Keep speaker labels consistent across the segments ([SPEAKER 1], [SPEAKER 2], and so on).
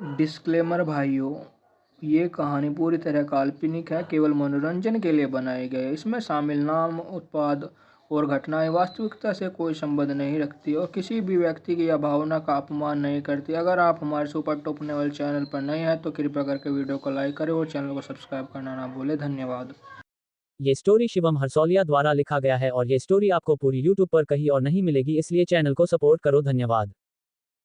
[SPEAKER 1] Disclaimer भाइयों, ये कहानी पूरी तरह काल्पनिक है, केवल मनोरंजन के लिए बनाई गई है। इसमें शामिल नाम, उत्पाद और घटनाएं वास्तविकता से कोई संबंध नहीं रखती और किसी भी व्यक्ति की या भावना का अपमान नहीं करती। अगर आप हमारे सुपर टॉप लेवल चैनल पर नए हैं तो कृपया करके वीडियो को लाइक करें और चैनल को सब्सक्राइब करना ना भूलें। धन्यवाद।
[SPEAKER 2] ये स्टोरी शिवम हरसौलिया द्वारा लिखा गया है और ये स्टोरी आपको पूरी यूट्यूब पर कहीं और नहीं मिलेगी, इसलिए चैनल को सपोर्ट करो। धन्यवाद।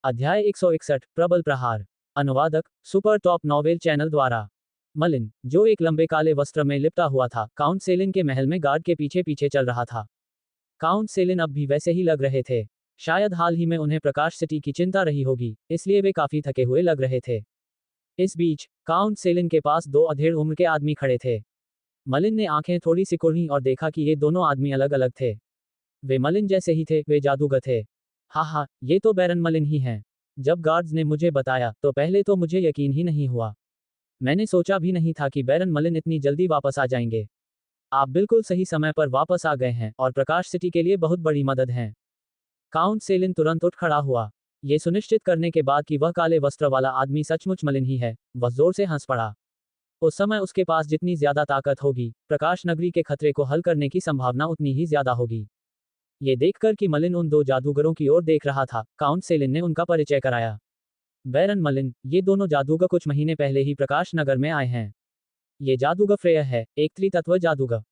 [SPEAKER 2] अध्याय 161 प्रबल प्रहार। अनुवादक सुपर टॉप नॉवेल चैनल द्वारा। मलिन, जो एक लंबे काले वस्त्र में लिपटा हुआ था, काउंट सेलिन के महल में गार्ड के पीछे पीछे चल रहा था। काउंट सेलिन अब भी वैसे ही लग रहे थे। शायद हाल ही में उन्हें प्रकाश सिटी की चिंता रही होगी, इसलिए वे काफी थके हुए लग रहे थे। इस बीच काउंट सेलिन के पास दो अधेड़ उम्र के आदमी खड़े थे। मलिन ने आंखें थोड़ी सिकुड़ी और देखा कि ये दोनों आदमी अलग अलग थे। वे मलिन जैसे ही थे, वे जादूगर थे। हाँ, ये तो बैरन मलिन ही हैं। जब गार्ड्स ने मुझे बताया तो पहले तो मुझे यकीन ही नहीं हुआ। मैंने सोचा भी नहीं था कि बैरन मलिन इतनी जल्दी वापस आ जाएंगे। आप बिल्कुल सही समय पर वापस आ गए हैं और प्रकाश सिटी के लिए बहुत बड़ी मदद है। काउंट सेलिन तुरंत उठ खड़ा हुआ। ये सुनिश्चित करने के बाद कि वह काले वस्त्र वाला आदमी सचमुच मलिन ही है, वह जोर से हंस पड़ा। उस समय उसके पास जितनी ज्यादा ताकत होगी, प्रकाश नगरी के खतरे को हल करने की संभावना उतनी ही ज्यादा होगी। ये देखकर कि मलिन उन दो जादूगरों की ओर देख रहा था, काउंट सेलिन ने उनका परिचय कराया। बैरन मलिन, ये दोनों जादूगर कुछ महीने पहले ही प्रकाश नगर में आए हैं। ये जादूगर फ्रेयर है, एक त्रितत्व जादूगर।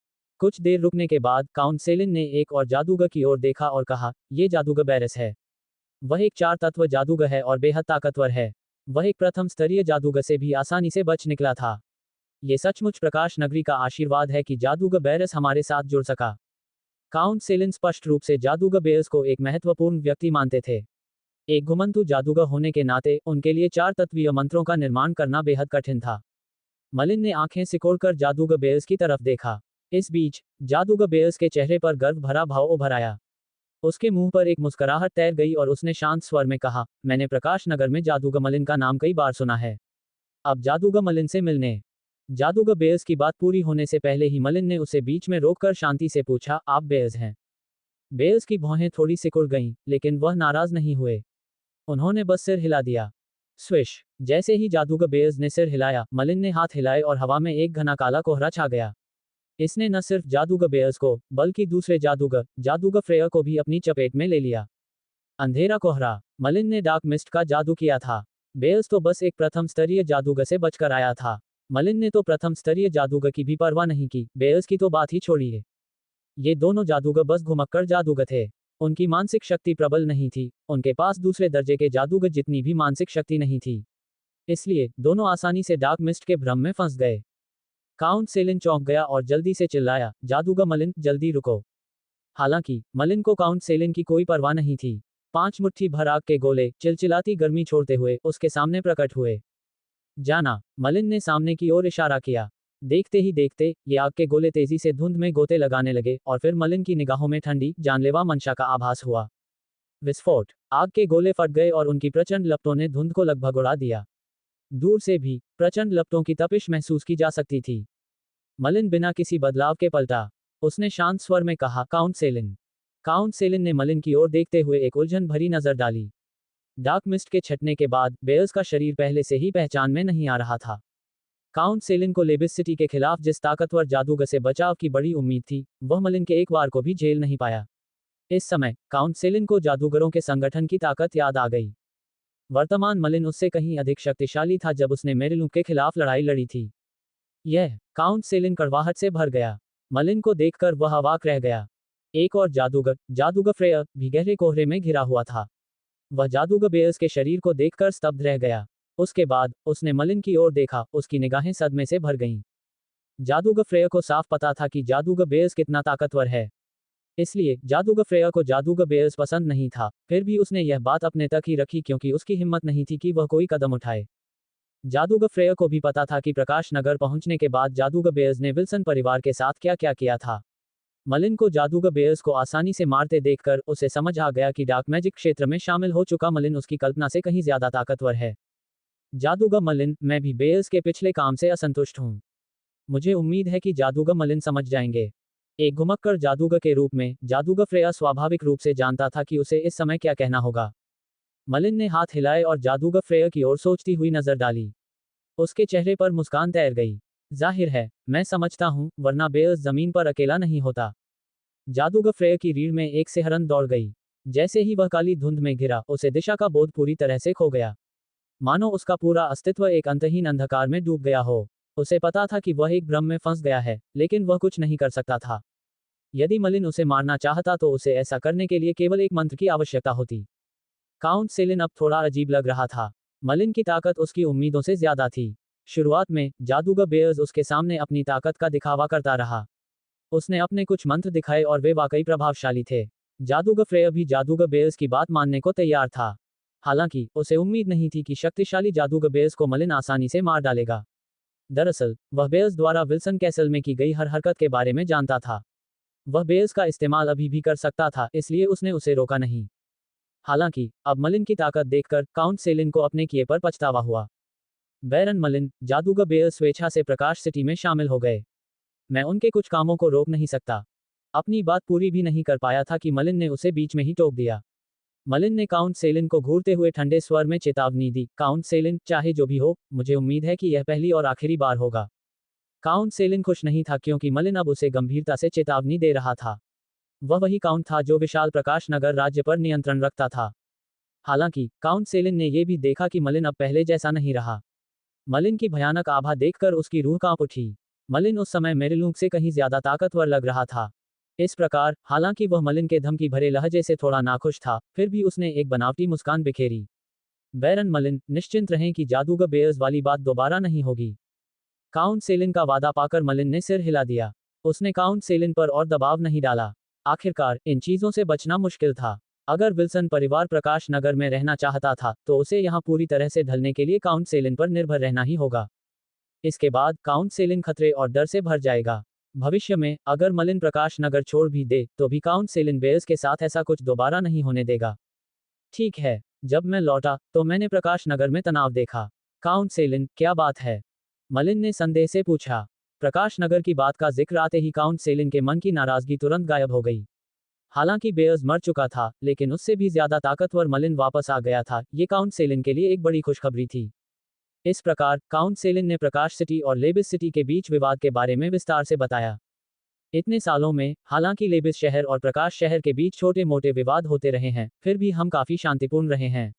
[SPEAKER 2] कुछ देर रुकने के बाद काउंट सेलिन ने एक और जादूगर की ओर देखा और कहा, ये जादूगर बैरस है। वह एक चार तत्व जादूगर है और बेहद ताकतवर है। वह एक प्रथम स्तरीय जादूगर से भी आसानी से बच निकला था। ये सचमुच प्रकाश नगरी का आशीर्वाद है कि जादूगर बैरस हमारे साथ जुड़ सका। काउंट सेलिन स्पष्ट रूप से जादूगर बेयर्स को एक महत्वपूर्ण व्यक्ति मानते थे। एक घुमंतु जादूगर होने के नाते उनके लिए चार तत्वीय मंत्रों का निर्माण करना बेहद कठिन था। मलिन ने आंखें सिकोड़कर जादूगर बेयर्स की तरफ देखा। इस बीच जादूगर बेयर्स के चेहरे पर गर्व भरा भाव उभर आया। उसके मुंह पर एक मुस्कुराहट तैर गई और उसने शांत स्वर में कहा, मैंने प्रकाश नगर में जादूगर मलिन का नाम कई बार सुना है। अब जादूगर मलिन से मिलने। जादूगर बेयर्स की बात पूरी होने से पहले ही मलिन ने उसे बीच में रोककर शांति से पूछा, आप बेयर्स हैं? बेयर्स की भौहें थोड़ी सिकुड़ गईं, लेकिन वह नाराज नहीं हुए। उन्होंने बस सिर हिला दिया। स्विश। जैसे ही जादूगर बेयर्स ने सिर हिलाया, मलिन ने हाथ हिलाए और हवा में एक घना काला कोहरा छा गया। इसने न सिर्फ जादूगर बेयर्स को, बल्कि दूसरे जादूगर फ्रेयर को भी अपनी चपेट में ले लिया। अंधेरा कोहरा। मलिन ने डार्क मिस्ट का जादू किया था। बेयर्स तो बस एक प्रथम स्तरीय जादूगर से बचकर आया था। मलिन ने तो प्रथम स्तरीय जादूगर की भी परवाह नहीं की, बेयर्स की तो बात ही छोड़िए। ये दोनों जादूगर बस घुमक्कड़ जादूगर थे। उनकी मानसिक शक्ति प्रबल नहीं थी, उनके पास दूसरे दर्जे के जादूगर जितनी भी मानसिक शक्ति नहीं थी। इसलिए दोनों आसानी से डार्क मिस्ट के भ्रम में फंस गए। काउंट सेलिन चौंक गया और जल्दी से चिल्लाया, जादूगर मलिन, जल्दी रुको। हालांकि मलिन को काउंट सेलिन की कोई परवाह नहीं थी। 5 मुट्ठी भर आग के गोले चिलचिलाती गर्मी छोड़ते हुए उसके सामने प्रकट हुए। जाना। मलिन ने सामने की ओर इशारा किया। देखते ही देखते ये आग के गोले तेजी से धुंध में गोते लगाने लगे और फिर मलिन की निगाहों में ठंडी, जानलेवा मंशा का आभास हुआ। विस्फोट। आग के गोले फट गए और उनकी प्रचंड लपटों ने धुंध को लगभग उड़ा दिया। दूर से भी प्रचंड लपटों की तपिश महसूस की जा सकती थी। मलिन बिना किसी बदलाव के पलटा। उसने शांत स्वर में कहा, काउंट सेलिन। काउंट सेलिन ने मलिन की ओर देखते हुए एक उलझन भरी नजर डाली। डार्क मिस्ट के छटने के बाद बेयर्स का शरीर पहले से ही पहचान में नहीं आ रहा था। काउंट सेलिन को लेबिस सिटी के खिलाफ जिस ताकतवर जादूगर से बचाव की बड़ी उम्मीद थी, वह मलिन के एक वार को भी झेल नहीं पाया। इस समय काउंट सेलिन को जादूगरों के संगठन की ताकत याद आ गई। वर्तमान मलिन उससे कहीं अधिक शक्तिशाली था जब उसने मेरिलू के खिलाफ लड़ाई लड़ी थी। यह काउंट सेलिन कड़वाहट से भर गया। मलिन को देखकर वह अवाक रह गया। एक और जादूगर फ्रेयर भी गहरे कोहरे में घिरा हुआ था। वह जादूगर बेयर्स के शरीर को देखकर स्तब्ध रह गया। उसके बाद उसने मलिन की ओर देखा, उसकी निगाहें सदमे से भर गईं। जादूगर फ्रेयर को साफ पता था कि जादूगर बेयर्स कितना ताकतवर है। इसलिए जादूगर फ्रेयर को जादूगर बेयर्स पसंद नहीं था, फिर भी उसने यह बात अपने तक ही रखी क्योंकि उसकी हिम्मत नहीं थी कि वह कोई कदम उठाए। जादूगर फ्रेयर को भी पता था कि प्रकाश नगर पहुंचने के बाद जादूगर बेयर्स ने विल्सन परिवार के साथ क्या क्या किया था। मलिन को जादूगर बेयर्स को आसानी से मारते देखकर उसे समझ आ गया कि डार्क मैजिक क्षेत्र में शामिल हो चुका मलिन उसकी कल्पना से कहीं ज्यादा ताकतवर है। जादूगर मलिन, मैं भी बेयर्स के पिछले काम से असंतुष्ट हूँ। मुझे उम्मीद है कि जादूगर मलिन समझ जाएंगे। एक घुमक्कड़ जादूगर के रूप में जादूगर फ्रेया स्वाभाविक रूप से जानता था कि उसे इस समय क्या कहना होगा। मलिन ने हाथ हिलाए और जादूगर फ्रेयर की ओर सोचती हुई नजर डाली। उसके चेहरे पर मुस्कान तैर गई। जाहिर है, मैं समझता हूँ, वरना बेयर्स जमीन पर अकेला नहीं होता। जादूगर फ्रेयर की रीढ़ में एक सिहरन दौड़ गई। जैसे ही वह काली धुंध में गिरा, उसे दिशा का बोध पूरी तरह से खो गया। मानो उसका पूरा अस्तित्व एक अंतहीन अंधकार में डूब गया हो। उसे पता था कि वह एक भ्रम में फंस गया है, लेकिन वह कुछ नहीं कर सकता था। यदि मलिन उसे मारना चाहता तो उसे ऐसा करने के लिए केवल एक मंत्र की आवश्यकता होती। काउंट सेलिन अब थोड़ा अजीब लग रहा था। मलिन की ताकत उसकी उम्मीदों से ज्यादा थी। शुरुआत में जादूगर बेयर्स उसके सामने अपनी ताकत का दिखावा करता रहा। उसने अपने कुछ मंत्र दिखाए और वे वाकई प्रभावशाली थे। जादूगर फ्रेयर भी जादूगर बेयर्स की बात मानने को तैयार था। हालांकि उसे उम्मीद नहीं थी कि शक्तिशाली जादूगर बेयर्स को मलिन आसानी से मार डालेगा। दरअसल वह बेयर्स द्वारा विल्सन कैसल में की गई हर हरकत के बारे में जानता था। वह बेयर्स का इस्तेमाल अभी भी कर सकता था, इसलिए उसने उसे रोका नहीं। हालांकि अब मलिन की ताकत देखकर काउंट सेलिन को अपने किए पर पछतावा हुआ। बैरन मलिन, जादूगर बेयर्स स्वेच्छा से प्रकाश सिटी में शामिल हो गए। मैं उनके कुछ कामों को रोक नहीं सकता। अपनी बात पूरी भी नहीं कर पाया था कि मलिन ने उसे बीच में ही टोक दिया। मलिन ने काउंट सेलिन को घूरते हुए ठंडे स्वर में चेतावनी दी, काउंट सेलिन, चाहे जो भी हो, मुझे उम्मीद है कि यह पहली और आखिरी बार होगा। काउंट सेलिन खुश नहीं था क्योंकि मलिन अब उसे गंभीरता से चेतावनी दे रहा था। वह वही काउंट था जो विशाल प्रकाश नगर राज्य पर नियंत्रण रखता था। हालांकि काउंट सेलिन ने यह भी देखा कि मलिन अब पहले जैसा नहीं रहा। मलिन की भयानक आभा देखकर उसकी रूह कांप उठी। मलिन उस समय मेरिलूक से कहीं ज्यादा ताकतवर लग रहा था। इस प्रकार, हालांकि वह मलिन के धमकी भरे लहजे से थोड़ा नाखुश था, फिर भी उसने एक बनावटी मुस्कान बिखेरी। बैरन मलिन, निश्चिंत रहें कि जादूगर बेयर्स वाली बात दोबारा नहीं होगी। काउंट सेलिन का वादा पाकर मलिन ने सिर हिला दिया। उसने काउंट सेलिन पर और दबाव नहीं डाला। आखिरकार, इन चीजों से बचना मुश्किल था। अगर विल्सन परिवार प्रकाश नगर में रहना चाहता था, तो उसे यहाँ पूरी तरह से ढलने के लिए काउंट सेलिन पर निर्भर रहना ही होगा। इसके बाद काउंट सेलिन खतरे और डर से भर जाएगा। भविष्य में, अगर मलिन प्रकाश नगर छोड़ भी दे, तो भी काउंट सेलिन बेयर्स के साथ ऐसा कुछ दोबारा नहीं होने देगा। ठीक है। जब मैं लौटा, तो मैंने प्रकाश नगर में तनाव देखा। काउंट सेलिन, क्या बात है? मलिन ने संदेह से पूछा। प्रकाश नगर की बात का जिक्र आते ही काउंट सेलिन के मन की नाराजगी तुरंत गायब हो गई। हालांकि बेयर्स मर चुका था, लेकिन उससे भी ज्यादा ताकतवर मलिन वापस आ गया था, ये काउंट सेलिन के लिए एक बड़ी खुशखबरी थी। इस प्रकार, काउंट सेलिन ने प्रकाश सिटी और लेबिस सिटी के बीच विवाद के बारे में विस्तार से बताया। इतने सालों में, हालांकि लेबिस शहर और प्रकाश शहर के बीच छोटे मोटे विवाद होते रहे हैं, फिर भी हम काफी शांतिपूर्ण रहे हैं।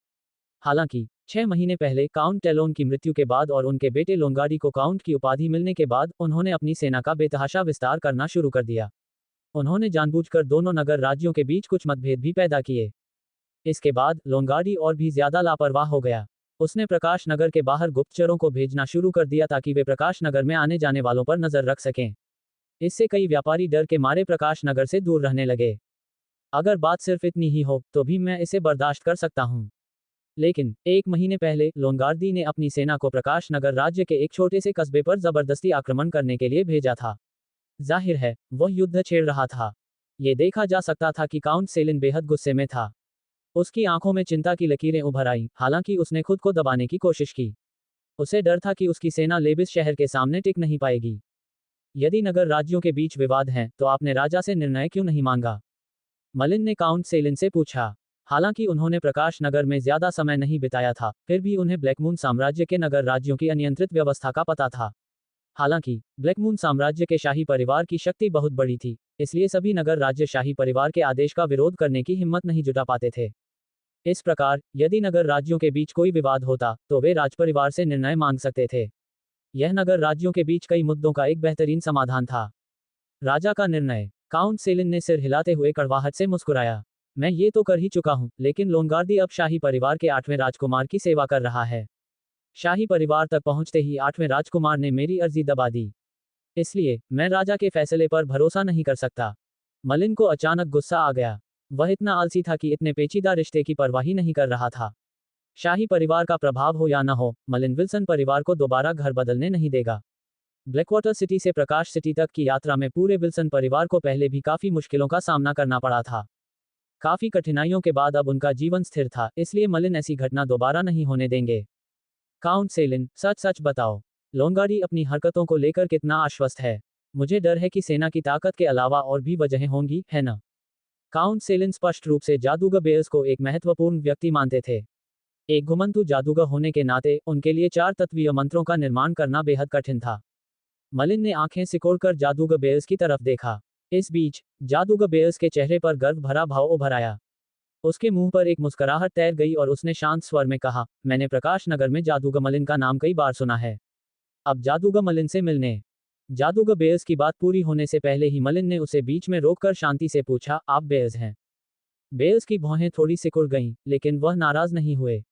[SPEAKER 2] हालांकि 6 महीने पहले काउंट टेलोन की मृत्यु के बाद और उनके बेटे लोंगार्डी को काउंट की उपाधि मिलने के बाद, उन्होंने अपनी सेना का बेतहाशा विस्तार करना शुरू कर दिया। उन्होंने जानबूझकर दोनों नगर राज्यों के बीच कुछ मतभेद भी पैदा किए। इसके बाद लोंगार्डी और भी ज्यादा लापरवाह हो गया। उसने प्रकाश नगर के बाहर गुप्तचरों को भेजना शुरू कर दिया ताकि वे प्रकाश नगर में आने जाने वालों पर नजर रख सकें। इससे कई व्यापारी डर के मारे प्रकाश नगर से दूर रहने लगे। अगर बात सिर्फ इतनी ही हो, तो भी मैं इसे बर्दाश्त कर सकता हूँ। लेकिन 1 महीने पहले लोंगार्दी ने अपनी सेना को प्रकाश नगर राज्य के एक छोटे से कस्बे पर जबरदस्ती आक्रमण करने के लिए भेजा था। जाहिर है, वह युद्ध छेड़ रहा था। ये देखा जा सकता था कि काउंट सेलिन बेहद गुस्से में था। उसकी आंखों में चिंता की लकीरें उभर आईं, हालांकि उसने खुद को दबाने की कोशिश की। उसे डर था कि उसकी सेना लेबिस शहर के सामने टिक नहीं पाएगी। यदि नगर राज्यों के बीच विवाद हैं, तो आपने राजा से निर्णय क्यों नहीं मांगा? मलिन ने काउंट सेलिन से पूछा। हालांकि उन्होंने प्रकाश नगर में ज्यादा समय नहीं बिताया था, फिर भी उन्हें ब्लैकमून साम्राज्य के नगर राज्यों की अनियंत्रित व्यवस्था का पता था। हालांकि ब्लैकमून साम्राज्य के शाही परिवार की शक्ति बहुत बड़ी थी, इसलिए सभी नगर राज्य शाही परिवार के आदेश का विरोध करने की हिम्मत नहीं जुटा पाते थे। इस प्रकार, यदि नगर राज्यों के बीच कोई विवाद होता, तो वे राजपरिवार से निर्णय मांग सकते थे। यह नगर राज्यों के बीच कई मुद्दों का एक बेहतरीन समाधान था। राजा का निर्णय। काउंट सेलिन ने सिर हिलाते हुए कड़वाहट से मुस्कुराया। मैं ये तो कर ही चुका हूं, लेकिन लोंगार्दी अब शाही परिवार के 8वें राजकुमार की सेवा कर रहा है। शाही परिवार तक पहुंचते ही 8वें राजकुमार ने मेरी अर्जी दबा दी। इसलिए, मैं राजा के फैसले पर भरोसा नहीं कर सकता। मलिन को अचानक गुस्सा आ गया। वह इतना आलसी था कि इतने पेचीदा रिश्ते की परवाह ही नहीं कर रहा था। शाही परिवार का प्रभाव हो या न हो, मलिन विल्सन परिवार को दोबारा घर बदलने नहीं देगा। ब्लैकवाटर सिटी से प्रकाश सिटी तक की यात्रा में पूरे विल्सन परिवार को पहले भी काफी मुश्किलों का सामना करना पड़ा था। काफी कठिनाइयों के बाद अब उनका जीवन स्थिर था, इसलिए मलिन ऐसी घटना दोबारा नहीं होने देंगे। काउंट सेलिन, सच सच बताओ, लोंगार्डी अपनी हरकतों को लेकर कितना आश्वस्त है? मुझे डर है कि सेना की ताकत के अलावा और भी वजहें होंगी, है ना? काउंट सेलिन स्पष्ट रूप से जादूगर बेयर्स को एक महत्वपूर्ण व्यक्ति मानते थे। एक घुमंतु जादूगर होने के नाते उनके लिए 4 तत्वीय मंत्रों का निर्माण करना बेहद कठिन था। मलिन ने आंखें सिकोड़कर जादूगर बेयर्स की तरफ देखा। इस बीच जादूगर बेयर्स के चेहरे पर गर्व भरा भाव उभर आया। उसके मुंह पर एक मुस्कुराहट तैर गई और उसने शांत स्वर में कहा, मैंने प्रकाश नगर में जादूगर मलिन का नाम कई बार सुना है। अब जादूगर मलिन से मिलने। जादूगर बेयर्स की बात पूरी होने से पहले ही मलिन ने उसे बीच में रोककर शांति से पूछा, आप बेयर्स हैं? बेयर्स की भौहें थोड़ी सिकुड़ गईं, लेकिन वह नाराज नहीं हुए।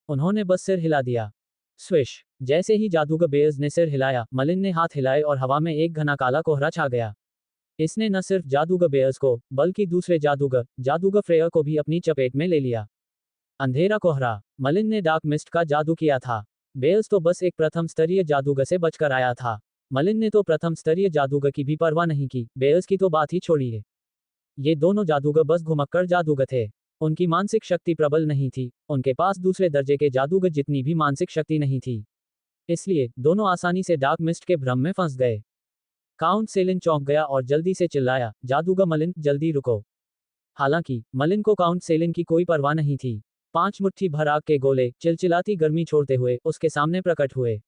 [SPEAKER 2] उन्होंने बस सिर हिला दिया। स्विश! जैसे ही जादूगर बेयर्स ने सिर हिलाया, मलिन ने हाथ हिलाए और हवा में एक घना काला कोहरा छा गया। इसने न सिर्फ जादूगर बेयर्स को, बल्कि दूसरे जादूगर फ्रेयर को भी अपनी चपेट में ले लिया। अंधेरा कोहरा। मलिन ने डार्क मिस्ट का जादू किया था। बेयर्स तो बस एक प्रथम स्तरीय जादूगर से बचकर आया था। मलिन ने तो प्रथम स्तरीय जादूगर की भी परवाह नहीं की, बेयर्स की तो बात ही छोड़िए। ये दोनों जादूगर बस घुमक्कड़ जादूगर थे। उनकी मानसिक शक्ति प्रबल नहीं थी, उनके पास दूसरे दर्जे के जादूगर जितनी भी मानसिक शक्ति नहीं थी। इसलिए दोनों आसानी से डार्क मिस्ट के भ्रम में फंस गए। काउंट सेलिन चौंक गया और जल्दी से चिल्लाया, जादूगर मलिन, जल्दी रुको। हालांकि मलिन को काउंट सेलिन की कोई परवाह नहीं थी। 5 मुट्ठी भर आग के गोले चिलचिलाती गर्मी छोड़ते हुए उसके सामने प्रकट हुए।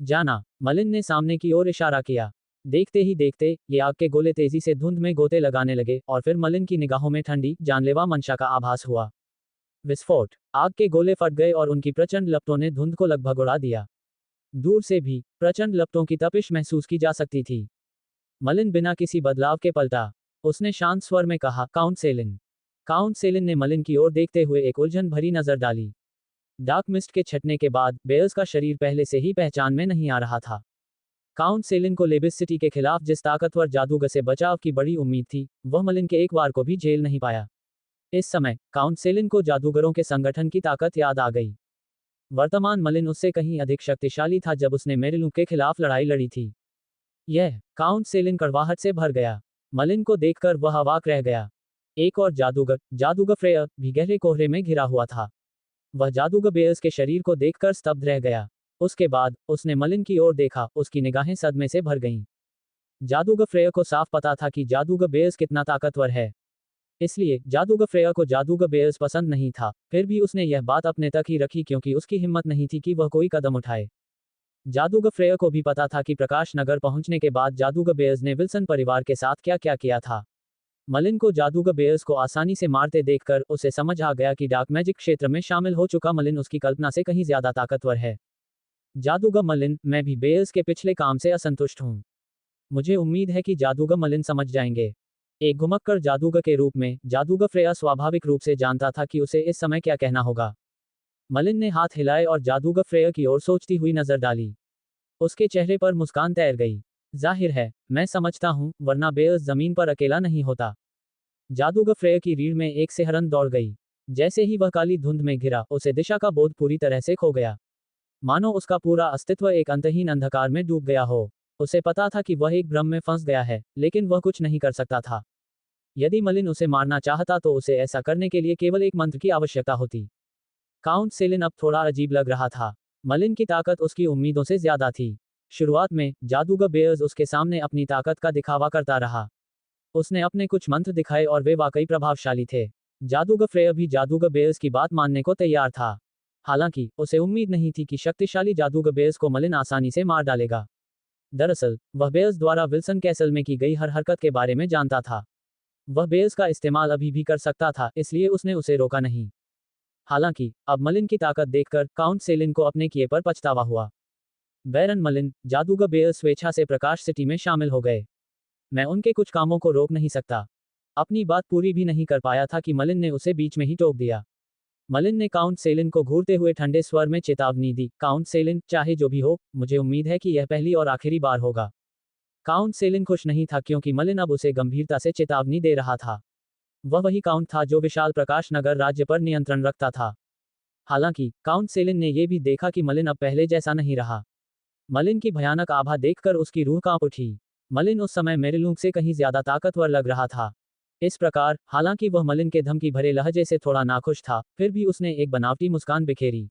[SPEAKER 2] जाना। मलिन ने सामने की ओर इशारा किया। देखते ही देखते ये आग के गोले तेजी से धुंध में गोते लगाने लगे और फिर मलिन की निगाहों में ठंडी, जानलेवा मंशा का आभास हुआ। विस्फोट! आग के गोले फट गए और उनकी प्रचंड लपटों ने धुंध को लगभग उड़ा दिया। दूर से भी प्रचंड लपटों की तपिश महसूस की जा सकती थी। मलिन बिना किसी बदलाव के पलटा। उसने शांत स्वर में कहा, काउंट सेलिन। काउंट सेलिन ने मलिन की ओर देखते हुए एक उलझन भरी नजर डाली। डार्क मिस्ट के छटने के बाद बेयर्स का शरीर पहले से ही पहचान में नहीं आ रहा था। काउंट सेलिन को लेबिस सिटी के खिलाफ जिस ताकतवर जादूगर से बचाव की बड़ी उम्मीद थी, वह मलिन के एक वार को भी झेल नहीं पाया। इस समय काउंट सेलिन को जादूगरों के संगठन की ताकत याद आ गई। वर्तमान मलिन उससे कहीं अधिक शक्तिशाली था जब उसने मेरिलू के खिलाफ लड़ाई लड़ी थी। यह काउंट सेलिन कड़वाहट से भर गया। मलिन को देखकर वह अवाक रह गया। एक और जादूगर फ्रेयर भी गहरे कोहरे में घिरा हुआ था। वह जादूगर बेयर्स के शरीर को देखकर स्तब्ध रह गया। उसके बाद उसने मलिन की ओर देखा, उसकी निगाहें सदमे से भर गईं। जादूगर फ्रेयर को साफ पता था कि जादूगर बेयर्स कितना ताकतवर है। इसलिए जादूगर फ्रेयर को जादूगर बेयर्स पसंद नहीं था, फिर भी उसने यह बात अपने तक ही रखी क्योंकि उसकी हिम्मत नहीं थी कि वह कोई कदम उठाए। जादूगर फ्रेयर को भी पता था कि प्रकाश नगर पहुंचने के बाद जादूगर बेयर्स ने विल्सन परिवार के साथ क्या क्या किया था। मलिन को जादूगर बेयर्स को आसानी से मारते देखकर उसे समझ आ गया कि डार्क मैजिक क्षेत्र में शामिल हो चुका मलिन उसकी कल्पना से कहीं ज्यादा ताकतवर है। जादूगर मलिन, मैं भी बेयर्स के पिछले काम से असंतुष्ट हूं। मुझे उम्मीद है कि जादूगर मलिन समझ जाएंगे। एक घुमक्कड़ जादूगर के रूप में जादूगर फ्रेया स्वाभाविक रूप से जानता था कि उसे इस समय क्या कहना होगा। मलिन ने हाथ हिलाए और जादूगर फ्रेया की ओर सोचती हुई नजर डाली। उसके चेहरे पर मुस्कान तैर गई। जाहिर है, मैं समझता हूं, वरना बेयर्स जमीन पर अकेला नहीं होता। जादूगर फ्रेया की रीढ़ में एक सिहरन दौड़ गई। जैसे ही वह काली धुंध में घिरा, उसे दिशा का बोध पूरी तरह से खो गया। मानो उसका पूरा अस्तित्व एक अंतहीन अंधकार में डूब गया हो। उसे पता था कि वह एक भ्रम में फंस गया है, लेकिन वह कुछ नहीं कर सकता था। यदि मलिन उसे मारना चाहता तो उसे ऐसा करने के लिए केवल एक मंत्र की आवश्यकता होती। काउंट सेलिन अब थोड़ा अजीब लग रहा था। मलिन की ताकत उसकी उम्मीदों से ज्यादा थी। शुरुआत में जादूगर बेयर्स उसके सामने अपनी ताकत का दिखावा करता रहा। उसने अपने कुछ मंत्र दिखाए और वे वाकई प्रभावशाली थे। जादूगर फ्रेयर भी जादूगर बेयर्स की बात मानने को तैयार था। हालांकि उसे उम्मीद नहीं थी कि शक्तिशाली जादूगर बेयर्स को मलिन आसानी से मार डालेगा। दरअसल वह बेयर्स द्वारा विल्सन कैसल में की गई हर हरकत के बारे में जानता था। वह बेयर्स का इस्तेमाल अभी भी कर सकता था, इसलिए उसने उसे रोका नहीं। हालांकि अब मलिन की ताकत देखकर काउंट सेलिन को अपने किए पर पछतावा हुआ। बैरन मलिन, जादूगर बेयर्स स्वेच्छा से प्रकाश सिटी में शामिल हो गए। मैं उनके कुछ कामों को रोक नहीं सकता। अपनी बात पूरी भी नहीं कर पाया था कि मलिन ने उसे बीच में ही टोक दिया। मलिन ने काउंट सेलिन को घूरते हुए ठंडे स्वर में चेतावनी दी, काउंट सेलिन, चाहे जो भी हो, मुझे उम्मीद है कि यह पहली और आखिरी बार होगा। काउंट सेलिन खुश नहीं था क्योंकि मलिन अब उसे गंभीरता से चेतावनी दे रहा था। वह वही काउंट था जो विशाल प्रकाश नगर राज्य पर नियंत्रण रखता था। हालांकि काउंट सेलिन ने यह भी देखा कि मलिन अब पहले जैसा नहीं रहा। मलिन की भयानक आभा देखकर उसकी रूह कांप उठी। मलिन उस समय मेरिलूंग से कहीं ज्यादा ताकतवर लग रहा था। इस प्रकार, हालांकि वह मलिन के धमकी भरे लहजे से थोड़ा नाखुश था, फिर भी उसने एक बनावटी मुस्कान बिखेरी।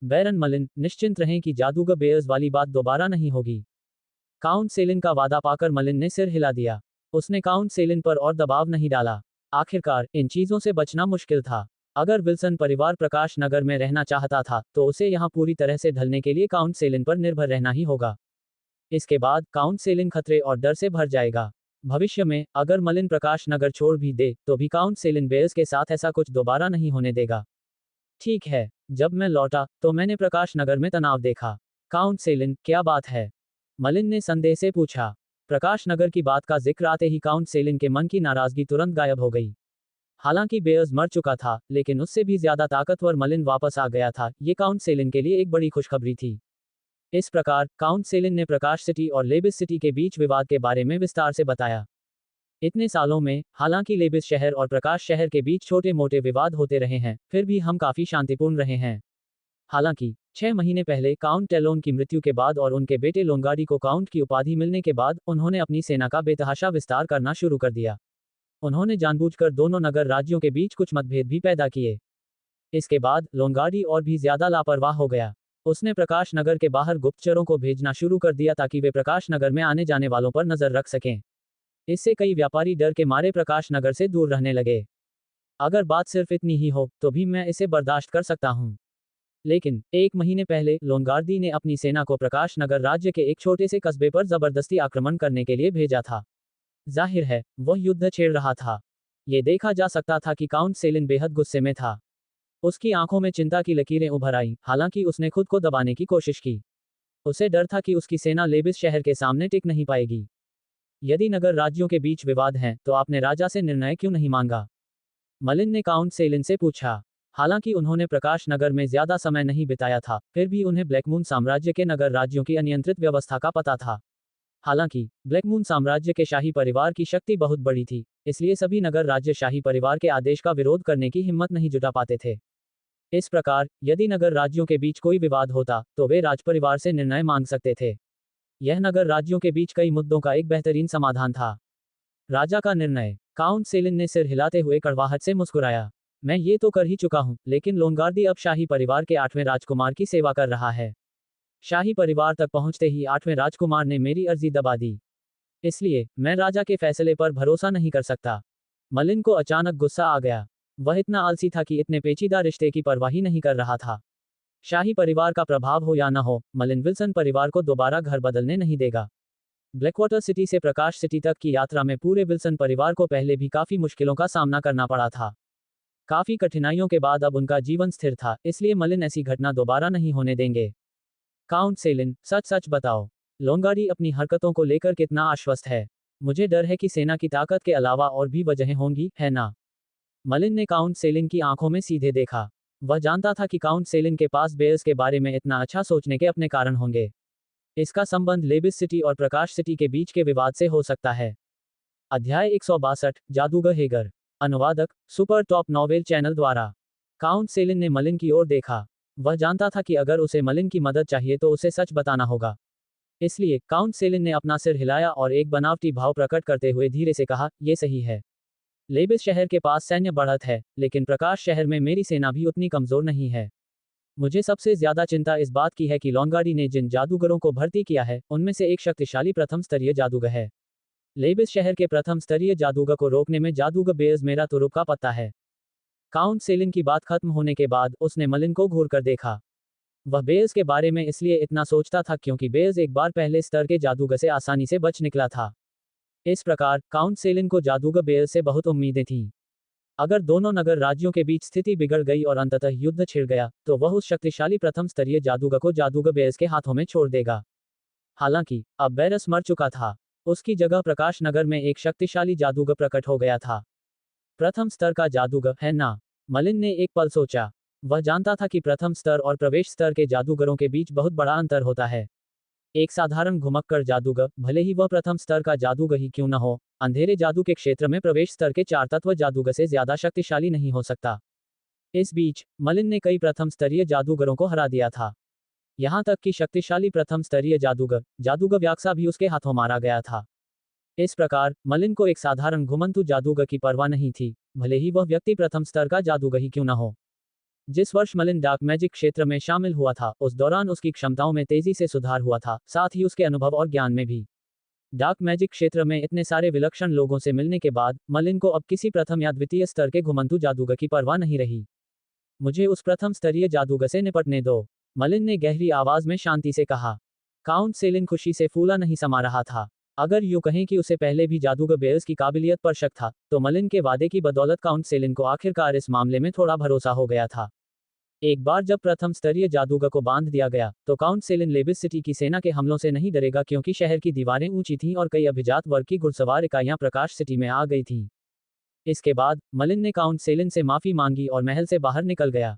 [SPEAKER 2] बैरन मलिन, निश्चिंत रहें कि जादूगर बेयर्स वाली बात दोबारा नहीं होगी। काउंट सेलिन का वादा पाकर मलिन ने सिर हिला दिया। उसने काउंट सेलिन पर और दबाव नहीं डाला। आखिरकार इन चीजों से बचना मुश्किल था। अगर विल्सन परिवार प्रकाश नगर में रहना चाहता था तो उसे यहाँ पूरी तरह से ढलने के लिए काउंट सेलिन पर निर्भर रहना ही होगा। इसके बाद काउंट सेलिन खतरे और डर से भर जाएगा। भविष्य में अगर मलिन प्रकाश नगर छोड़ भी दे तो भी काउंट सेलिन बेयर्स के साथ ऐसा कुछ दोबारा नहीं होने देगा। ठीक है, जब मैं लौटा तो मैंने प्रकाश नगर में तनाव देखा। काउंट सेलिन, क्या बात है? मलिन ने संदेह से पूछा। प्रकाश नगर की बात का जिक्र आते ही काउंट सेलिन के मन की नाराजगी तुरंत गायब हो गई। हालांकि बेयर्स मर चुका था, लेकिन उससे भी ज्यादा ताकतवर मलिन वापस आ गया था। ये काउंट सेलिन के लिए एक बड़ी खुशखबरी थी। इस प्रकार काउंट सेलिन ने प्रकाश सिटी और लेबिस सिटी के बीच विवाद के बारे में विस्तार से बताया। इतने सालों में हालांकि लेबिस शहर और प्रकाश शहर के बीच छोटे मोटे विवाद होते रहे हैं, फिर भी हम काफी शांतिपूर्ण रहे हैं। हालांकि 6 महीने पहले काउंट टेलोन की मृत्यु के बाद और उनके बेटे लोंगार्डी को काउंट की उपाधि मिलने के बाद उन्होंने अपनी सेना का बेतहाशा विस्तार करना शुरू कर दिया। उन्होंने जानबूझकर दोनों नगर राज्यों के बीच कुछ मतभेद भी पैदा किए। इसके बाद लोंगार्डी और भी ज्यादा लापरवाह हो गया। उसने प्रकाश नगर के बाहर गुप्तचरों को भेजना शुरू कर दिया ताकि वे प्रकाश नगर में आने जाने वालों पर नजर रख सकें। इससे कई व्यापारी डर के मारे प्रकाश नगर से दूर रहने लगे। अगर बात सिर्फ इतनी ही हो तो भी मैं इसे बर्दाश्त कर सकता हूं। लेकिन 1 महीने पहले लोंगार्दी ने अपनी सेना को प्रकाश नगर राज्य के एक छोटे से कस्बे पर जबरदस्ती आक्रमण करने के लिए भेजा था। जाहिर है वह युद्ध छेड़ रहा था। ये देखा जा सकता था कि काउंट सेलिन बेहद गुस्से में था। उसकी आंखों में चिंता की लकीरें उभर आईं, हालांकि उसने खुद को दबाने की कोशिश की। उसे डर था कि उसकी सेना लेबिस शहर के सामने टिक नहीं पाएगी। यदि नगर राज्यों के बीच विवाद हैं, तो आपने राजा से निर्णय क्यों नहीं मांगा? मलिन ने काउंट सेलिन से पूछा। हालांकि उन्होंने प्रकाश नगर में ज्यादा समय नहीं बिताया था, फिर भी उन्हें ब्लैकमून साम्राज्य के नगर राज्यों की अनियंत्रित व्यवस्था का पता था। हालांकि ब्लैकमून साम्राज्य के शाही परिवार की शक्ति बहुत बड़ी थी, इसलिए सभी नगर राज्य शाही परिवार के आदेश का विरोध करने की हिम्मत नहीं जुटा पाते थे। इस प्रकार यदि नगर राज्यों के बीच कोई विवाद होता तो वे राजपरिवार से निर्णय मांग सकते थे। यह नगर राज्यों के बीच कई मुद्दों का एक बेहतरीन समाधान था। राजा का निर्णय। काउंट सेलिन ने सिर हिलाते हुए कड़वाहट से मुस्कुराया। मैं ये तो कर ही चुका हूं, लेकिन लोंगार्दी अब शाही परिवार के 8वें राजकुमार की सेवा कर रहा है। शाही परिवार तक पहुंचते ही 8वें राजकुमार ने मेरी अर्जी दबा दी। इसलिए मैं राजा के फैसले पर भरोसा नहीं कर सकता। मलिन को अचानक गुस्सा आ गया। वह इतना आलसी था कि इतने पेचीदा रिश्ते की परवाह ही नहीं कर रहा था। शाही परिवार का प्रभाव हो या न हो, मलिन विल्सन परिवार को दोबारा घर बदलने नहीं देगा। ब्लैकवाटर सिटी से प्रकाश सिटी तक की यात्रा में पूरे विल्सन परिवार को पहले भी काफी मुश्किलों का सामना करना पड़ा था। काफी कठिनाइयों के बाद अब उनका जीवन स्थिर था, इसलिए मलिन ऐसी घटना दोबारा नहीं होने देंगे। काउंट सेलिन, सच सच बताओ, लोंगार्डी अपनी हरकतों को लेकर कितना आश्वस्त है? मुझे डर है कि सेना की ताकत के अलावा और भी वजहें होंगी, है ना? मलिन ने काउंट सेलिन की आंखों में सीधे देखा। वह जानता था कि काउंट सेलिन के पास बेयर्स के बारे में इतना अच्छा सोचने के अपने कारण होंगे। इसका संबंध लेबिस सिटी और प्रकाश सिटी के बीच के विवाद से हो सकता है। अध्याय 162, जादूगर हेगर। अनुवादक, सुपर टॉप नॉवेल चैनल द्वारा। काउंट सेलिन ने मलिन की ओर देखा। वह जानता था कि अगर उसे मलिन की मदद चाहिए तो उसे सच बताना होगा। इसलिए काउंट सेलिन ने अपना सिर हिलाया और एक बनावटी भाव प्रकट करते हुए धीरे से कहा, ये सही है। लेबिस शहर के पास सैन्य बढ़त है, लेकिन प्रकाश शहर में मेरी सेना भी उतनी कमजोर नहीं है। मुझे सबसे ज्यादा चिंता इस बात की है कि लोंगार्डी ने जिन जादूगरों को भर्ती किया है, उनमें से एक शक्तिशाली प्रथम स्तरीय जादूगर है। लेबिस शहर के प्रथम स्तरीय जादूगर को रोकने में जादूगर बेयर्स मेरा तुरुप का पत्ता है। काउंट सेलिन की बात खत्म होने के बाद उसने मलिन को घूर कर देखा। वह बेयर्स के बारे में इसलिए इतना सोचता था क्योंकि बेयर्स एक बार पहले स्तर के जादूगर से आसानी से बच निकला था। इस प्रकार काउंट सेलिन को जादूगर बेयर्स से बहुत उम्मीदें थीं। अगर दोनों नगर राज्यों के बीच स्थिति बिगड़ गई और अंततः युद्ध छिड़ गया, तो वह उस शक्तिशाली प्रथम स्तरीय जादूगर को जादूगर बेयर्स के हाथों में छोड़ देगा। हालांकि अब बेयर्स मर चुका था। उसकी जगह प्रकाश नगर में एक शक्तिशाली जादूगर प्रकट हो गया था। प्रथम स्तर का जादूगर, है ना? मलिन ने एक पल सोचा। वह जानता था कि प्रथम स्तर और प्रवेश स्तर के जादूगरों के बीच बहुत बड़ा अंतर होता है। एक साधारण घुमक्कड़ जादूगर, भले ही वह प्रथम स्तर का जादूगर ही क्यों न हो, अंधेरे जादू के क्षेत्र में प्रवेश स्तर के 4 तत्व जादूगर से ज्यादा शक्तिशाली नहीं हो सकता। इस बीच मलिन ने कई प्रथम स्तरीय जादूगरों को हरा दिया था। यहां तक कि शक्तिशाली प्रथम स्तरीय जादूगर व्याक्सा भी उसके हाथों मारा गया था। इस प्रकार मलिन को एक साधारण घुमंतु जादूगर की परवाह नहीं थी, भले ही वह व्यक्ति प्रथम स्तर का जादूगर ही क्यों न हो। जिस वर्ष मलिन डार्क मैजिक क्षेत्र में शामिल हुआ था, उस दौरान उसकी क्षमताओं में तेजी से सुधार हुआ था, साथ ही उसके अनुभव और ज्ञान में भी। डार्क मैजिक क्षेत्र में इतने सारे विलक्षण लोगों से मिलने के बाद मलिन को अब किसी प्रथम या द्वितीय स्तर के घुमंतु जादूगर की परवाह नहीं रही। मुझे उस प्रथम स्तरीय जादूगर से निपटने दो, मलिन ने गहरी आवाज में शांति से कहा। काउंट सेलिन खुशी से फूला नहीं समा रहा था। अगर यूं कहें कि उसे पहले भी जादूगर बेयर्स की काबिलियत पर शक था, तो मलिन के वादे की बदौलत काउंट सेलिन को आखिरकार इस मामले में थोड़ा भरोसा हो गया था। एक बार जब प्रथम स्तरीय जादूगर को बांध दिया गया, तो काउंट सेलिन लेबिस सिटी की सेना के हमलों से नहीं डरेगा, क्योंकि शहर की दीवारें ऊंची थीं और कई अभिजात वर्ग की घुड़सवार इकाइयां प्रकाश सिटी में आ गई थीं। इसके बाद मलिन ने काउंट सेलिन से माफी मांगी और महल से बाहर निकल गया।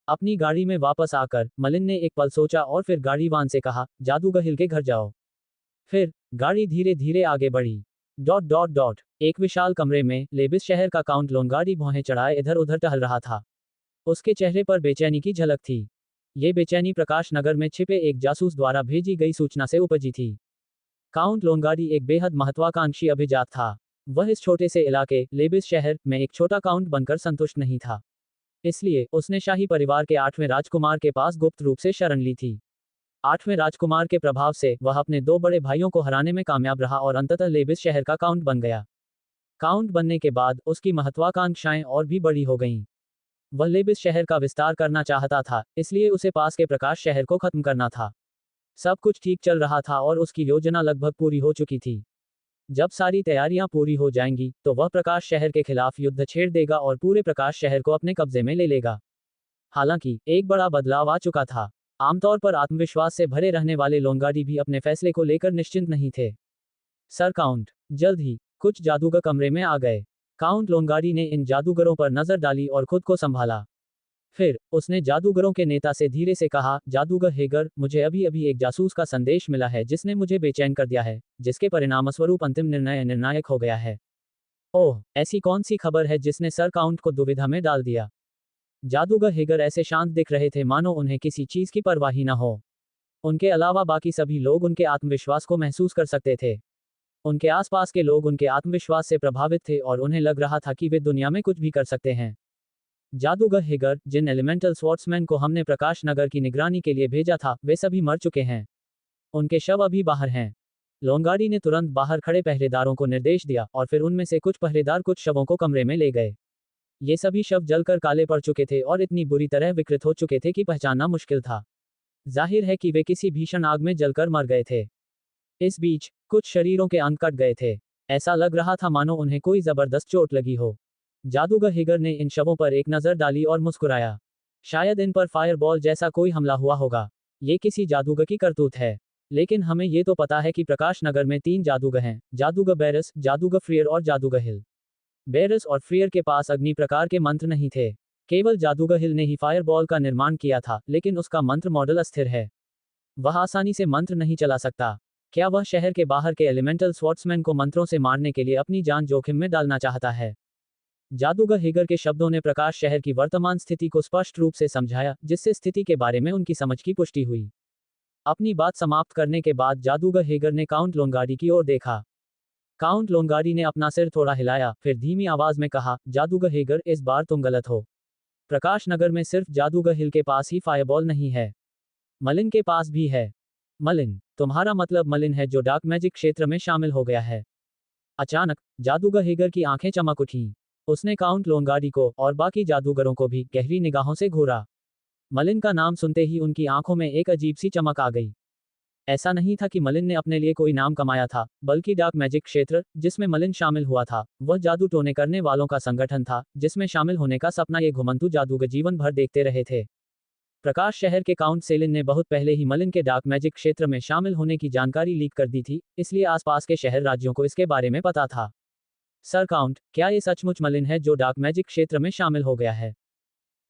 [SPEAKER 2] अपनी गाड़ी में वापस आकर मलिन ने एक पल सोचा और फिर गाड़ीवान से कहा, जादूगर हिल के घर जाओ। फिर गाड़ी धीरे धीरे आगे बढ़ी। एक विशाल कमरे में लेबिस शहर का काउंट लोनगार्डी भौहें चढ़ाए इधर उधर टहल रहा था। उसके चेहरे पर बेचैनी की झलक थी। ये बेचैनी प्रकाश नगर में छिपे एक जासूस द्वारा भेजी गई सूचना से उपजी थी। काउंट लोनगार्डी एक बेहद महत्वाकांक्षी अभिजात था। वह इस छोटे से इलाके लेबिस शहर में एक छोटा काउंट बनकर संतुष्ट नहीं था। इसलिए उसने शाही परिवार के 8वें राजकुमार के पास गुप्त रूप से शरण ली थी। 8वें राजकुमार के प्रभाव से वह अपने 2 बड़े भाइयों को हराने में कामयाब रहा और अंततः लेबिस शहर का काउंट बन गया। काउंट बनने के बाद उसकी महत्वाकांक्षाएं और भी बड़ी हो गईं। वह लेबिस शहर का विस्तार करना चाहता था, इसलिए उसे पास के प्रकाश शहर को खत्म करना था। सब कुछ ठीक चल रहा था और उसकी योजना लगभग पूरी हो चुकी थी। जब सारी तैयारियां पूरी हो जाएंगी, तो वह प्रकाश शहर के खिलाफ युद्ध छेड़ देगा और पूरे प्रकाश शहर को अपने कब्जे में ले लेगा। हालांकि एक बड़ा बदलाव आ चुका था। आमतौर पर आत्मविश्वास से भरे रहने वाले लोनगार्डी भी अपने फैसले को लेकर निश्चिंत नहीं थे। Sir count. जल्द ही कुछ जादूगर कमरे में आ गए। काउंट लोनगार्डी ने इन जादूगरों पर नजर डाली और खुद को संभाला। फिर उसने जादूगरों के नेता से धीरे से कहा, जादूगर हेगर, मुझे अभी अभी एक जासूस का संदेश मिला है जिसने मुझे बेचैन कर दिया है, जिसके परिणामस्वरूप अंतिम निर्णय निर्णायक हो गया है। ओह, ऐसी कौन सी खबर है जिसने सर काउंट को दुविधा में डाल दिया? जादूगर हेगर ऐसे शांत दिख रहे थे मानो उन्हें किसी चीज की परवाह ही न हो। उनके अलावा बाकी सभी लोग उनके आत्मविश्वास को महसूस कर सकते थे। उनके आसपास के लोग उनके आत्मविश्वास से प्रभावित थे और उन्हें लग रहा था कि वे दुनिया में कुछ भी कर सकते हैं। जादूगर हेगर, जिन एलिमेंटल स्वॉर्ड्समैन को हमने प्रकाश नगर की निगरानी के लिए भेजा था, वे सभी मर चुके हैं। उनके शव अभी बाहर हैं। लोनगार्डी ने तुरंत बाहर खड़े पहरेदारों को निर्देश दिया और फिर उनमें से कुछ पहरेदार कुछ शवों को कमरे में ले गए। ये सभी शव जलकर काले पड़ चुके थे और इतनी बुरी तरह विकृत हो चुके थे कि पहचानना मुश्किल था। जाहिर है कि वे किसी भीषण आग में जलकर मर गए थे। इस बीच कुछ शरीरों के अंग कट गए थे। ऐसा लग रहा था मानो उन्हें कोई जबरदस्त चोट लगी हो। जादूगर हेगर ने इन शवों पर एक नजर डाली और मुस्कुराया। शायद इन पर फायरबॉल जैसा कोई हमला हुआ होगा। ये किसी जादूगर की करतूत है। लेकिन हमें ये तो पता है कि प्रकाश नगर में 3 जादूगर हैं, जादूगर बेरस, जादूगर फ्रियर और जादूगर हिल। बेरस और फ्रियर के पास अग्नि प्रकार के मंत्र नहीं थे। केवल जादूगर हिल ने ही फायरबॉल का निर्माण किया था, लेकिन उसका मंत्र मॉडल अस्थिर है। वह आसानी से मंत्र नहीं चला सकता। क्या वह शहर के बाहर के एलिमेंटल स्वॉर्ड्समैन को मंत्रों से मारने के लिए अपनी जान जोखिम में डालना चाहता है? जादूगर हेगर के शब्दों ने प्रकाश शहर की वर्तमान स्थिति को स्पष्ट रूप से समझाया, जिससे स्थिति के बारे में उनकी समझ की पुष्टि हुई। अपनी बात समाप्त करने के बाद जादूगर हेगर ने काउंट लोनगार्डी की ओर देखा। काउंट लोनगार्डी ने अपना सिर थोड़ा हिलाया, फिर धीमी आवाज में कहा, जादूगर हेगर, इस बार तुम गलत हो। प्रकाश नगर में सिर्फ जादूगर हिल के पास ही फायरबॉल नहीं है, मलिन के पास भी है। मलिन? तुम्हारा मतलब मलिन है जो डार्क मैजिक क्षेत्र में शामिल हो गया है? अचानक जादूगर हेगर की आंखें चमक उठीं। उसने काउंट लोनगार्डी को और बाकी जादूगरों को भी गहरी निगाहों से घूरा। मलिन का नाम सुनते ही उनकी आंखों में एक अजीब सी चमक आ गई। ऐसा नहीं था कि मलिन ने अपने लिए कोई नाम कमाया था, बल्कि डार्क मैजिक क्षेत्र, जिसमें मलिन शामिल हुआ था, वह जादू टोने करने वालों का संगठन था, जिसमें शामिल होने का सपना ये घुमंतु जादूगर जीवन भर देखते रहे थे। प्रकाश शहर के काउंट सेलिन ने बहुत पहले ही मलिन के डार्क मैजिक क्षेत्र में शामिल होने की जानकारी लीक कर दी थी, इसलिए आसपास के शहर राज्यों को इसके बारे में पता था। सर काउंट, क्या ये सचमुच मलिन है जो डार्क मैजिक क्षेत्र में शामिल हो गया है?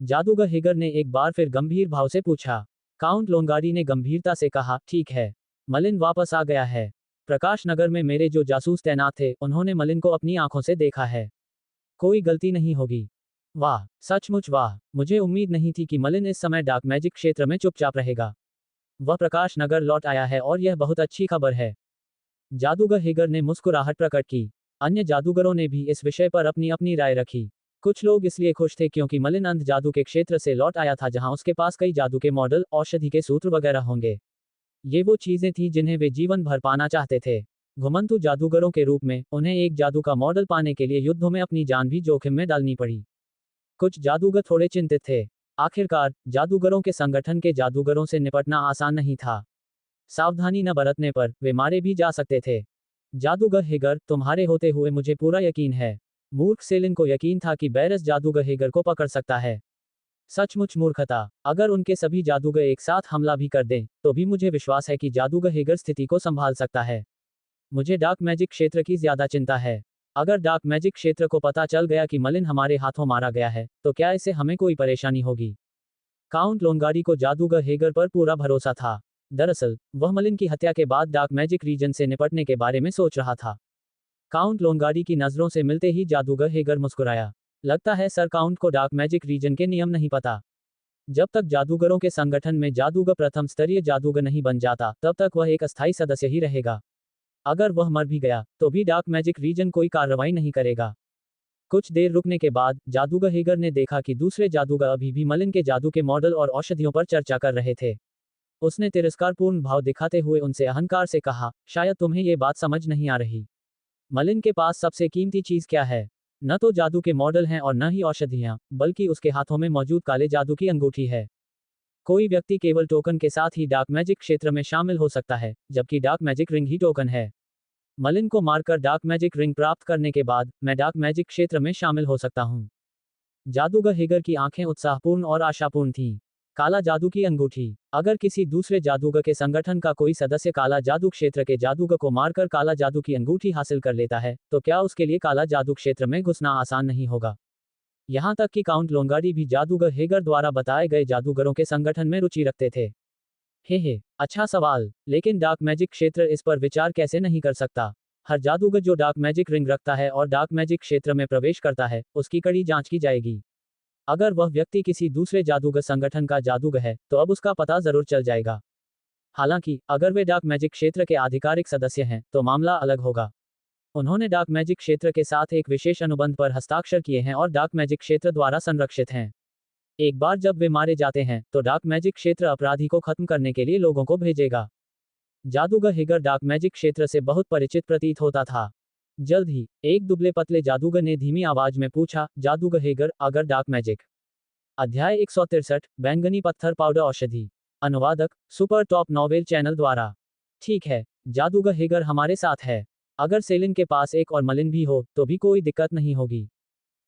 [SPEAKER 2] जादूगर हेगर ने एक बार फिर गंभीर भाव से पूछा। काउंट लोनगार्डी ने गंभीरता से कहा, ठीक है, मलिन वापस आ गया है। प्रकाश नगर में मेरे जो जासूस तैनात थे, उन्होंने मलिन को अपनी आंखों से देखा है। कोई गलती नहीं होगी। वाह, सचमुच वाह, मुझे उम्मीद नहीं थी कि मलिन इस समय डार्क मैजिक क्षेत्र में चुपचाप रहेगा। वह प्रकाश नगर लौट आया है और यह बहुत अच्छी खबर है। जादूगर हेगर ने मुस्कुराहट प्रकट की। अन्य जादूगरों ने भी इस विषय पर अपनी अपनी राय रखी। कुछ लोग इसलिए खुश थे क्योंकि मलिन अंध जादू के क्षेत्र से लौट आया था जहां उसके पास कई जादू के मॉडल, औषधि के सूत्र वगैरह होंगे। ये वो चीजें थीं जिन्हें वे जीवन भर पाना चाहते थे। घुमंतु जादूगरों के रूप में उन्हें एक जादू का मॉडल पाने के लिए युद्धों में अपनी जान भी जोखिम में डालनी पड़ी। कुछ जादूगर थोड़े चिंतित थे। आखिरकार जादूगरों के संगठन के जादूगरों से निपटना आसान नहीं था। सावधानी न बरतने पर वे मारे भी जा सकते थे। जादूगर हेगर, तुम्हारे होते हुए मुझे पूरा यकीन है। मूर्ख सेलिन को यकीन था कि बैरस जादूगर हेगर को पकड़ सकता है। सचमुच मूर्खता। अगर उनके सभी जादूगर एक साथ हमला भी कर दें, तो भी मुझे विश्वास है कि जादूगर हेगर स्थिति को संभाल सकता है। मुझे डार्क मैजिक क्षेत्र की ज्यादा चिंता है। अगर डार्क मैजिक क्षेत्र को पता चल गया कि मलिन हमारे हाथों मारा गया है, तो क्या इससे हमें कोई परेशानी होगी? काउंट लोंगारी को जादूगर हेगर पर पूरा भरोसा था। दरअसल, वह मलिन की हत्या के बाद डार्क मैजिक रीजन से निपटने के बारे में सोच रहा था। काउंट लोंगारी की नजरों से मिलते ही जादूगर हेगर मुस्कुराया। लगता है सर काउंट को डार्क मैजिक रीजन के नियम नहीं पता। जब तक जादूगरों के संगठन में जादूगर प्रथम स्तरीय जादूगर नहीं बन जाता, तब तक वह एक अस्थायी सदस्य ही रहेगा। अगर वह मर भी गया, तो भी डार्क मैजिक रीजन कोई कार्रवाई नहीं करेगा। कुछ देर रुकने के बाद जादूगर हेगर ने देखा कि दूसरे जादूगर अभी भी मलिन के जादू के मॉडल और औषधियों पर चर्चा कर रहे थे। उसने तिरस्कारपूर्ण भाव दिखाते हुए उनसे अहंकार से कहा, शायद तुम्हें ये बात समझ नहीं आ रही। मलिन के पास सबसे कीमती चीज क्या है? न तो जादू के मॉडल हैं और न ही औषधियां, बल्कि उसके हाथों में मौजूद काले जादू की अंगूठी है। कोई व्यक्ति केवल टोकन के साथ ही डार्क मैजिक क्षेत्र में शामिल हो सकता है, जबकि डार्क मैजिक रिंग ही टोकन है। मलिन को मारकर डार्क मैजिक रिंग प्राप्त करने के बाद मैं डार्क मैजिक क्षेत्र में शामिल हो सकता हूँ। जादूगर हेगर की आंखें उत्साहपूर्ण और आशापूर्ण थीं। काला जादू की अंगूठी। अगर किसी दूसरे जादूगर के संगठन का कोई सदस्य काला जादू क्षेत्र के जादूगर को मारकर काला जादू की अंगूठी हासिल कर लेता है, तो क्या उसके लिए काला जादू क्षेत्र में घुसना आसान नहीं होगा? यहाँ तक कि काउंट लोंगारी भी जादूगर हेगर द्वारा बताए गए जादूगरों के संगठन में रुचि रखते थे। हे, अच्छा सवाल, लेकिन डार्क मैजिक क्षेत्र इस पर विचार कैसे नहीं कर सकता? हर जादूगर जो डार्क मैजिक रिंग रखता है और डार्क मैजिक क्षेत्र में प्रवेश करता है, उसकी कड़ी जांच की जाएगी। अगर वह व्यक्ति किसी दूसरे जादूगर संगठन का जादूगर है, तो अब उसका पता जरूर चल जाएगा। हालांकि, अगर वे डार्क मैजिक क्षेत्र के आधिकारिक सदस्य हैं, तो मामला अलग होगा। उन्होंने डार्क मैजिक क्षेत्र के साथ एक विशेष अनुबंध पर हस्ताक्षर किए हैं और डार्क मैजिक क्षेत्र द्वारा संरक्षित हैं। एक बार जब वे मारे जाते हैं, तो डार्क मैजिक क्षेत्र अपराधी को खत्म करने के लिए लोगों को भेजेगा। जादूगर हेगर डार्क मैजिक क्षेत्र से बहुत परिचित प्रतीत होता था। जल्द ही, एक दुबले पतले जादूगर ने धीमी आवाज में पूछा, जादूगर हेगर, अगर डार्क मैजिक। अध्याय 163, बैंगनी पत्थर पाउडर औषधि। अनुवादक, सुपर टॉप नॉवेल चैनल द्वारा। ठीक है, जादूगर हेगर हमारे साथ है। अगर सेलिन के पास एक और मलिन भी हो, तो भी कोई दिक्कत नहीं होगी।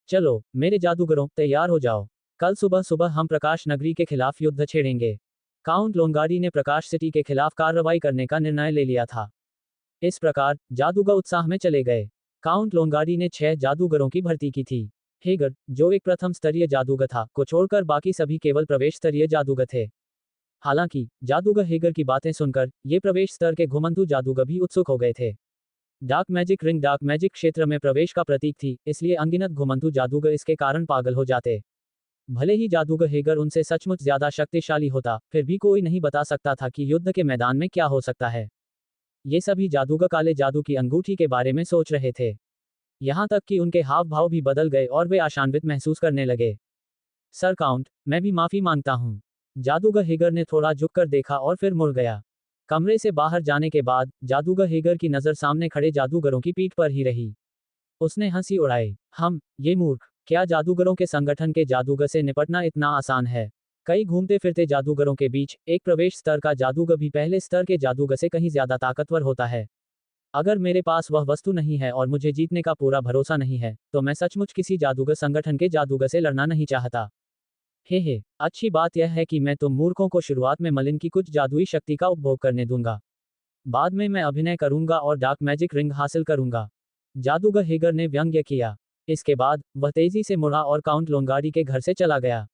[SPEAKER 2] चलो, मेरे जादूगरों, तैयार हो जाओ। कल सुबह सुबह हम प्रकाश नगरी के खिलाफ युद्ध छेड़ेंगे। काउंट लोंगारी ने प्रकाश सिटी के खिलाफ कार्रवाई करने का निर्णय ले लिया था। इस प्रकार, जादूगर उत्साह में चले गए। काउंट लोंगारी ने 6 जादूगरों की भर्ती की थी। हेगर, जो एक प्रथम स्तरीय जादूगर था, को छोड़कर बाकी सभी केवल प्रवेश स्तरीय जादूगर थे। हालांकि, जादूगर हेगर की बातें सुनकर, ये प्रवेश स्तर के घुमंतू जादूगर भी उत्सुक हो गए थे। Dark magic ring dark magic क्षेत्र में प्रवेश का प्रतीक थी, इसलिए अनगिनत घुमंतू जादूगर इसके कारण पागल हो जाते। भले ही जादूगर हेगर उनसे सचमुच ज्यादा शक्तिशाली होता, फिर भी कोई नहीं बता सकता था कि युद्ध के मैदान में क्या हो सकता है। ये सभी जादूगर काले जादू की अंगूठी के बारे में सोच रहे थे। यहाँ तक कि उनके हाव भाव भी बदल गए और वे आशान्वित महसूस करने लगे। सर काउंट, मैं भी माफी मांगता हूँ। जादूगर हेगर ने थोड़ा झुककर देखा और फिर मुड़ गया। कमरे से बाहर जाने के बाद, जादूगर हेगर की नजर सामने खड़े जादूगरों की पीठ पर ही रही। उसने हंसी उड़ाई। ये मूर्ख, क्या जादूगरों के संगठन के जादूगर से निपटना इतना आसान है? कई घूमते फिरते जादूगरों के बीच, एक प्रवेश स्तर का जादूगर भी पहले स्तर के जादूगर से कहीं ज्यादा ताकतवर होता है। अगर मेरे पास वह वस्तु नहीं है और मुझे जीतने का पूरा भरोसा नहीं है, तो मैं सचमुच किसी जादूगर संगठन के जादूगर से लड़ना नहीं चाहता। हे, अच्छी बात यह है कि मैं तुम मूर्खों को शुरुआत में मलिन की कुछ जादुई शक्ति का उपभोग करने दूंगा। बाद में मैं अभिनय करूंगा और डार्क मैजिक रिंग हासिल करूंगा। जादूगर हेगर ने व्यंग्य किया। इसके बाद, वह तेजी से मुड़ा और काउंट लोंगारी के घर से चला गया।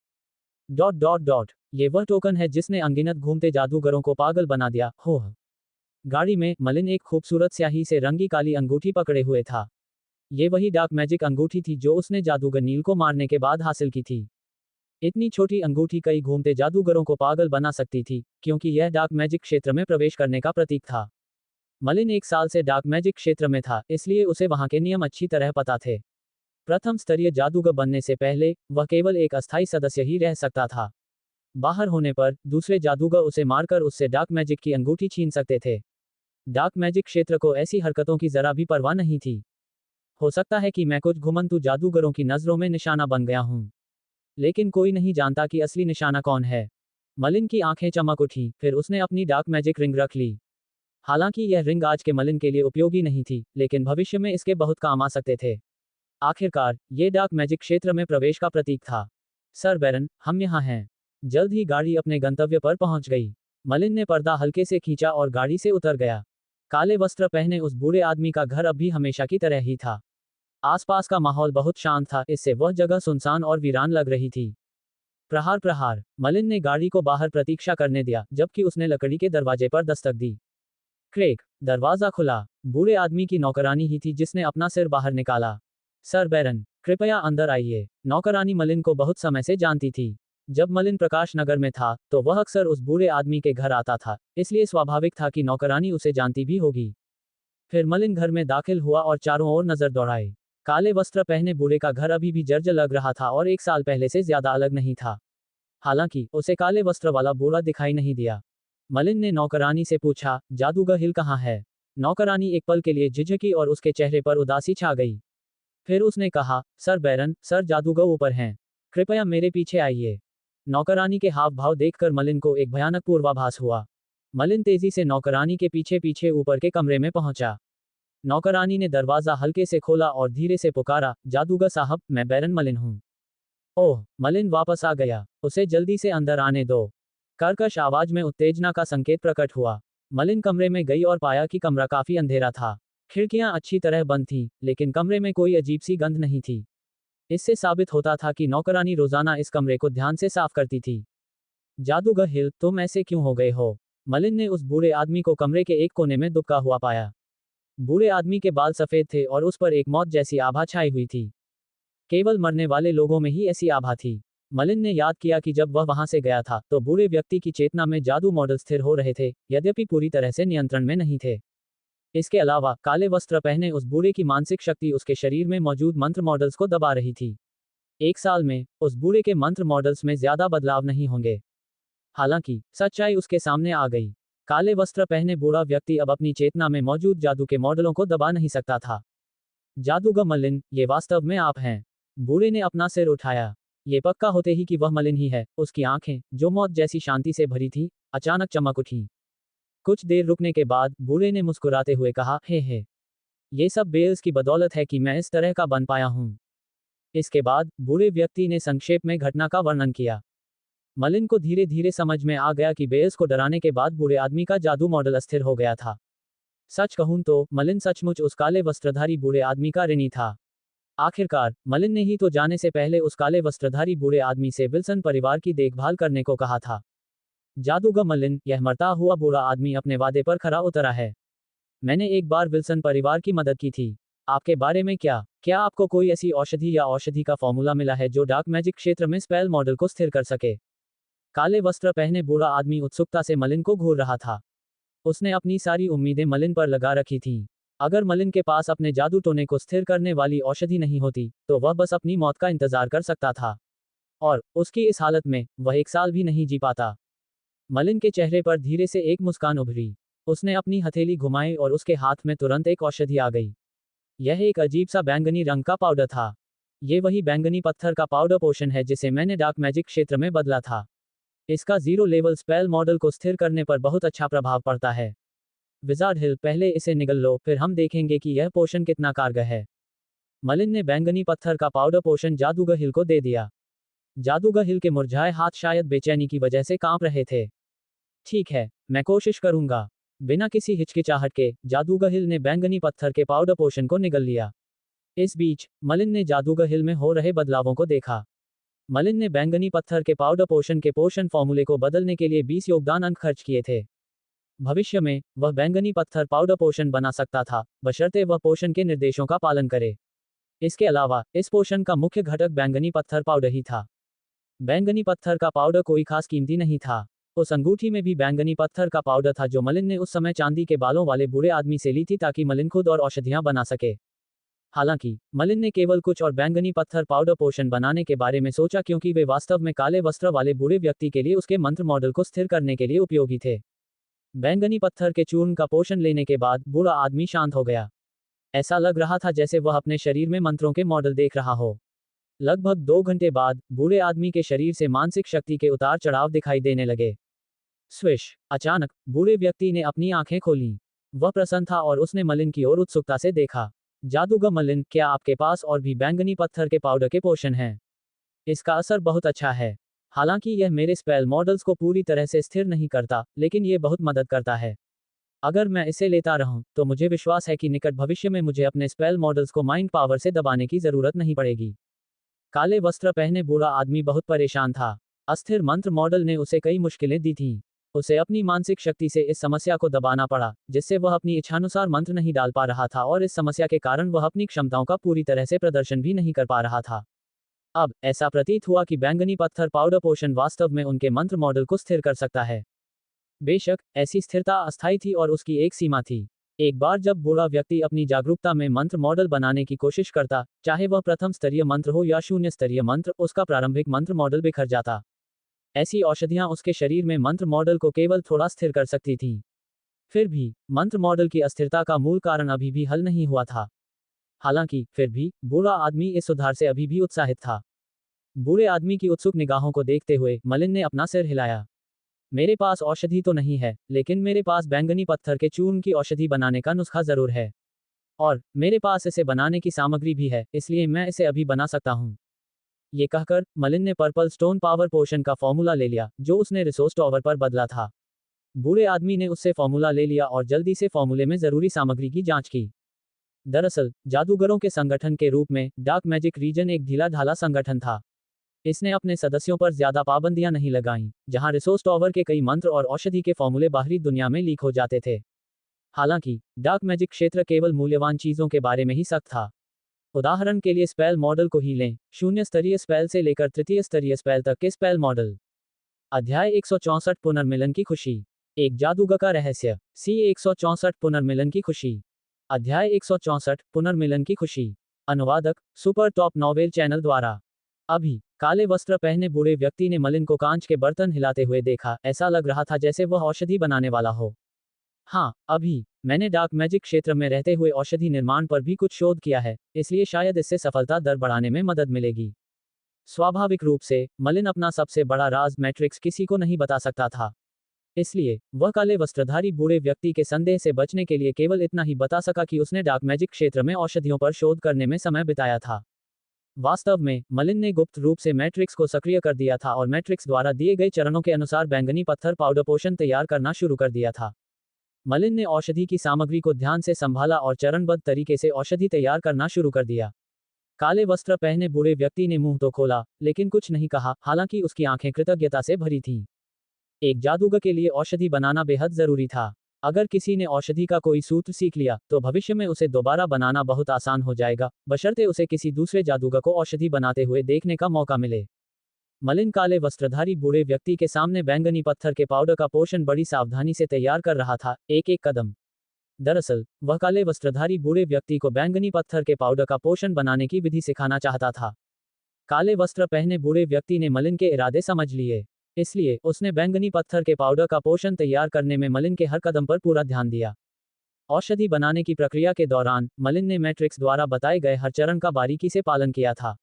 [SPEAKER 2] ये वह टोकन है जिसने अनगिनत घूमते जादूगरों को पागल बना दिया। होह। गाड़ी में, मलिन एक खूबसूरत स्याही से रंगी काली अंगूठी पकड़े हुए था। ये वही डार्क मैजिक अंगूठी थी जो उसने जादूगर नील को मारने के बाद हासिल की थी। इतनी छोटी अंगूठी कई घूमते जादूगरों को पागल बना सकती थी, क्योंकि यह डार्क मैजिक क्षेत्र में प्रवेश करने का प्रतीक था। मलिन 1 साल से डार्क मैजिक क्षेत्र में था, इसलिए उसे वहां के नियम अच्छी तरह पता थे। प्रथम स्तरीय जादूगर बनने से पहले, वह केवल एक अस्थायी सदस्य ही रह सकता था। बाहर होने पर, दूसरे जादूगर उसे मारकर उससे डार्क मैजिक की अंगूठी छीन सकते थे। डार्क मैजिक क्षेत्र को ऐसी हरकतों की जरा भी परवाह नहीं थी। हो सकता है कि मैं कुछ घुमंतू जादूगरों की नजरों में निशाना बन गया हूं। लेकिन कोई नहीं जानता कि असली निशाना कौन है। मलिन की आंखें चमक उठी, फिर उसने अपनी डार्क मैजिक रिंग रख ली। हालांकि यह रिंग आज के मलिन के लिए उपयोगी नहीं थी, लेकिन भविष्य में इसके बहुत काम आ सकते थे। आखिरकार, ये डार्क मैजिक क्षेत्र में प्रवेश का प्रतीक था। सर बैरन, हम यहाँ हैं। जल्द ही गाड़ी अपने गंतव्य पर पहुंच गई। मलिन ने पर्दा हल्के से खींचा और गाड़ी से उतर गया। काले वस्त्र पहने उस बूढ़े आदमी का घर अब भी हमेशा की तरह ही था। आसपास का माहौल बहुत शांत था, इससे वह जगह सुनसान और वीरान लग रही थी। प्रहार प्रहार, मलिन ने गाड़ी को बाहर प्रतीक्षा करने दिया, जबकि उसने लकड़ी के दरवाजे पर दस्तक दी। क्रेक, दरवाजा खुला। बूढ़े आदमी की नौकरानी ही थी जिसने अपना सिर बाहर निकाला। सर बैरन, कृपया अंदर आइए। नौकरानी मलिन को बहुत समय से जानती थी। जब मलिन प्रकाश नगर में था, तो वह अक्सर उस बूढ़े आदमी के घर आता था, इसलिए स्वाभाविक था कि नौकरानी उसे जानती भी होगी। फिर मलिन घर में दाखिल हुआ और चारों ओर नजर दौड़ाई। काले वस्त्र पहने बूढ़े का घर अभी भी जर्जर लग रहा था और 1 साल पहले से ज्यादा अलग नहीं था। हालांकि उसे काले वस्त्र वाला बूढ़ा दिखाई नहीं दिया। मलिन ने नौकरानी से पूछा, जादूगर हिल कहाँ है? नौकरानी एक पल के लिए झिझकी और उसके चेहरे पर उदासी छा गई। फिर उसने कहा, सर बैरन, सर जादूगर ऊपर हैं। कृपया मेरे पीछे आइए। नौकरानी के हाव भाव देखकर मलिन को एक भयानक पूर्वाभास हुआ। मलिन तेजी से नौकरानी के पीछे पीछे ऊपर के कमरे में पहुंचा। नौकरानी ने दरवाजा हल्के से खोला और धीरे से पुकारा, जादूगर साहब, मैं बैरन मलिन हूँ। ओह, मलिन वापस आ गया। उसे जल्दी से अंदर आने दो। कर्कश आवाज में उत्तेजना का संकेत प्रकट हुआ। मलिन कमरे में गई और पाया कि कमरा काफी अंधेरा था। खिड़कियां अच्छी तरह बंद थीं, लेकिन कमरे में कोई अजीब सी गंध नहीं थी। इससे साबित होता था कि नौकरानी रोजाना इस कमरे को ध्यान से साफ करती थी। जादूगर हिल, तुम ऐसे क्यों हो गए हो? मलिन ने उस बूढ़े आदमी को कमरे के एक कोने में दुबका हुआ पाया। बूढ़े आदमी के बाल सफेद थे और उस पर एक मौत जैसी आभा छाई हुई थी। केवल मरने वाले लोगों में ही ऐसी आभा थी। मलिन ने याद किया कि जब वह वहां से गया था, तो बूढ़े व्यक्ति की चेतना में जादू मॉडल स्थिर हो रहे थे, यद्यपि पूरी तरह से नियंत्रण में नहीं थे। इसके अलावा, काले वस्त्र पहने उस बूढ़े की मानसिक शक्ति उसके शरीर में मौजूद मंत्र मॉडल्स को दबा रही थी। 1 साल में, उस बूढ़े के मंत्र मॉडल्स में ज्यादा बदलाव नहीं होंगे। हालांकि, सच्चाई उसके सामने आ गई। काले वस्त्र पहने बूढ़ा व्यक्ति अब अपनी चेतना में मौजूद जादू के मॉडलों को दबा नहीं सकता था। जादूगर मलिन, ये वास्तव में आप हैं? बूढ़े ने अपना सिर उठाया। ये पक्का होते ही कि वह मलिन ही है, उसकी आंखें, जो मौत जैसी शांति से भरी थी, अचानक चमक उठी। कुछ देर रुकने के बाद, बूढ़े ने मुस्कुराते हुए कहा, हे। ये सब बेल्स की बदौलत है कि मैं इस तरह का बन पाया हूँ। इसके बाद, बूढ़े व्यक्ति ने संक्षेप में घटना का वर्णन किया। मलिन को धीरे धीरे समझ में आ गया कि बेल्स को डराने के बाद बूढ़े आदमी का जादू मॉडल अस्थिर हो गया था। सच कहूं तो, मलिन सचमुच उस काले वस्त्रधारी बूढ़े आदमी का ऋणी था। आखिरकार, मलिन ने ही तो जाने से पहले उस काले वस्त्रधारी बूढ़े आदमी से विल्सन परिवार की देखभाल करने को कहा था। जादूगर मलिन, यह मरता हुआ बूढ़ा आदमी अपने वादे पर खरा उतरा है। मैंने एक बार विल्सन परिवार की मदद की थी। आपके बारे में क्या आपको कोई ऐसी औषधि या औषधि का फॉर्मूला मिला है जो डार्क मैजिक क्षेत्र में स्पेल मॉडल को स्थिर कर सके? काले वस्त्र पहने बूढ़ा आदमी उत्सुकता से मलिन को घूर रहा था। उसने अपनी सारी उम्मीदें मलिन पर लगा रखी थीं। अगर मलिन के पास अपने जादू टोने को स्थिर करने वाली औषधि नहीं होती, तो वह बस अपनी मौत का इंतजार कर सकता था। और उसकी इस हालत में, वह 1 साल भी नहीं जी पाता। मलिन के चेहरे पर धीरे से एक मुस्कान उभरी। उसने अपनी हथेली घुमाई और उसके हाथ में तुरंत एक औषधि आ गई। यह एक अजीब सा बैंगनी रंग का पाउडर था। ये वही बैंगनी पत्थर का पाउडर पोशन है जिसे मैंने डार्क मैजिक क्षेत्र में बदला था। इसका 0 लेवल स्पेल मॉडल को स्थिर करने पर बहुत अच्छा प्रभाव पड़ता है। विजार्ड हिल, पहले इसे निगल लो, फिर हम देखेंगे कि यह पोशन कितना कारगर है। मलिन ने बैंगनी पत्थर का पाउडर पोशन जादूगर हिल को दे दिया। जादूगर हिल के मुरझाए हाथ शायद बेचैनी की वजह से कांप रहे थे। ठीक है, मैं कोशिश करूंगा। बिना किसी हिचकिचाहट के, जादूगर हिल ने बैंगनी पत्थर के पाउडर पोशन को निगल लिया। इस बीच, मलिन ने जादूगर हिल में हो रहे बदलावों को देखा। मलिन ने बैंगनी पत्थर के पाउडर पोशन के पोषण फॉर्मूले को बदलने के लिए 20 योगदान अंक खर्च किए थे। भविष्य में, वह बैंगनी पत्थर पाउडर पोशन बना सकता था, बशर्ते वह पोशन के निर्देशों का पालन करे। इसके अलावा, इस पोशन का मुख्य घटक बैंगनी पत्थर पाउडर ही था। बैंगनी पत्थर का पाउडर कोई खास कीमती नहीं था। उस अंगूठी में भी बैंगनी पत्थर का पाउडर था जो मलिन ने उस समय चांदी के बालों वाले बूढ़े आदमी से ली थी ताकि मलिन खुद और औषधियां बना सके। हालांकि, मलिन ने केवल कुछ और बैंगनी पत्थर पाउडर पोशन बनाने के बारे में सोचा क्योंकि वे वास्तव में काले वस्त्र वाले बूढ़े व्यक्ति के लिए उसके मंत्र मॉडल को स्थिर करने के लिए उपयोगी थे। बैंगनी पत्थर के चूर्ण का पोषण लेने के बाद बूढ़ा आदमी शांत हो गया। ऐसा लग रहा था जैसे वह अपने शरीर में मंत्रों के मॉडल देख रहा हो। लगभग 2 घंटे बाद बूढ़े आदमी के शरीर से मानसिक शक्ति के उतार चढ़ाव दिखाई देने लगे। स्विश! अचानक बूढ़े व्यक्ति ने अपनी आंखें खोलीं। वह प्रसन्न था और उसने मलिन की ओर उत्सुकता से देखा। जादूगर मलिन, क्या आपके पास और भी बैंगनी पत्थर के पाउडर के पोशन हैं? इसका असर बहुत अच्छा है। हालांकि यह मेरे स्पेल मॉडल्स को पूरी तरह से स्थिर नहीं करता, लेकिन ये बहुत मदद करता है। अगर मैं इसे लेता रहूं, तो मुझे विश्वास है कि निकट भविष्य में मुझे अपने स्पेल मॉडल्स को माइंड पावर से दबाने की जरूरत नहीं पड़ेगी। काले वस्त्र पहने बूढ़ा आदमी बहुत परेशान था। अस्थिर मंत्र मॉडल ने उसे कई मुश्किलें दी थीं। उसे अपनी मानसिक शक्ति से इस समस्या को दबाना पड़ा, जिससे वह अपनी इच्छानुसार मंत्र नहीं डाल पा रहा था और इस समस्या के कारण वह अपनी क्षमताओं का पूरी तरह से प्रदर्शन भी नहीं कर पा रहा था। अब ऐसा प्रतीत हुआ कि बैंगनी पत्थर पाउडर पोशन वास्तव में उनके मंत्र मॉडल को स्थिर कर सकता है। बेशक, ऐसी स्थिरता अस्थायी थी और उसकी एक सीमा थी। एक बार जब बूढ़ा व्यक्ति अपनी जागरूकता में मंत्र मॉडल बनाने की कोशिश करता, चाहे वह प्रथम स्तरीय मंत्र हो या शून्य स्तरीय मंत्र, उसका प्रारंभिक मंत्र मॉडल बिखर जाता। ऐसी औषधियां उसके शरीर में मंत्र मॉडल को केवल थोड़ा स्थिर कर सकती थीं। फिर भी मंत्र मॉडल की अस्थिरता का मूल कारण अभी भी हल नहीं हुआ था। हालांकि फिर भी बूढ़ा आदमी इस सुधार से अभी भी उत्साहित था। बूढ़े आदमी की उत्सुक निगाहों को देखते हुए मलिन ने अपना सिर हिलाया। मेरे पास औषधि तो नहीं है, लेकिन मेरे पास बैंगनी पत्थर के चूर्ण की औषधि बनाने का नुस्खा जरूर है। और मेरे पास इसे बनाने की सामग्री भी है, इसलिए मैं इसे अभी बना सकता हूँ। ये कहकर मलिन ने पर्पल स्टोन पावर पोशन का फॉर्मूला ले लिया, जो उसने रिसोर्स टॉवर पर बदला था। बूढ़े आदमी ने उससे फॉर्मूला ले लिया और जल्दी से फॉर्मूले में जरूरी सामग्री की जांच की। दरअसल जादूगरों के संगठन के रूप में डार्क मैजिक रीजन एक ढीला ढाला संगठन था। इसने अपने सदस्यों पर ज्यादा पाबंदियां नहीं लगाईं, जहां रिसोर्स टॉवर के कई मंत्र और औषधि के फॉर्मूले बाहरी दुनिया में लीक हो जाते थे। हालांकि डार्क मैजिक क्षेत्र केवल मूल्यवान चीजों के बारे में ही सख्त था। उदाहरण के लिए स्पेल मॉडल को ही लें, शून्य स्तरीय स्पेल से लेकर तृतीय स्तरीय स्पेल तक के स्पेल मॉडल। अध्याय 164 पुनर्मिलन की खुशी। एक जादूगर का रहस्य। सी 164 पुनर्मिलन की खुशी। अध्याय 164 पुनर्मिलन की खुशी। अनुवादक सुपर टॉप नॉवेल चैनल द्वारा। अभी काले वस्त्र पहने बूढ़े व्यक्ति ने मलिन को कांच के बर्तन हिलाते हुए देखा। ऐसा लग रहा था जैसे वह औषधि बनाने वाला हो। हाँ, अभी मैंने डार्क मैजिक क्षेत्र में रहते हुए औषधि निर्माण पर भी कुछ शोध किया है, इसलिए शायद इससे सफलता दर बढ़ाने में मदद मिलेगी। स्वाभाविक रूप से मलिन अपना सबसे बड़ा राज मैट्रिक्स किसी को नहीं बता सकता था। इसलिए वह काले वस्त्रधारी बूढ़े व्यक्ति के संदेह से बचने के लिए केवल इतना ही बता सका कि उसने डार्क मैजिक क्षेत्र में औषधियों पर शोध करने में समय बिताया था। वास्तव में मलिन ने गुप्त रूप से मैट्रिक्स को सक्रिय कर दिया था और मैट्रिक्स द्वारा दिए गए चरणों के अनुसार बैंगनी पत्थर पाउडर पोशन तैयार करना शुरू कर दिया था। मलिन ने औषधि की सामग्री को ध्यान से संभाला और चरणबद्ध तरीके से औषधि तैयार करना शुरू कर दिया। काले वस्त्र पहने बूढ़े व्यक्ति ने मुंह तो खोला, लेकिन कुछ नहीं कहा, हालांकि उसकी आंखें कृतज्ञता से भरी थीं। एक जादूगर के लिए औषधि बनाना बेहद जरूरी था। अगर किसी ने औषधि का कोई सूत्र सीख लिया, तो भविष्य में उसे दोबारा बनाना बहुत आसान हो जाएगा, बशर्ते उसे किसी दूसरे जादूगर को औषधि बनाते हुए देखने का मौका मिले। मलिन काले वस्त्रधारी बूढ़े व्यक्ति के सामने बैंगनी पत्थर के पाउडर का पोषण बड़ी सावधानी से तैयार कर रहा था, एक एक कदम। दरअसल वह काले वस्त्रधारी बूढ़े व्यक्ति को बैंगनी पत्थर के पाउडर का पोषण बनाने की विधि सिखाना चाहता था। काले वस्त्र पहने बूढ़े व्यक्ति ने मलिन के इरादे समझ लिए, इसलिए उसने बैंगनी पत्थर के पाउडर का पोषण तैयार करने में मलिन के हर कदम पर पूरा ध्यान दिया। औषधि बनाने की प्रक्रिया के दौरान मलिन ने मैट्रिक्स द्वारा बताए गए हर चरण का बारीकी से पालन किया था।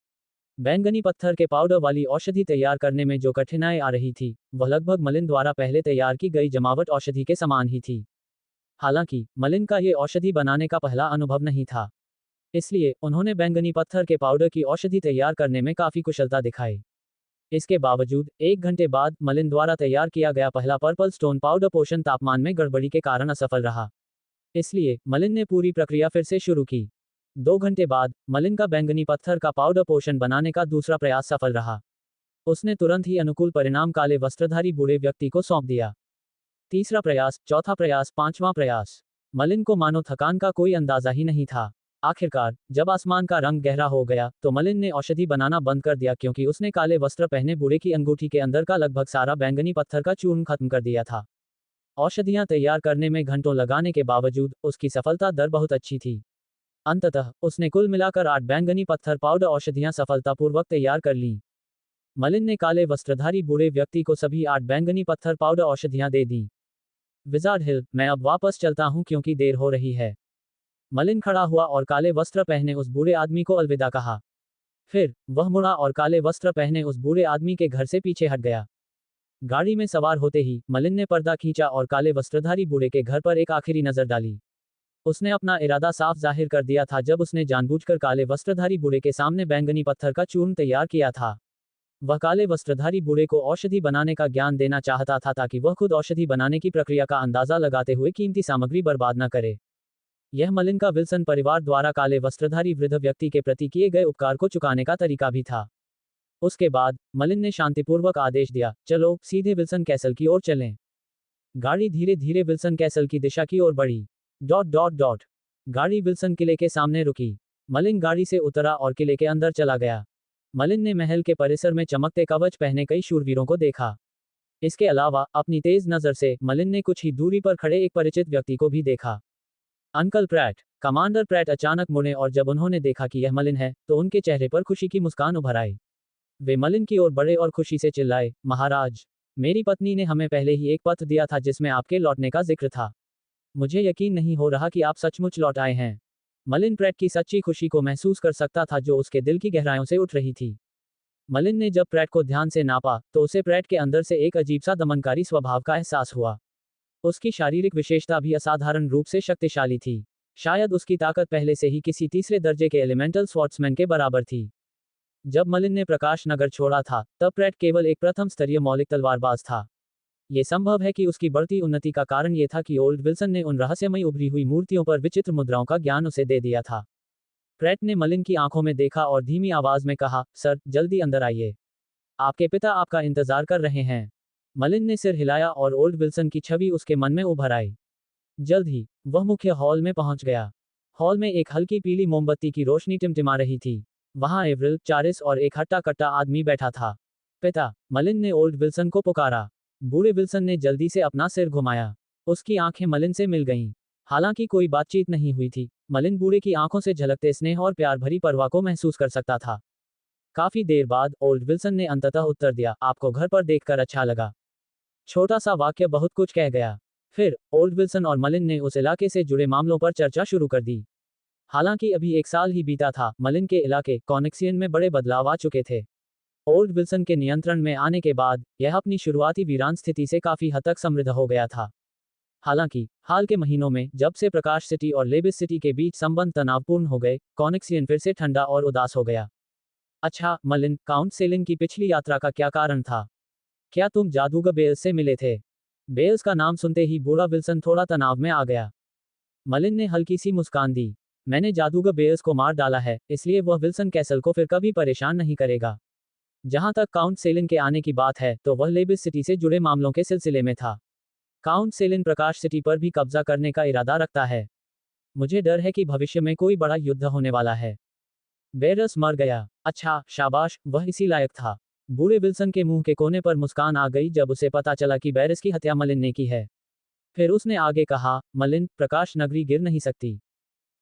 [SPEAKER 2] बैंगनी पत्थर के पाउडर वाली औषधि तैयार करने में जो कठिनाई आ रही थी, वह लगभग मलिन द्वारा पहले तैयार की गई जमावट औषधि के समान ही थी। हालांकि मलिन का ये औषधि बनाने का पहला अनुभव नहीं था, इसलिए उन्होंने बैंगनी पत्थर के पाउडर की औषधि तैयार करने में काफी कुशलता दिखाई। इसके बावजूद 1 घंटे बाद मलिन द्वारा तैयार किया गया पहला पर्पल स्टोन पाउडर पोषण तापमान में गड़बड़ी के कारण असफल रहा। इसलिए मलिन ने पूरी प्रक्रिया फिर से शुरू की। 2 घंटे बाद मलिन का बैंगनी पत्थर का पाउडर पोषण बनाने का दूसरा प्रयास सफल रहा। उसने तुरंत ही अनुकूल परिणाम काले वस्त्रधारी बूढ़े व्यक्ति को सौंप दिया। तीसरा प्रयास, चौथा प्रयास, पांचवां प्रयास। मलिन को मानो थकान का कोई अंदाजा ही नहीं था। आखिरकार जब आसमान का रंग गहरा हो गया, तो मलिन ने औषधि बनाना बंद कर दिया, क्योंकि उसने काले वस्त्र पहने बूढ़े की अंगूठी के अंदर का लगभग सारा बैंगनी पत्थर का चूर्ण खत्म कर दिया था। औषधियां तैयार करने में घंटों लगाने के बावजूद उसकी सफलता दर बहुत अच्छी थी। अंततः उसने कुल मिलाकर 8 बैंगनी पत्थर पाउडर औषधियां सफलतापूर्वक तैयार कर लीं। मलिन ने काले वस्त्रधारी बूढ़े व्यक्ति को सभी 8 बैंगनी पत्थर पाउडर औषधियां दे दी। विजार्ड हिल, मैं अब वापस चलता हूं क्योंकि देर हो रही है। मलिन खड़ा हुआ और काले वस्त्र पहने उस बूढ़े आदमी को अलविदा कहा। फिर वह मुड़ा और काले वस्त्र पहने उस बूढ़े आदमी के घर से पीछे हट गया। गाड़ी में सवार होते ही मलिन ने पर्दा खींचा और काले वस्त्रधारी बूढ़े के घर पर एक आखिरी नजर डाली। उसने अपना इरादा साफ जाहिर कर दिया था जब उसने जानबूझकर काले वस्त्रधारी बूढ़े के सामने बैंगनी पत्थर का चूर्ण तैयार किया था। वह काले वस्त्रधारी बूढ़े को औषधि बनाने का ज्ञान देना चाहता था ताकि वह खुद औषधि बनाने की प्रक्रिया का अंदाजा लगाते हुए कीमती सामग्री बर्बाद न करे। यह मलिन का विल्सन परिवार द्वारा काले वस्त्रधारी वृद्ध व्यक्ति के प्रति किए गए उपकार को चुकाने का तरीका भी था। उसके बाद मलिन ने शांतिपूर्वक आदेश दिया, चलो सीधे विल्सन कैसल की ओर चलें। गाड़ी धीरे धीरे विल्सन कैसल की दिशा की ओर बढ़ी। गाड़ी विल्सन किले के सामने रुकी। मलिन गाड़ी से उतरा और किले के अंदर चला गया। मलिन ने महल के परिसर में चमकते कवच पहने कई शूरवीरों को देखा। इसके अलावा अपनी तेज नजर से मलिन ने कुछ ही दूरी पर खड़े एक परिचित व्यक्ति को भी देखा। Uncle Pratt. कमांडर प्रैट अचानक मुड़े और जब उन्होंने देखा कि यह मलिन है तो उनके चेहरे पर खुशी की मुस्कान उभर आई। वे मलिन की ओर बढ़े और खुशी से चिल्लाए, महाराज, मेरी पत्नी ने हमें पहले ही एक पत्र दिया था जिसमें आपके लौटने का जिक्र था। मुझे यकीन नहीं हो रहा कि आप सचमुच लौट आए हैं। मलिन प्रैट की सच्ची खुशी को महसूस कर सकता था जो उसके दिल की गहराइयों से उठ रही थी। मलिन ने जब प्रैट को ध्यान से नापा तो उसे प्रैट के अंदर से एक अजीब सा दमनकारी स्वभाव का एहसास हुआ। उसकी शारीरिक विशेषता भी असाधारण रूप से शक्तिशाली थी। शायद उसकी ताकत पहले से ही किसी तीसरे दर्जे के एलिमेंटल स्वॉर्ड्समैन के बराबर थी। जब मलिन ने प्रकाश नगर छोड़ा था तब प्रैट केवल एक प्रथम स्तरीय मौलिक तलवारबाज था। ये संभव है कि उसकी बढ़ती उन्नति का कारण ये था कि ओल्ड विल्सन ने उन रहस्यमयी उभरी हुई मूर्तियों पर विचित्र मुद्राओं का ज्ञान उसे दे दिया था। प्रैट ने मलिन की आंखों में देखा और धीमी आवाज में कहा, सर, जल्दी अंदर आइए। आपके पिता आपका इंतजार कर रहे हैं। मलिन ने सिर हिलाया और ओल्ड विल्सन की छवि उसके मन में उभर आई। जल्द ही वह मुख्य हॉल में पहुंच गया। हॉल में एक हल्की पीली मोमबत्ती की रोशनी टिमटिमा रही थी। वहां एवरिल, चारिस और एक हट्टा कट्टा आदमी बैठा था। पिता, मलिन ने ओल्ड विल्सन को पुकारा। बूढ़े विल्सन ने जल्दी से अपना सिर घुमाया। उसकी आंखें मलिन से मिल गईं। हालांकि कोई बातचीत नहीं हुई थी, मलिन बूढ़े की आंखों से झलकते स्नेह और प्यार भरी परवाह को महसूस कर सकता था। काफी देर बाद ओल्ड विल्सन ने अंततः उत्तर दिया, आपको घर पर देखकर अच्छा लगा। छोटा सा वाक्य बहुत कुछ कह गया। फिर ओल्ड विल्सन और मलिन ने उस इलाके से जुड़े मामलों पर चर्चा शुरू कर दी। हालांकि अभी एक साल ही बीता था, मलिन के इलाके कॉनिक्सियन में बड़े बदलाव आ चुके थे। ओल्ड विल्सन के नियंत्रण में आने के बाद यह अपनी शुरुआती वीरान स्थिति से काफी हद तक समृद्ध हो गया था। हालांकि हाल के महीनों में जब से प्रकाश सिटी और लेबिस सिटी के बीच संबंध तनावपूर्ण हो गए, कॉनिक्सियन फिर से ठंडा और उदास हो गया। अच्छा मलिन, काउंट सेलिन की पिछली यात्रा का क्या कारण था? क्या तुम जादूगर बेल्स से मिले थे? बेल्स का नाम सुनते ही बूढ़ा विल्सन थोड़ा तनाव में आ गया। मलिन ने हल्की सी मुस्कान दी। मैंने जादूगर बेल्स को मार डाला है, इसलिए वह विल्सन कैसल को फिर कभी परेशान नहीं करेगा। जहां तक काउंट सेलिन के आने की बात है तो वह लेबिस सिटी से जुड़े मामलों के सिलसिले में था। काउंट सेलिन प्रकाश सिटी पर भी कब्जा करने का इरादा रखता है। मुझे डर है कि भविष्य में कोई बड़ा युद्ध होने वाला है। बेरस मर गया। अच्छा, शाबाश, वह इसी लायक था। बूढ़े विल्सन के मुंह के कोने पर मुस्कान आ गई जब उसे पता चला कि बेरस की हत्या मलिन ने की है। फिर उसने आगे कहा, मलिन, प्रकाश नगरी गिर नहीं सकती।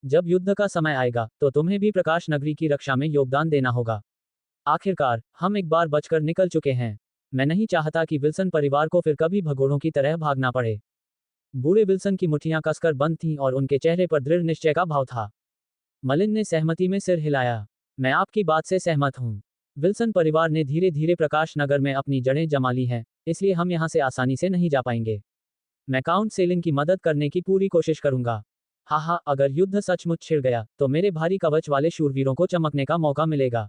[SPEAKER 2] जब युद्ध का समय आएगा तो तुम्हें भी प्रकाश नगरी की रक्षा में योगदान देना होगा। आखिरकार हम एक बार बचकर निकल चुके हैं। मैं नहीं चाहता कि विल्सन परिवार को फिर कभी भगोड़ों की तरह भागना पड़े। बूढ़े विल्सन की मुट्ठियां कसकर बंद थीं और उनके चेहरे पर दृढ़ निश्चय का भाव था। मलिन ने सहमति में सिर हिलाया। मैं आपकी बात से सहमत हूं। विल्सन परिवार ने धीरे धीरे प्रकाश नगर में अपनी जड़ें जमा ली हैं, इसलिए हम यहां से आसानी से नहीं जा पाएंगे। मैं काउंट सेलिन की मदद करने की पूरी कोशिश करूंगा। हाँ, अगर युद्ध सचमुच छिड़ गया तो मेरे भारी कवच वाले शूरवीरों को चमकने का मौका मिलेगा।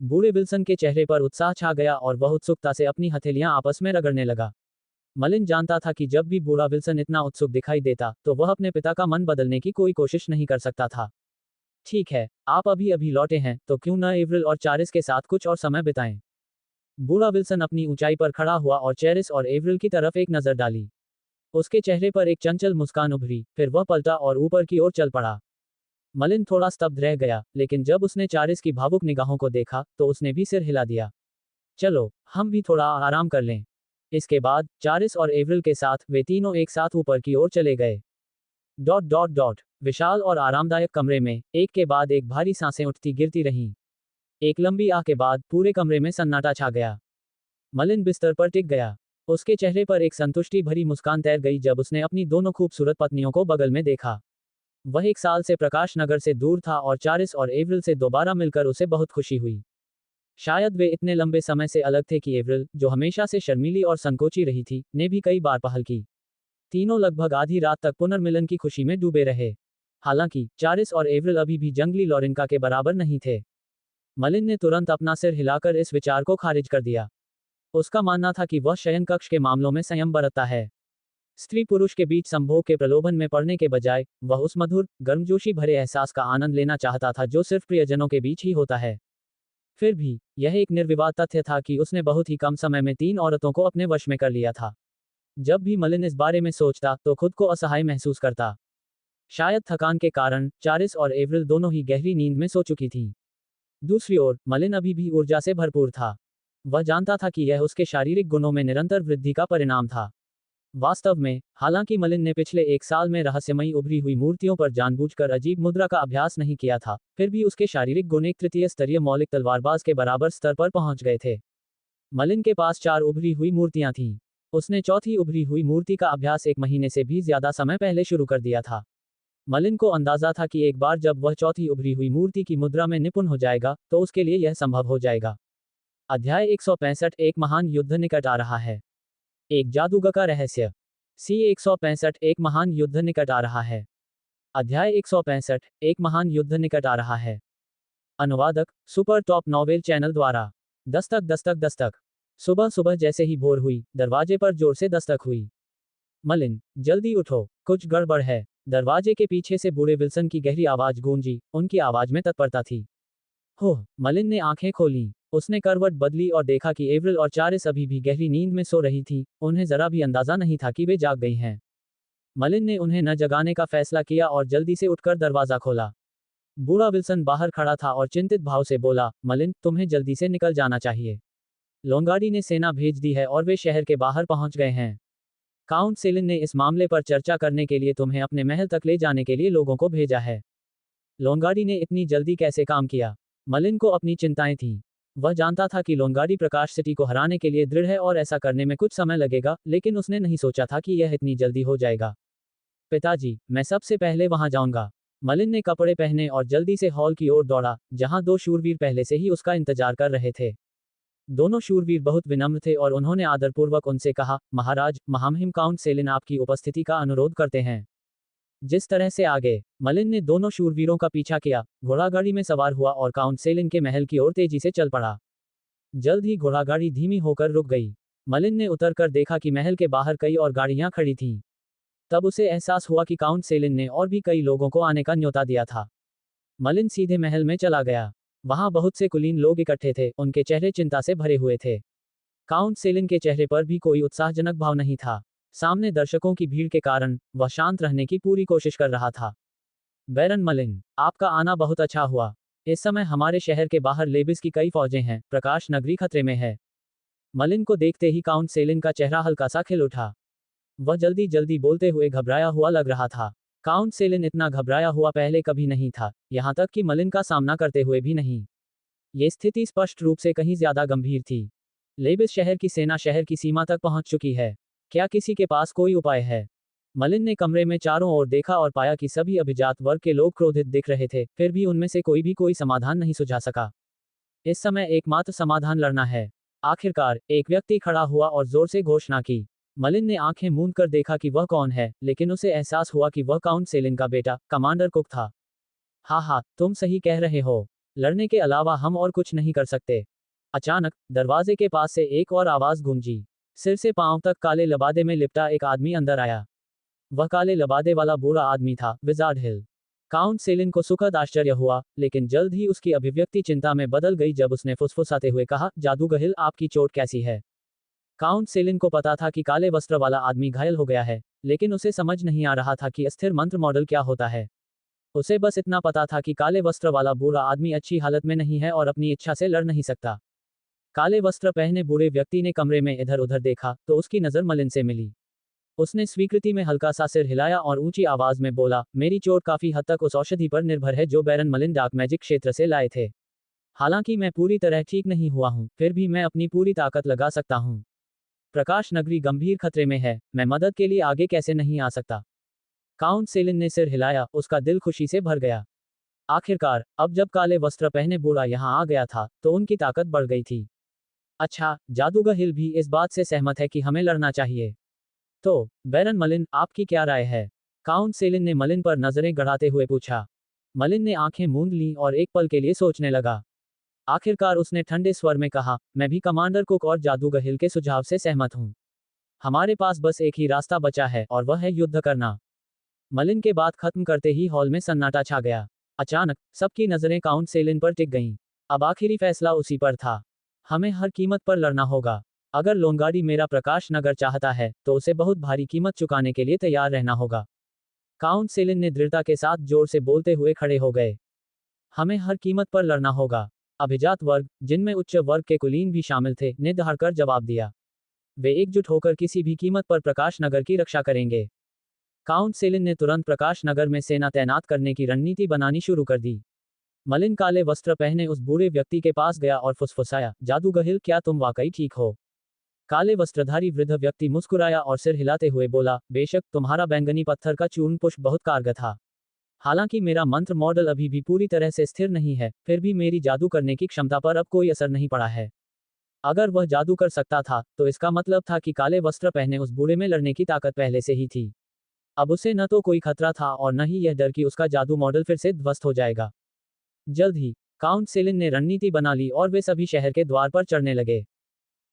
[SPEAKER 2] बूढ़े विल्सन के चेहरे पर उत्साह छा गया और वह उत्सुकता से अपनी हथेलियां आपस में रगड़ने लगा। मलिन जानता था कि जब भी बूढ़ा विल्सन इतना उत्सुक दिखाई देता तो वह अपने पिता का मन बदलने की कोई कोशिश नहीं कर सकता था। ठीक है, आप अभी अभी लौटे हैं तो क्यों न एवरिल और चारिस के साथ कुछ और समय बिताएं। बूढ़ा विल्सन अपनी ऊंचाई पर खड़ा हुआ और चेरिस और एवरिल की तरफ एक नजर डाली। उसके चेहरे पर एक चंचल मुस्कान उभरी, फिर वह पलटा और ऊपर की ओर चल पड़ा। मलिन थोड़ा स्तब्ध रह गया, लेकिन जब उसने चारिस की भावुक निगाहों को देखा तो उसने भी सिर हिला दिया। चलो, हम भी थोड़ा आराम कर लें। इसके बाद चारिस और एवरिल के साथ वे तीनों एक साथ ऊपर की ओर चले गए। विशाल और आरामदायक कमरे में एक के बाद एक भारी सांसें उठती गिरती रहीं। एक लंबी आह के बाद पूरे कमरे में सन्नाटा छा गया। मलिन बिस्तर पर टिक गया। उसके चेहरे पर एक संतुष्टि भरी मुस्कान तैर गई जब उसने अपनी दोनों खूबसूरत पत्नियों को बगल में देखा। वह 1 साल से प्रकाश नगर से दूर था और चारिस और एवरिल से दोबारा मिलकर उसे बहुत खुशी हुई। शायद वे इतने लंबे समय से अलग थे कि एवरिल, जो हमेशा से शर्मीली और संकोची रही थी, ने भी कई बार पहल की। तीनों लगभग आधी रात तक पुनर्मिलन की खुशी में डूबे रहे। हालांकि चारिस और एवरिल अभी भी जंगली लॉरेन्का के बराबर नहीं थे। मलिन ने तुरंत अपना सिर हिलाकर इस विचार को खारिज कर दिया। उसका मानना था कि वह शयन कक्ष के मामलों में संयम बरतता है। स्त्री पुरुष के बीच संभोग के प्रलोभन में पड़ने के बजाय वह उस मधुर, गर्मजोशी भरे एहसास का आनंद लेना चाहता था जो सिर्फ प्रियजनों के बीच ही होता है। फिर भी यह एक निर्विवाद तथ्य था कि उसने बहुत ही कम समय में 3 औरतों को अपने वश में कर लिया था। जब भी मलिन इस बारे में सोचता तो खुद को असहाय महसूस करता। शायद थकान के कारण चारिस और एवरिल दोनों ही गहरी नींद में सो चुकी थीं। दूसरी ओर मलिन अभी भी ऊर्जा से भरपूर था। वह जानता था कि यह उसके शारीरिक गुणों में निरंतर वृद्धि का परिणाम था। वास्तव में, हालांकि मलिन ने पिछले 1 साल में रहस्यमयी उभरी हुई मूर्तियों पर जानबूझकर अजीब मुद्रा का अभ्यास नहीं किया था, फिर भी उसके शारीरिक गुण एक तृतीय स्तरीय मौलिक तलवारबाज के बराबर स्तर पर पहुंच गए थे। मलिन के पास 4 उभरी हुई मूर्तियां थीं। उसने चौथी उभरी हुई मूर्ति का अभ्यास 1 महीने से भी ज्यादा समय पहले शुरू कर दिया था। मलिन को अंदाजा था कि एक बार जब वह चौथी उभरी हुई मूर्ति की मुद्रा में निपुण हो जाएगा, तो उसके लिए यह संभव हो जाएगा। अध्याय 165 एक महान युद्ध निकट आ रहा है। एक जादूगर का रहस्य। सी 165 एक महान युद्ध निकट आ रहा है। अध्याय 165 एक महान युद्ध निकट आ रहा है। अनुवादक सुपर टॉप नॉवेल चैनल द्वारा। दस्तक दस्तक दस्तक। सुबह सुबह जैसे ही भोर हुई, दरवाजे पर जोर से दस्तक हुई। मलिन, जल्दी उठो, कुछ गड़बड़ है। दरवाजे के पीछे से बूढ़े विल्सन की गहरी आवाज गूंजी, उनकी आवाज में तत्परता थी। होह, मलिन ने आंखें खोलीं। उसने करवट बदली और देखा कि एवरिल और चारिस अभी भी गहरी नींद में सो रही थी। उन्हें जरा भी अंदाजा नहीं था कि वे जाग गई हैं। मलिन ने उन्हें न जगाने का फैसला किया और जल्दी से उठकर दरवाजा खोला। बूढ़ा विल्सन बाहर खड़ा था और चिंतित भाव से बोला, मलिन, तुम्हें जल्दी से निकल जाना चाहिए। लोंगार्डी ने सेना भेज दी है और वे शहर के बाहर पहुंच गए हैं। काउंट सेलिन ने इस मामले पर चर्चा करने के लिए तुम्हें अपने महल तक ले जाने के लिए लोगों को भेजा है। लोंगार्डी ने इतनी जल्दी कैसे काम किया? मलिन को अपनी चिंताएं थीं। वह जानता था कि लोंगार्डी प्रकाश सिटी को हराने के लिए दृढ़ है और ऐसा करने में कुछ समय लगेगा, लेकिन उसने नहीं सोचा था कि यह इतनी जल्दी हो जाएगा। पिताजी, मैं सबसे पहले वहां जाऊंगा। मलिन ने कपड़े पहने और जल्दी से हॉल की ओर दौड़ा, जहां 2 शूरवीर पहले से ही उसका इंतजार कर रहे थे। दोनों शूरवीर बहुत विनम्र थे और उन्होंने आदरपूर्वक उनसे कहा, महाराज, महामहिम काउंट सेलिन आपकी उपस्थिति का अनुरोध करते हैं। जिस तरह से आगे, मलिन ने दोनों शूरवीरों का पीछा किया, घोड़ागाड़ी में सवार हुआ और काउंट सेलिन के महल की ओर तेजी से चल पड़ा। जल्द ही घोड़ागाड़ी धीमी होकर रुक गई। मलिन ने उतरकर देखा कि महल के बाहर कई और गाड़ियां खड़ी थीं। तब उसे एहसास हुआ कि काउंट सेलिन ने और भी कई लोगों को आने का न्योता दिया था। मलिन सीधे महल में चला गया। वहां बहुत से कुलीन लोग इकट्ठे थे, उनके चेहरे चिंता से भरे हुए थे। काउंट सेलिन के चेहरे पर भी कोई उत्साहजनक भाव नहीं था। सामने दर्शकों की भीड़ के कारण वह शांत रहने की पूरी कोशिश कर रहा था। बैरन मलिन, आपका आना बहुत अच्छा हुआ। इस समय हमारे शहर के बाहर लेबिस की कई फौजें हैं, प्रकाश नगरी खतरे में है। मलिन को देखते ही काउंट सेलिन का चेहरा हल्का सा खिल उठा। वह जल्दी जल्दी बोलते हुए घबराया हुआ लग रहा था। काउंट सेलिन इतना घबराया हुआ पहले कभी नहीं था, यहां तक कि मलिन का सामना करते हुए भी नहीं। ये स्थिति स्पष्ट रूप से कहीं ज्यादा गंभीर थी। लेबिस शहर की सेना शहर की सीमा तक पहुंच चुकी है। क्या किसी के पास कोई उपाय है? मलिन ने कमरे में चारों ओर देखा और पाया कि सभी अभिजात वर्ग के लोग क्रोधित दिख रहे थे, फिर भी उनमें से कोई भी कोई समाधान नहीं सुझा सका। इस समय एकमात्र समाधान लड़ना है। आखिरकार, एक व्यक्ति खड़ा हुआ और जोर से घोषणा की। मलिन ने आंखें मूंद कर देखा कि वह कौन है, लेकिन उसे एहसास हुआ कि वह काउंट सेलिन का बेटा, कमांडर कुक था। हाँ, तुम सही कह रहे हो। लड़ने के अलावा हम और कुछ नहीं कर सकते। अचानक, दरवाजे के पास से एक और आवाज गूंजी। सिर से पांव तक काले लबादे में लिपटा एक आदमी अंदर आया। वह काले लबादे वाला बूढ़ा आदमी था, विजार्ड हिल। काउंट सेलिन को सुखद आश्चर्य हुआ, लेकिन जल्द ही उसकी अभिव्यक्ति चिंता में बदल गई जब उसने फुसफुसाते हुए कहा, जादूगर हिल, आपकी चोट कैसी है? काउंट सेलिन को पता था कि काले वस्त्र वाला आदमी घायल हो गया है, लेकिन उसे समझ नहीं आ रहा था कि अस्थिर मंत्र मॉडल क्या होता है। उसे बस इतना पता था कि काले वस्त्र वाला बूढ़ा आदमी अच्छी हालत में नहीं है और अपनी इच्छा से लड़ नहीं सकता। काले वस्त्र पहने बूढ़े व्यक्ति ने कमरे में इधर उधर देखा, तो उसकी नजर मलिन से मिली। उसने स्वीकृति में हल्का सा सिर हिलाया और ऊंची आवाज में बोला, मेरी चोट काफी हद तक उस औषधि पर निर्भर है जो बैरन मलिन डार्क मैजिक क्षेत्र से लाए थे। हालांकि मैं पूरी तरह ठीक नहीं हुआ हूं, फिर भी मैं अपनी पूरी ताकत लगा सकता हूं। प्रकाश नगरी गंभीर खतरे में है, मैं मदद के लिए आगे कैसे नहीं आ सकता? काउंट सेलिन ने सिर हिलाया, उसका दिल खुशी से भर गया। आखिरकार, अब जब काले वस्त्र पहने बूढ़ा यहाँ आ गया था, तो उनकी ताकत बढ़ गई थी। अच्छा, जादूगर हिल भी इस बात से सहमत है कि हमें लड़ना चाहिए। तो, बैरन मलिन, आपकी क्या राय है? काउंट सेलिन ने मलिन पर नजरें गड़ाते हुए पूछा। मलिन ने आंखें मूंद लीं और एक पल के लिए सोचने लगा। आखिरकार उसने ठंडे स्वर में कहा, मैं भी कमांडर कुक और जादूगर हिल के सुझाव से सहमत हूँ। हमारे पास बस एक ही रास्ता बचा है और वह है युद्ध करना। मलिन के बात खत्म करते ही हॉल में सन्नाटा छा गया। अचानक, सबकी नजरें काउंट सेलिन पर टिक गईं। अब आखिरी फैसला उसी पर था। हमें हर कीमत पर लड़ना होगा। अगर लोंगाडी मेरा प्रकाश नगर चाहता है, तो उसे बहुत भारी कीमत चुकाने के लिए तैयार रहना होगा। काउंट सेलिन ने दृढ़ता के साथ जोर से बोलते हुए खड़े हो गए। हमें हर कीमत पर लड़ना होगा। अभिजात वर्ग, जिनमें उच्च वर्ग के कुलीन भी शामिल थे, ने दहाड़कर जवाब दिया। वे एकजुट होकर किसी भी कीमत पर प्रकाश नगर की रक्षा करेंगे। काउंट सेलिन ने तुरंत प्रकाश नगर में सेना तैनात करने की रणनीति बनानी शुरू कर दी। मलिन काले वस्त्र पहने उस बूढ़े व्यक्ति के पास गया और फुसफुसाया, जादूगर हिल, क्या तुम वाकई ठीक हो? काले वस्त्रधारी वृद्ध व्यक्ति मुस्कुराया और सिर हिलाते हुए बोला, बेशक, तुम्हारा बैंगनी पत्थर का चूर्ण पुष्प बहुत कारगर था। हालांकि मेरा मंत्र मॉडल अभी भी पूरी तरह से स्थिर नहीं है, फिर भी मेरी जादू करने की क्षमता पर अब कोई असर नहीं पड़ा है। अगर वह जादू कर सकता था, तो इसका मतलब था कि काले वस्त्र पहने उस बूढ़े में लड़ने की ताकत पहले से ही थी। अब उसे न तो कोई खतरा था और न ही यह डर कि उसका जादू मॉडल फिर से ध्वस्त हो जाएगा। जल्द ही, काउंट सेलिन ने रणनीति बना ली और वे सभी शहर के द्वार पर चढ़ने लगे।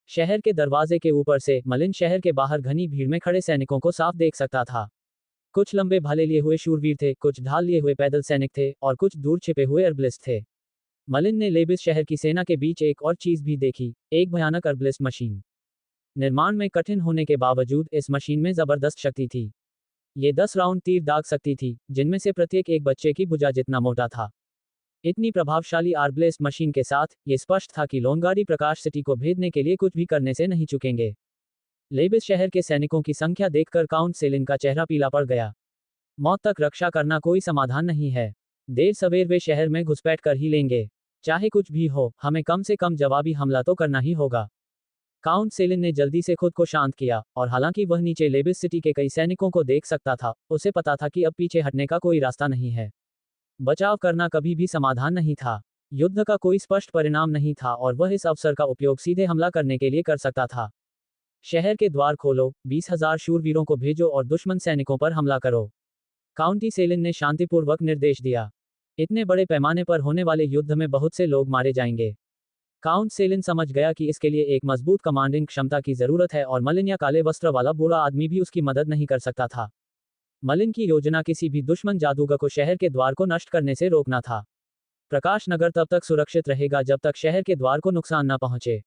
[SPEAKER 2] शहर के दरवाजे के ऊपर से मलिन शहर के बाहर घनी भीड़ में खड़े सैनिकों को साफ देख सकता था। कुछ लंबे भाले लिए हुए शूरवीर थे, कुछ ढाल लिए हुए पैदल सैनिक थे और कुछ दूर छिपे हुए अर्बलिस्ट थे। मलिन ने लेबिस शहर की सेना के बीच एक और चीज भी देखी, एक भयानक अर्बलिस्ट मशीन। निर्माण में कठिन होने के बावजूद इस मशीन में जबरदस्त शक्ति थी। ये 10 राउंड तीर दाग सकती थी, जिनमें से प्रत्येक एक बच्चे की भुजा जितना मोटा था। इतनी प्रभावशाली आर्बलेस्ट मशीन के साथ, ये स्पष्ट था कि लोनगाड़ी प्रकाश सिटी को भेदने के लिए कुछ भी करने से नहीं चुकेंगे। लेबिस शहर के सैनिकों की संख्या देखकर काउंट सेलिन का चेहरा पीला पड़ गया। मौत तक रक्षा करना कोई समाधान नहीं है। देर सवेर वे शहर में घुसपैठ कर ही लेंगे। चाहे कुछ भी हो, हमें कम से कम जवाबी हमला तो करना ही होगा। काउंट सेलिन ने जल्दी से खुद को शांत किया, और हालांकि वह नीचे लेबिस सिटी के कई सैनिकों को देख सकता था, उसे पता था कि अब पीछे हटने का कोई रास्ता नहीं है। बचाव करना कभी भी समाधान नहीं था। युद्ध का कोई स्पष्ट परिणाम नहीं था और वह इस अवसर का उपयोग सीधे हमला करने के लिए कर सकता था। शहर के द्वार खोलो, 20,000 शूरवीरों को भेजो और दुश्मन सैनिकों पर हमला करो। काउंटी सेलिन ने शांतिपूर्वक निर्देश दिया। इतने बड़े पैमाने पर होने वाले युद्ध में बहुत से लोग मारे जाएंगे। काउंट सेलिन समझ गया कि इसके लिए एक मजबूत कमांडिंग क्षमता की जरूरत है और मलिन या काले वस्त्र वाला बूढ़ा आदमी भी उसकी मदद नहीं कर सकता था। मलिन की योजना किसी भी दुश्मन जादूगर को शहर के द्वार को नष्ट करने से रोकना था। प्रकाश नगर तब तक सुरक्षित रहेगा जब तक शहर के द्वार को नुकसान न पहुंचे।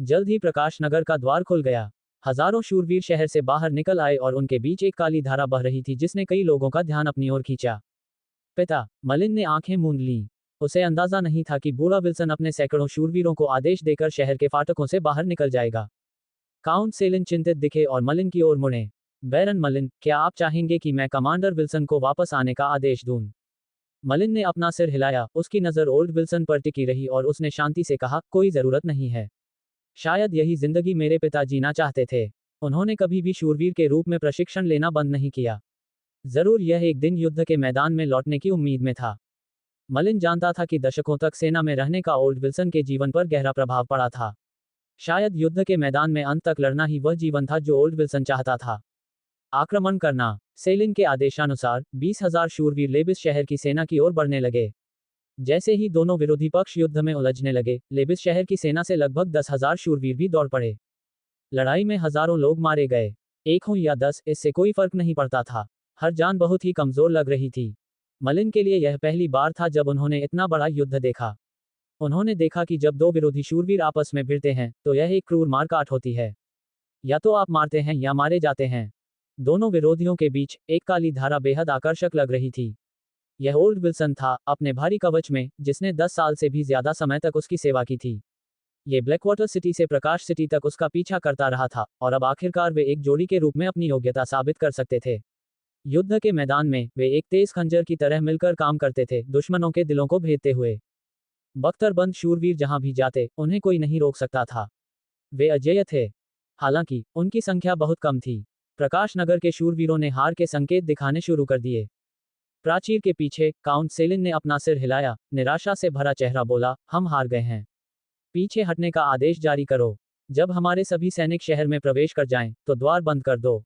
[SPEAKER 2] जल्द ही प्रकाश नगर का द्वार खुल गया। हजारों शूरवीर शहर से बाहर निकल आए और उनके बीच एक काली धारा बह रही थी जिसने कई लोगों का ध्यान अपनी ओर खींचा। पिता, मलिन ने आंखें मूंद लीं। उसे अंदाजा नहीं था कि बूढ़ा विल्सन अपने सैकड़ों शूरवीरों को आदेश देकर शहर के फाटकों से बाहर निकल जाएगा। काउंट सेलिन चिंतित दिखे और मलिन की ओर मुड़े। बैरन मलिन, क्या आप चाहेंगे कि मैं कमांडर विल्सन को वापस आने का आदेश दूं? मलिन ने अपना सिर हिलाया, उसकी नजर ओल्ड विल्सन पर टिकी रही और उसने शांति से कहा, कोई जरूरत नहीं है। शायद यही जिंदगी मेरे पिता जीना चाहते थे। उन्होंने कभी भी शूरवीर के रूप में प्रशिक्षण लेना बंद नहीं किया। जरूर यह एक दिन युद्ध के मैदान में लौटने की उम्मीद में था। मलिन जानता था कि दशकों तक सेना में रहने का ओल्ड विल्सन के जीवन पर गहरा प्रभाव पड़ा था। शायद युद्ध के मैदान में अंत तक लड़ना ही वह जीवन था जो ओल्ड विल्सन चाहता था। आक्रमण करना। सेलिन के आदेशानुसार 20,000 शूरवीर लेबिस शहर की सेना की ओर बढ़ने लगे। जैसे ही दोनों विरोधी पक्ष युद्ध में उलझने लगे, लेबिस शहर की सेना से लगभग 10,000 शूरवीर भी दौड़ पड़े। लड़ाई में हजारों लोग मारे गए। एक हो या 10, इससे कोई फर्क नहीं पड़ता था। हर जान बहुत ही कमजोर लग रही थी। मलिन के लिए यह पहली बार था जब उन्होंने इतना बड़ा युद्ध देखा। उन्होंने देखा कि जब दो विरोधी शूरवीर आपस में भिड़ते हैं, तो यह एक क्रूर मारकाट होती है। या तो आप मारते हैं या मारे जाते हैं। दोनों विरोधियों के बीच एक काली धारा बेहद आकर्षक लग रही थी। यह ओल्ड विल्सन था, अपने भारी कवच में, जिसने 10 साल से भी ज्यादा समय तक उसकी सेवा की थी। ये ब्लैकवाटर सिटी से प्रकाश सिटी तक उसका पीछा करता रहा था, और अब आखिरकार वे एक जोड़ी के रूप में अपनी योग्यता साबित कर सकते थे। युद्ध के मैदान में वे एक तेज खंजर की तरह मिलकर काम करते थे, दुश्मनों के दिलों को भेदते हुए। बख्तरबंद शूरवीर जहां भी जाते, उन्हें कोई नहीं रोक सकता था। वे अजेय थे। हालांकि उनकी संख्या बहुत कम थी। प्रकाश नगर के शूरवीरों ने हार के संकेत दिखाने शुरू कर दिए। प्राचीर के पीछे काउंट सेलिन ने अपना सिर हिलाया, निराशा से भरा चेहरा बोला, हम हार गए हैं। पीछे हटने का आदेश जारी करो। जब हमारे सभी सैनिक शहर में प्रवेश कर जाएं, तो द्वार बंद कर दो।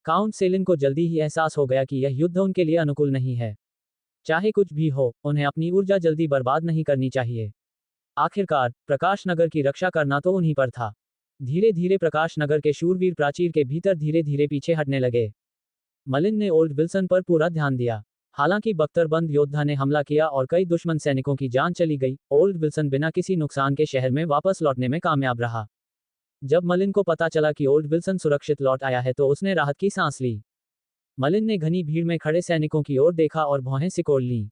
[SPEAKER 2] काउंट सेलिन को जल्दी ही एहसास हो गया कि यह युद्ध उनके लिए अनुकूल नहीं है। चाहे कुछ भी हो, उन्हें अपनी ऊर्जा जल्दी बर्बाद नहीं करनी चाहिए। आखिरकार प्रकाश नगर की रक्षा करना तो उन्हीं पर था। धीरे धीरे प्रकाश नगर के शूरवीर प्राचीर के भीतर धीरे धीरे पीछे हटने लगे। मलिन ने ओल्ड विल्सन पर पूरा ध्यान दिया। हालांकि बख्तरबंद योद्धा ने हमला किया और कई दुश्मन सैनिकों की जान चली गई, ओल्ड विल्सन बिना किसी नुकसान के शहर में वापस लौटने में कामयाब रहा। जब मलिन को पता चला कि ओल्ड विल्सन सुरक्षित लौट आया है तो उसने राहत की सांस ली। मलिन ने घनी भीड़ में खड़े सैनिकों की ओर देखा और भौहें सिकोड़ लीं।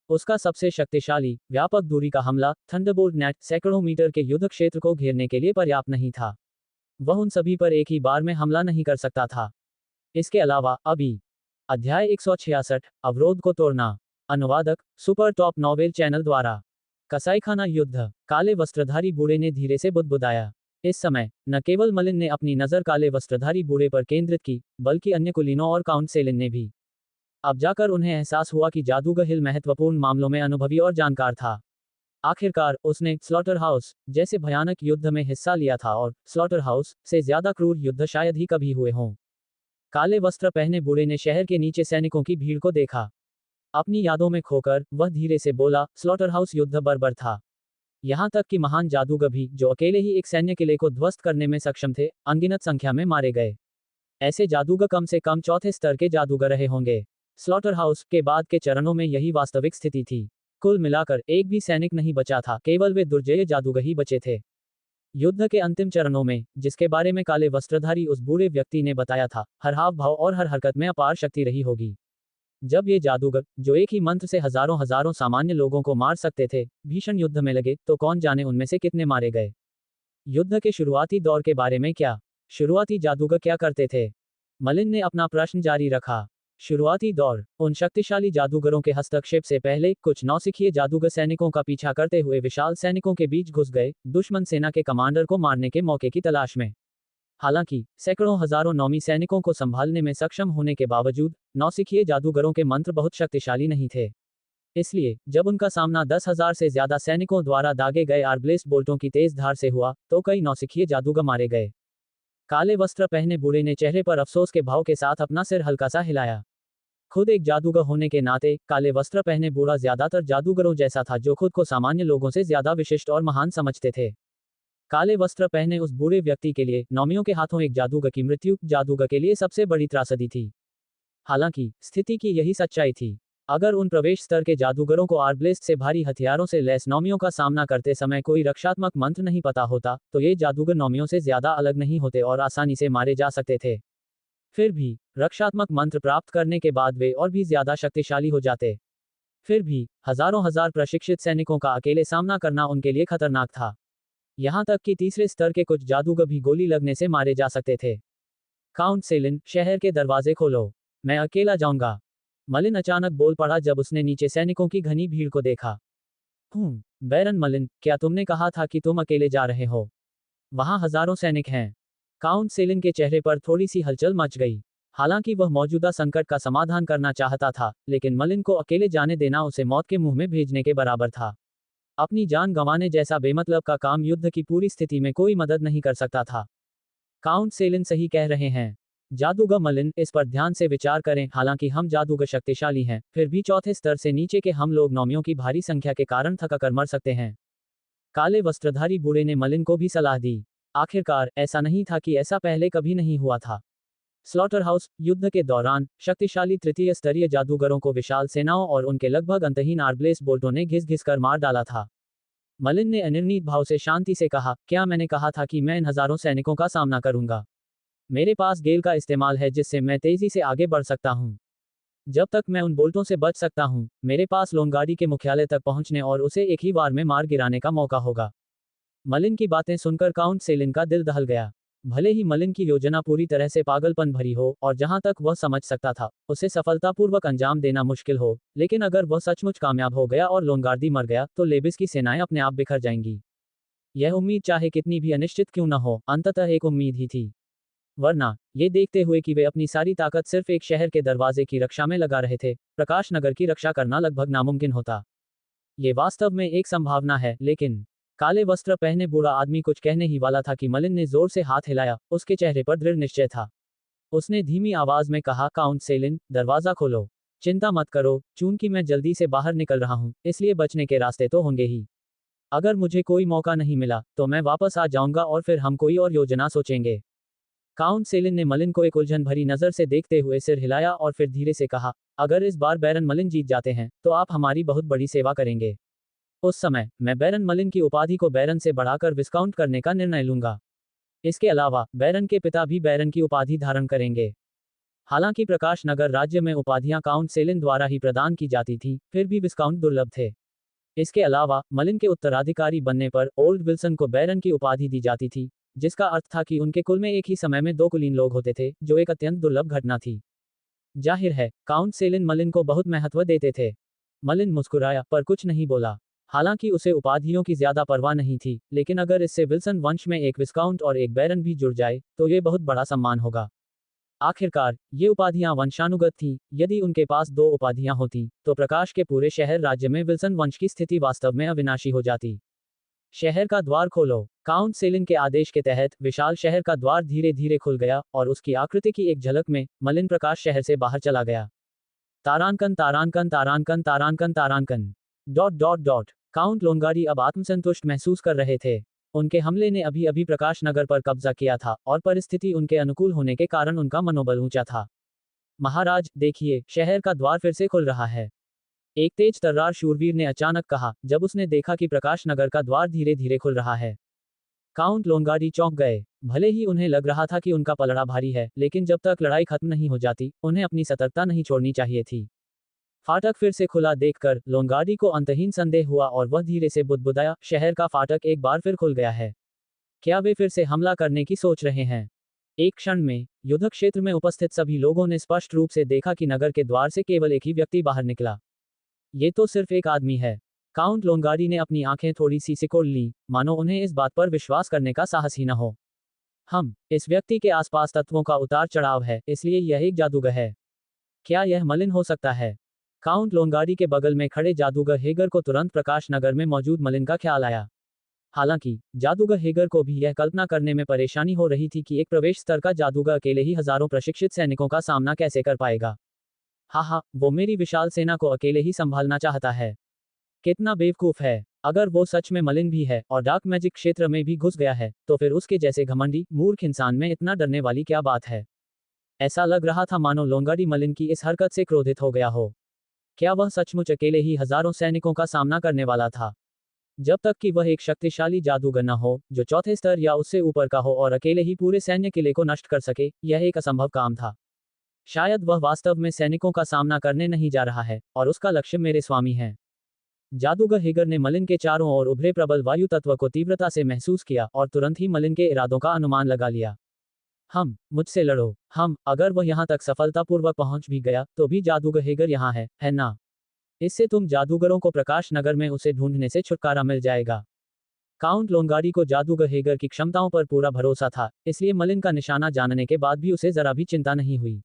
[SPEAKER 2] उसका सबसे शक्तिशाली व्यापक दूरी का हमला थंडरबोल्ट नेट सैकड़ों मीटर के युद्ध क्षेत्र को घेरने के लिए पर्याप्त नहीं था। वह उन सभी पर एक ही बार में हमला नहीं कर सकता था। इसके अलावा अभी अध्याय 166 अवरोध को तोड़ना। अनुवादक सुपर टॉप नॉवेल चैनल द्वारा। कसाईखाना युद्ध। काले वस्त्रधारी बूढ़े ने धीरे से बुदबुदाया। इस समय न केवल मलिन ने अपनी नजर काले वस्त्रधारी बूढ़े पर केंद्रित की, बल्कि अन्य कुलीनों और काउंट सेलिन ने भी। अब जाकर उन्हें एहसास हुआ कि जादूगर हिल महत्वपूर्ण मामलों में अनुभवी और जानकार था। आखिरकार उसने स्लॉटर हाउस जैसे भयानक युद्ध में हिस्सा लिया था और स्लॉटर हाउस से ज्यादा क्रूर युद्ध शायद ही कभी हुए हों। काले वस्त्र पहने बूढ़े ने शहर के नीचे सैनिकों की भीड़ को देखा। अपनी यादों में खोकर वह धीरे से बोला, स्लॉटर हाउस युद्ध बर्बर था। यहाँ तक कि महान जादूगर भी, जो अकेले ही एक सैन्य किले को ध्वस्त करने में सक्षम थे, अनगिनत संख्या में मारे गए। ऐसे जादूगर कम से कम चौथे स्तर के जादूगर रहे होंगे। स्लॉटर हाउस के बाद के चरणों में यही वास्तविक स्थिति थी। कुल मिलाकर एक भी सैनिक नहीं बचा था, केवल वे दुर्जय जादूगर ही बचे थे। युद्ध के अंतिम चरणों में, जिसके बारे में काले वस्त्रधारी उस बूढ़े व्यक्ति ने बताया था, हर हाव भाव और हर हरकत में अपार शक्ति रही होगी। जब ये जादूगर, जो एक ही मंत्र से हजारों हजारों सामान्य लोगों को मार सकते थे, भीषण युद्ध में लगे, तो कौन जाने उनमें से कितने मारे गए। युद्ध के शुरुआती दौर के बारे में क्या? शुरुआती जादूगर क्या करते थे? मलिन ने अपना प्रश्न जारी रखा। शुरुआती दौर। उन शक्तिशाली जादूगरों के हस्तक्षेप से पहले कुछ नौसिखिए जादूगर सैनिकों का पीछा करते हुए विशाल सैनिकों के बीच घुस गए, दुश्मन सेना के कमांडर को मारने के मौके की तलाश में। हालांकि सैकड़ों हजारों नौमी सैनिकों को संभालने में सक्षम होने के बावजूद नौसिखिए जादूगरों के मंत्र बहुत शक्तिशाली नहीं थे। इसलिए जब उनका सामना 10,000 से ज्यादा सैनिकों द्वारा दागे गए आर्बलेस्ट बोल्टों की तेज धार से हुआ, तो कई नौसिखिए जादूगर मारे गए। काले वस्त्र पहने बूढ़े ने चेहरे पर अफसोस के भाव के साथ अपना सिर हल्का सा हिलाया। खुद एक जादूगर होने के नाते काले वस्त्र पहने बूढ़ा ज्यादातर जादूगरों जैसा था, जो खुद को सामान्य लोगों से ज्यादा विशिष्ट और महान समझते थे। काले वस्त्र पहने उस बूढ़े व्यक्ति के लिए नौमियों के हाथों एक जादूगर की मृत्यु जादूगर के लिए सबसे बड़ी त्रासदी थी। हालांकि स्थिति की यही सच्चाई थी। अगर उन प्रवेश स्तर के जादूगरों को आर्बलेस्ट से भारी हथियारों से लैस नौमियों का सामना करते समय कोई रक्षात्मक मंत्र नहीं पता होता, तो ये जादूगर नौमियों से ज्यादा अलग नहीं होते और आसानी से मारे जा सकते थे। फिर भी रक्षात्मक मंत्र प्राप्त करने के बाद वे और भी ज्यादा शक्तिशाली हो जाते। फिर भी हजारों हजार प्रशिक्षित सैनिकों का अकेले सामना करना उनके लिए खतरनाक था। यहाँ तक कि तीसरे स्तर के कुछ जादूगर भी गोली लगने से मारे जा सकते थे। काउंट सेलिन, शहर के दरवाजे खोलो, मैं अकेला जाऊंगा। मलिन अचानक बोल पड़ा जब उसने नीचे सैनिकों की घनी भीड़ को देखा। बैरन मलिन, क्या तुमने कहा था कि तुम अकेले जा रहे हो? वहां हजारों सैनिक हैं। काउंट सेलिन के चेहरे पर थोड़ी सी हलचल मच गई। हालांकि वह मौजूदा संकट का समाधान करना चाहता था, लेकिन मलिन को अकेले जाने देना उसे मौत के मुंह में भेजने के बराबर था। अपनी जान गंवाने जैसा बेमतलब का काम युद्ध की पूरी स्थिति में कोई मदद नहीं कर सकता था। काउंट सेलिन सही कह रहे हैं, जादूगर मलिन, इस पर ध्यान से विचार करें। हालांकि हम जादूगर शक्तिशाली हैं, फिर भी चौथे स्तर से नीचे के हम लोग नौमियों की भारी संख्या के कारण थककर मर सकते हैं। काले वस्त्रधारी बूढ़े ने मलिन को भी सलाह दी। आखिरकार ऐसा नहीं था कि ऐसा पहले कभी नहीं हुआ था। स्लॉटर हाउस युद्ध के दौरान शक्तिशाली तृतीय स्तरीय जादूगरों को विशाल सेनाओं और उनके लगभग अंतहीन आर्बलेस बोल्टों ने घिस घिस कर मार डाला था। मलिन ने अनिर्णित भाव से शांति से कहा, क्या मैंने कहा था कि मैं इन हजारों सैनिकों का सामना करूंगा? मेरे पास गेल का इस्तेमाल है जिससे मैं तेजी से आगे बढ़ सकता हूं। जब तक मैं उन बोल्टों से बच सकता हूं, मेरे पास लोनगाड़ी के मुख्यालय तक पहुंचने और उसे एक ही बार में मार गिराने का मौका होगा। मलिन की बातें सुनकर काउंट सेलिन का दिल दहल गया। भले ही मलिन की योजना पूरी तरह से पागलपन भरी हो और जहां तक वह समझ सकता था, उसे सफलतापूर्वक अंजाम देना मुश्किल हो, लेकिन अगर वह सचमुच कामयाब हो गया और लोनगार्दी मर गया, तो लेबिस की सेनाएं अपने आप बिखर जाएंगी। यह उम्मीद चाहे कितनी भी अनिश्चित क्यों न हो, अंततः एक उम्मीद ही थी। वरना ये देखते हुए कि वे अपनी सारी ताकत सिर्फ एक शहर के दरवाजे की रक्षा में लगा रहे थे, प्रकाश नगर की रक्षा करना लगभग नामुमकिन होता। ये वास्तव में एक संभावना है, लेकिन काले वस्त्र पहने बूढ़ा आदमी कुछ कहने ही वाला था कि मलिन ने जोर से हाथ हिलाया, उसके चेहरे पर दृढ़ निश्चय था। उसने धीमी आवाज में कहा, काउंट सेलिन, दरवाजा खोलो। चिंता मत करो, चूंकि मैं जल्दी से बाहर निकल रहा हूं, इसलिए बचने के रास्ते तो होंगे ही। अगर मुझे कोई मौका नहीं मिला, तो मैं वापस आ जाऊंगा और फिर हम कोई और योजना सोचेंगे। काउंट सेलिन ने मलिन को एक उलझन भरी नजर से देखते हुए सिर हिलाया और फिर धीरे से कहा, अगर इस बार बैरन मलिन जीत जाते हैं, तो आप हमारी बहुत बड़ी सेवा करेंगे। उस समय मैं बैरन मलिन की उपाधि को बैरन से बढ़ाकर विस्काउंट करने का निर्णय लूंगा। इसके अलावा बैरन के पिता भी बैरन की उपाधि धारण करेंगे। हालांकि प्रकाश नगर राज्य में उपाधियां काउंट सेलिन द्वारा ही प्रदान की जाती थी, फिर भी विस्काउंट दुर्लभ थे। इसके अलावा मलिन के उत्तराधिकारी बनने पर ओल्ड विल्सन को बैरन की उपाधि दी जाती थी, जिसका अर्थ था कि उनके कुल में एक ही समय में दो कुलीन लोग होते थे, जो एक अत्यंत दुर्लभ घटना थी। जाहिर है, काउंट सेलिन मलिन को बहुत महत्व देते थे। मलिन मुस्कुराया, पर कुछ नहीं बोला। हालांकि उसे उपाधियों की ज्यादा परवाह नहीं थी, लेकिन अगर इससे विल्सन वंश में एक विस्काउंट और एक बैरन भी जुड़ जाए, तो ये बहुत बड़ा सम्मान होगा। आखिरकार, ये उपाधियां वंशानुगत थीं। यदि उनके पास दो उपाधियां होती, तो प्रकाश के पूरे शहर राज्य में विल्सन वंश की स्थिति वास्तव में अविनाशी हो जाती। शहर का द्वार खोलो। काउंट सेलिन के आदेश के तहत विशाल शहर का द्वार धीरे धीरे खुल गया और उसकी आकृति की एक झलक में मलिन प्रकाश शहर से बाहर चला गया। तारांकन तारांकन तारांकन तारांकन तारांकन डॉट डॉट डॉट। काउंट लोंगारी अब आत्मसंतुष्ट महसूस कर रहे थे। उनके हमले ने अभी अभी प्रकाश नगर पर कब्जा किया था और परिस्थिति उनके अनुकूल होने के कारण उनका मनोबल ऊंचा था। महाराज, देखिए, शहर का द्वार फिर से खुल रहा है। एक तेज तर्रार शूरवीर ने अचानक कहा, जब उसने देखा कि प्रकाश नगर का द्वार धीरे धीरे खुल रहा है। काउंट लोंगारी चौंक गए। भले ही उन्हें लग रहा था कि उनका पलड़ा भारी है, लेकिन जब तक लड़ाई खत्म नहीं हो जाती, उन्हें अपनी सतर्कता नहीं छोड़नी चाहिए थी। फाटक फिर से खुला देखकर लोंगारी को अंतहीन संदेह हुआ और वह धीरे से बुदबुदाया, शहर का फाटक एक बार फिर खुल गया है। क्या वे फिर से हमला करने की सोच रहे हैं? एक क्षण में युद्ध क्षेत्र में उपस्थित सभी लोगों ने स्पष्ट रूप से देखा कि नगर के द्वार से केवल एक ही व्यक्ति बाहर निकला। ये तो सिर्फ एक आदमी है। काउंट लोंगारी ने अपनी आंखें थोड़ी सी सिकोड़ लीं, मानो उन्हें इस बात पर विश्वास करने का साहस ही न हो। इस व्यक्ति के आसपास तत्वों का उतार चढ़ाव है, इसलिए यह एक जादूगर है। क्या यह मलिन हो सकता है? काउंट लोंगारी के बगल में खड़े जादूगर हेगर को तुरंत प्रकाश नगर में मौजूद मलिन का ख्याल आया। हालांकि जादूगर हेगर को भी यह कल्पना करने में परेशानी हो रही थी कि एक प्रवेश स्तर का जादूगर अकेले ही हजारों प्रशिक्षित सैनिकों का सामना कैसे कर पाएगा। हाँ, वो मेरी विशाल सेना को अकेले ही संभालना चाहता है। कितना बेवकूफ है। अगर वो सच में मलिन भी है और डार्क मैजिक क्षेत्र में भी घुस गया है, तो फिर उसके जैसे घमंडी मूर्ख इंसान में इतना डरने वाली क्या बात है? ऐसा लग रहा था मानो लोंगारी मलिन की इस हरकत से क्रोधित हो गया हो। क्या वह सचमुच अकेले ही हजारों सैनिकों का सामना करने वाला था? जब तक कि वह एक शक्तिशाली जादूगर न हो, जो चौथे स्तर या उससे ऊपर का हो और अकेले ही पूरे सैन्य किले को नष्ट कर सके, यह एक असंभव काम था। शायद वह वास्तव में सैनिकों का सामना करने नहीं जा रहा है, और उसका लक्ष्य मेरे स्वामी हैं। जादूगर हेगर ने मलिन के चारों ओर उभरे प्रबल वायु तत्व को तीव्रता से महसूस किया और तुरंत ही मलिन के इरादों का अनुमान लगा लिया। मुझसे लड़ो। अगर वह यहाँ तक सफलतापूर्वक पहुंच भी गया, तो भी जादूगर हेगर यहाँ है ना? इससे तुम जादूगरों को प्रकाश नगर में उसे ढूंढने से छुटकारा मिल जाएगा। काउंट लोंगारी को जादूगर हेगर की क्षमताओं पर पूरा भरोसा था, इसलिए मलिन का निशाना जानने के बाद भी उसे जरा भी चिंता नहीं हुई।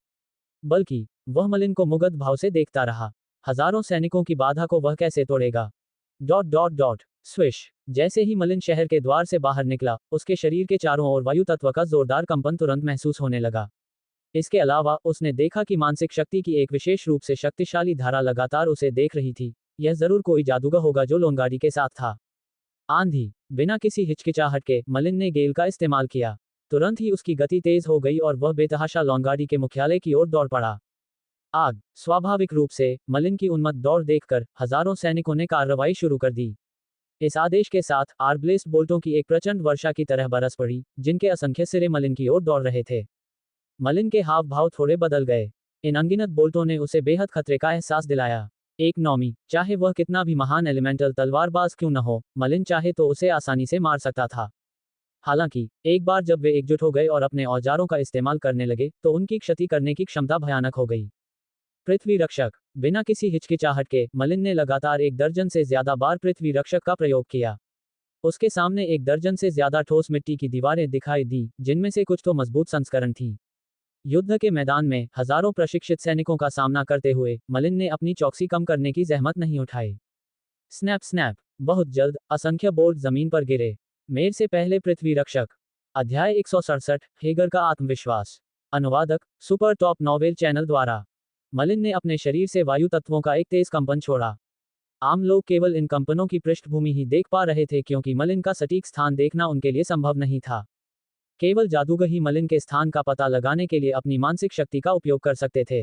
[SPEAKER 2] बल्कि वह मलिन को मुग्ध भाव से देखता रहा। हजारों सैनिकों की बाधा को वह कैसे तोड़ेगा? Dot dot dot swish. जैसे ही मलिन शहर के द्वार से बाहर निकला, उसके शरीर के चारों ओर वायु तत्व का जोरदार कंपन तुरंत महसूस होने लगा। इसके अलावा उसने देखा कि मानसिक शक्ति की एक विशेष रूप से शक्तिशाली धारा लगातार उसे देख रही थी। यह जरूर कोई जादूगर होगा जो लोंगारी के साथ था। आंधी। बिना किसी हिचकिचाहट के मलिन ने गेल का इस्तेमाल किया। तुरंत ही उसकी गति तेज हो गई और वह बेतहाशा लोंगारी के मुख्यालय की ओर दौड़ पड़ा। आग। स्वाभाविक रूप से मलिन की उन्मत्त दौड़ देखकर हजारों सैनिकों ने कार्रवाई शुरू कर दी। इस आदेश के साथ आर्बलेस्ट बोल्टों की एक प्रचंड वर्षा की तरह बरस पड़ी, जिनके असंख्य सिरे मलिन की ओर दौड़ रहे थे। मलिन के हाव भाव थोड़े बदल गए। इन अनगिनत बोल्टों ने उसे बेहद खतरे का एहसास दिलाया। एक नौमी, चाहे वह कितना भी महान एलिमेंटल तलवारबाज क्यों न हो, मलिन चाहे तो उसे आसानी से मार सकता था। हालांकि एक बार जब वे एकजुट हो गए और अपने औजारों का इस्तेमाल करने लगे, तो उनकी क्षति करने की क्षमता भयानक हो गई। पृथ्वी रक्षक। बिना किसी हिचकिचाहट के मलिन ने लगातार 1 दर्जन से ज्यादा बार पृथ्वी रक्षक का प्रयोग किया। उसके सामने एक दर्जन से ज्यादा ठोस मिट्टी की दीवारें दिखाई दी, जिनमें से कुछ तो मजबूत संस्करण थी। युद्ध के मैदान में हजारों प्रशिक्षित सैनिकों का सामना करते हुए मलिन ने अपनी चौकसी कम करने की जहमत नहीं उठाई। Snap snap. बहुत जल्द असंख्य बोल्ट जमीन पर गिरे। मेर से पहले पृथ्वी रक्षक। अध्याय 167, हेगर का आत्मविश्वास। अनुवादक, सुपर टॉप नॉवेल चैनल द्वारा। मलिन ने अपने शरीर से वायु तत्वों का एक तेज कंपन छोड़ा। आम लोग केवल इन कंपनों की पृष्ठभूमि ही देख पा रहे थे, क्योंकि मलिन का सटीक स्थान देखना उनके लिए संभव नहीं था। केवल जादूगर ही मलिन के स्थान का पता लगाने के लिए अपनी मानसिक शक्ति का उपयोग कर सकते थे।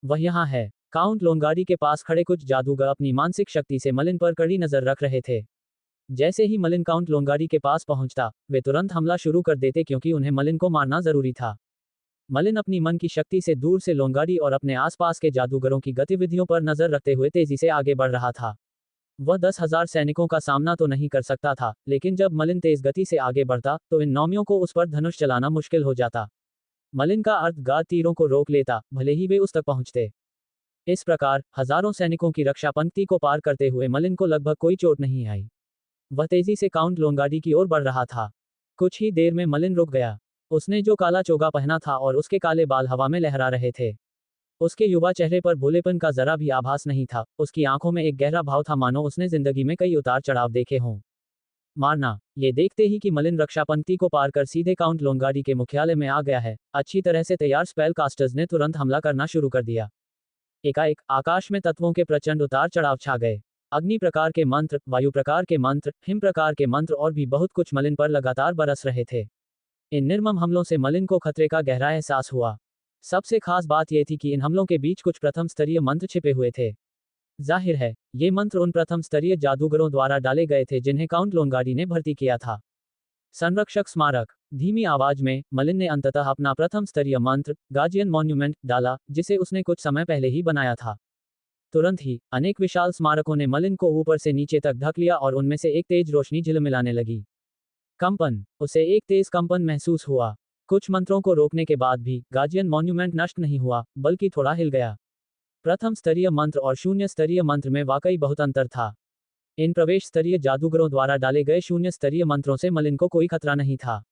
[SPEAKER 2] वह यहाँ है। काउंट लोंगारी के पास खड़े कुछ जादूगर अपनी मानसिक शक्ति से मलिन पर कड़ी नजर रख रहे थे। जैसे ही मलिन काउंट लोंगारी के पास पहुंचता, वे तुरंत हमला शुरू कर देते, क्योंकि उन्हें मलिन को मारना जरूरी था। मलिन अपनी मन की शक्ति से दूर से लोंगारी और अपने आसपास के जादूगरों की गतिविधियों पर नजर रखते हुए तेजी से आगे बढ़ रहा था। वह 10,000 सैनिकों का सामना तो नहीं कर सकता था, लेकिन जब मलिन तेज गति से आगे बढ़ता तो इन नौमियों को उस पर धनुष चलाना मुश्किल हो जाता। मलिन का अर्धगाद तीरों को रोक लेता, भले ही वे उस तक पहुंचते। इस प्रकार हजारों सैनिकों की रक्षा पंक्ति को पार करते हुए मलिन को लगभग कोई चोट नहीं आई। वह तेजी से काउंट लोंगारी की ओर बढ़ रहा था। कुछ ही देर में मलिन रुक गया। उसने जो काला चोगा पहना था और उसके काले बाल हवा में लहरा रहे थे। उसके युवा चेहरे पर भोलेपन का जरा भी आभास नहीं था। उसकी आंखों में एक गहरा भाव था, मानो उसने जिंदगी में कई उतार चढ़ाव देखे हों। मारना। ये देखते ही कि मलिन रक्षा पंक्ति को पार कर सीधे काउंट लोंगारी के मुख्यालय में आ गया है, अच्छी तरह से तैयार स्पेल कास्टर्स ने तुरंत हमला करना शुरू कर दिया। एकाएक आकाश में तत्वों के प्रचंड उतार चढ़ाव छा गए। अग्नि प्रकार के मंत्र, वायु प्रकार के मंत्र, हिम प्रकार के मंत्र और भी बहुत कुछ मलिन पर लगातार बरस रहे थे। इन निर्मम हमलों से मलिन को खतरे का गहरा एहसास हुआ। सबसे खास बात यह थी कि इन हमलों के बीच कुछ प्रथम स्तरीय मंत्र छिपे हुए थे। जाहिर है, ये मंत्र उन प्रथम स्तरीय जादूगरों द्वारा डाले गए थे जिन्हें काउंट लोंगारी ने भर्ती किया था। संरक्षक स्मारक। धीमी आवाज में मलिन ने अंततः अपना प्रथम स्तरीय मंत्र, गार्जियन मॉन्यूमेंट, डाला, जिसे उसने कुछ समय पहले ही बनाया था। तुरंत ही अनेक विशाल स्मारकों ने मलिन को ऊपर से नीचे तक ढक लिया और उनमें से एक तेज रोशनी झिलमिलाने लगी। कंपन। उसे एक तेज कंपन महसूस हुआ। कुछ मंत्रों को रोकने के बाद भी गार्जियन मॉन्यूमेंट नष्ट नहीं हुआ, बल्कि थोड़ा हिल गया। प्रथम स्तरीय मंत्र और शून्य स्तरीय मंत्र में वाकई बहुत अंतर था। इन प्रवेश स्तरीय जादूगरों द्वारा डाले गए शून्य स्तरीय मंत्रों से मलिन को कोई खतरा नहीं था।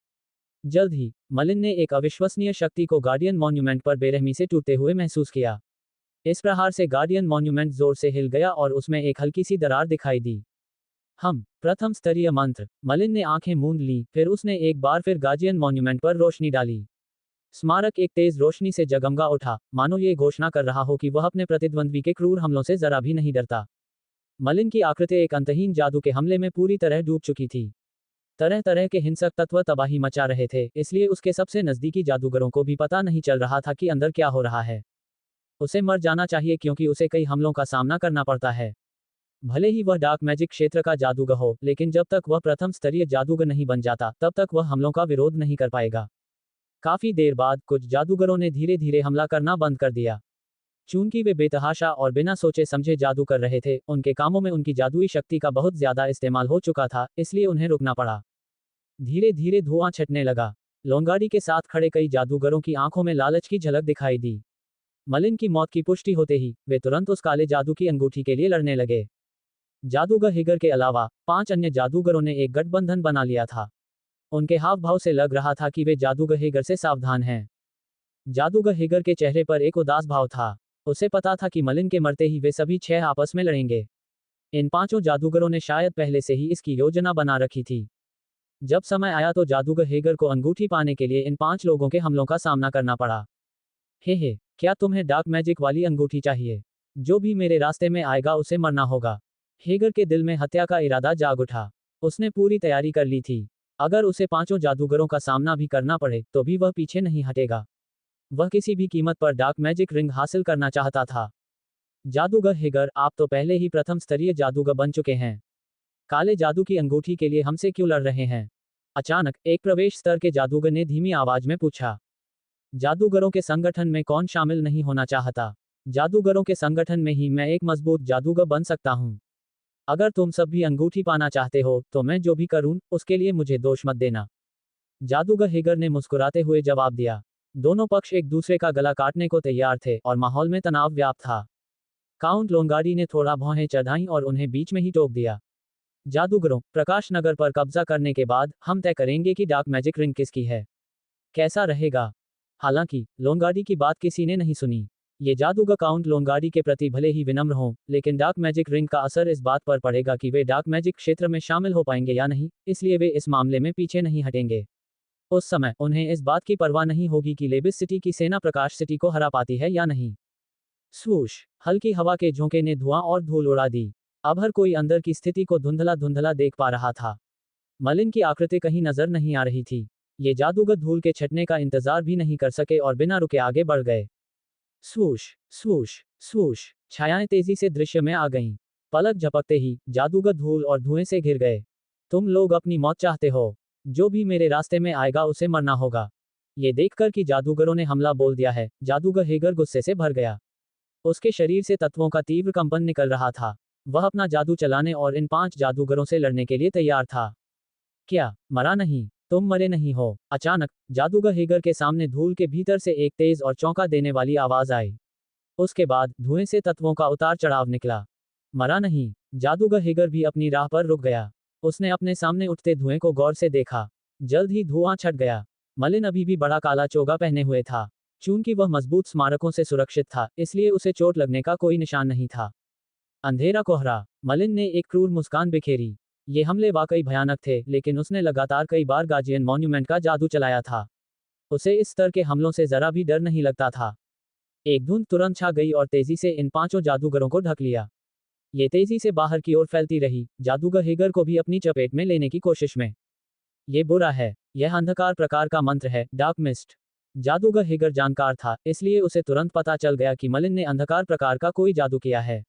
[SPEAKER 2] जल्द ही मलिन ने एक अविश्वसनीय शक्ति को गार्डियन मॉन्यूमेंट पर बेरहमी से टूटते हुए महसूस किया। इस प्रहार से गार्डियन मॉन्यूमेंट जोर से हिल गया और उसमें एक हल्की सी दरार दिखाई दी। प्रथम स्तरीय मंत्र। मलिन ने आंखें मूंद ली, फिर उसने एक बार फिर गार्जियन मॉन्यूमेंट पर रोशनी डाली। स्मारक एक तेज रोशनी से जगमगा उठा, मानो ये घोषणा कर रहा हो कि वह अपने प्रतिद्वंद्वी के क्रूर हमलों से जरा भी नहीं डरता। मलिन की आकृति एक अंतहीन जादू के हमले में पूरी तरह डूब चुकी थी। तरह तरह के हिंसक तत्व तबाही मचा रहे थे, इसलिए उसके सबसे नजदीकी जादूगरों को भी पता नहीं चल रहा था कि अंदर क्या हो रहा है। उसे मर जाना चाहिए, क्योंकि उसे कई हमलों का सामना करना पड़ता है। भले ही वह डार्क मैजिक क्षेत्र का जादूगर हो, लेकिन जब तक वह प्रथम स्तरीय जादूगर नहीं बन जाता, तब तक वह हमलों का विरोध नहीं कर पाएगा। काफी देर बाद कुछ जादूगरों ने धीरे धीरे हमला करना बंद कर दिया। चूंकि वे बेतहाशा और बिना सोचे समझे जादू कर रहे थे, उनके कामों में उनकी जादुई शक्ति का बहुत ज्यादा इस्तेमाल हो चुका था, इसलिए उन्हें रुकना पड़ा। धीरे धीरे धुआं छटने लगा। लोंगारी के साथ खड़े कई जादूगरों की आंखों में लालच की झलक दिखाई दी। मलिन की मौत की पुष्टि होते ही वे तुरंत उस काले जादू की अंगूठी के लिए लड़ने लगे। जादूगर हेगर के अलावा 5 अन्य जादूगरों ने एक गठबंधन बना लिया था। उनके हाव भाव से लग रहा था कि वे जादूगर हेगर से सावधान हैं। जादूगर हेगर के चेहरे पर एक उदास भाव था। उसे पता था कि मलिन के मरते ही वे सभी 6 आपस में लड़ेंगे। इन 5 जादूगरों ने शायद पहले से ही इसकी योजना बना रखी थी। जब समय आया तो जादूगर हेगर को अंगूठी पाने के लिए इन 5 लोगों के हमलों का सामना करना पड़ा। हे, क्या तुम्हें डार्क मैजिक वाली अंगूठी चाहिए? जो भी मेरे रास्ते में आएगा उसे मरना होगा। हेगर के दिल में हत्या का इरादा जाग उठा। उसने पूरी तैयारी कर ली थी। अगर उसे 5 जादूगरों का सामना भी करना पड़े, तो भी वह पीछे नहीं हटेगा। वह किसी भी कीमत पर डार्क मैजिक रिंग हासिल करना चाहता था। जादूगर हेगर, आप तो पहले ही प्रथम स्तरीय जादूगर बन चुके हैं। काले जादू की अंगूठी के लिए हमसे क्यों लड़ रहे हैं? अचानक एक प्रवेश स्तर के जादूगर ने धीमी आवाज में पूछा। जादूगरों के संगठन में कौन शामिल नहीं होना चाहता? जादूगरों के संगठन में ही मैं एक मजबूत जादूगर बन सकता हूँ। अगर तुम सब भी अंगूठी पाना चाहते हो, तो मैं जो भी करूं, उसके लिए मुझे दोष मत देना। जादूगर हेगर ने मुस्कुराते हुए जवाब दिया। दोनों पक्ष एक दूसरे का गला काटने को तैयार थे और माहौल में तनाव व्याप्त था। काउंट लोंगारी ने थोड़ा भौहें चढ़ाईं और उन्हें बीच में ही टोक दिया। जादूगरों, प्रकाश नगर पर कब्जा करने के बाद हम तय करेंगे कि डार्क मैजिक रिंग किसकी है। कैसा रहेगा? हालांकि लोनगार्डी की बात किसी ने नहीं सुनी। ये जादूगर काउंट लोनगार्डी के प्रति भले ही विनम्र हों, लेकिन डार्क मैजिक रिंग का असर इस बात पर पड़ेगा कि वे डार्क मैजिक क्षेत्र में शामिल हो पाएंगे या नहीं, इसलिए वे इस मामले में पीछे नहीं हटेंगे। उस समय उन्हें इस बात की परवाह नहीं होगी कि लेबिस सिटी की सेना प्रकाश सिटी को हरा पाती है या नहीं। स्वूश, हल्की हवा के झोंके ने धुआं और धूल उड़ा दी। अब हर कोई अंदर की स्थिति को धुंधला धुंधला देख पा रहा था। मलिन की आकृति कहीं नजर नहीं आ रही थी। ये जादूगर धूल के छटने का इंतजार भी नहीं कर सके और बिना रुके आगे बढ़ गए। स्वूश, स्वूश, स्वूश, छायाएं तेजी से दृश्य में आ गईं। पलक झपकते ही जादूगर धूल और धुएं से घिर गए। तुम लोग अपनी मौत चाहते हो। जो भी मेरे रास्ते में आएगा उसे मरना होगा। ये देखकर कि जादूगरों ने हमला बोल दिया है, जादूगर हेगर गुस्से से भर गया। उसके शरीर से तत्वों का तीव्र कंपन निकल रहा था। वह अपना जादू चलाने और इन 5 जादूगरों से लड़ने के लिए तैयार था। क्या मरा नहीं? तुम मरे नहीं हो। अचानक जादूगर हेगर के सामने धूल के भीतर से एक तेज और चौंका देने वाली आवाज आई। उसके बाद धुएं से तत्वों का उतार चढ़ाव निकला। मरा नहीं। जादूगर हेगर भी अपनी राह पर रुक गया। उसने अपने सामने उठते धुएं को गौर से देखा। जल्द ही धुआं छट गया। मलिन अभी भी बड़ा काला चोगा पहने हुए था। चूंकि वह मजबूत स्मारकों से सुरक्षित था, इसलिए उसे चोट लगने का कोई निशान नहीं था। अंधेरा कोहरा। मलिन ने एक क्रूर मुस्कान बिखेरी। ये हमले वाकई भयानक थे, लेकिन उसने लगातार कई बार गार्जियन मॉन्यूमेंट का जादू चलाया था। उसे इस स्तर के हमलों से जरा भी डर नहीं लगता था। एक धुंध तुरंत छा गई और तेजी से इन 5 जादूगरों को ढक लिया। ये तेजी से बाहर की ओर फैलती रही, जादूगर हेगर को भी अपनी चपेट में लेने की कोशिश में। ये बुरा है। यह अंधकार प्रकार का मंत्र है, डार्क मिस्ट। जादूगर हेगर जानकार था, इसलिए उसे तुरंत पता चल गया कि मलिन ने अंधकार प्रकार का कोई जादू किया है।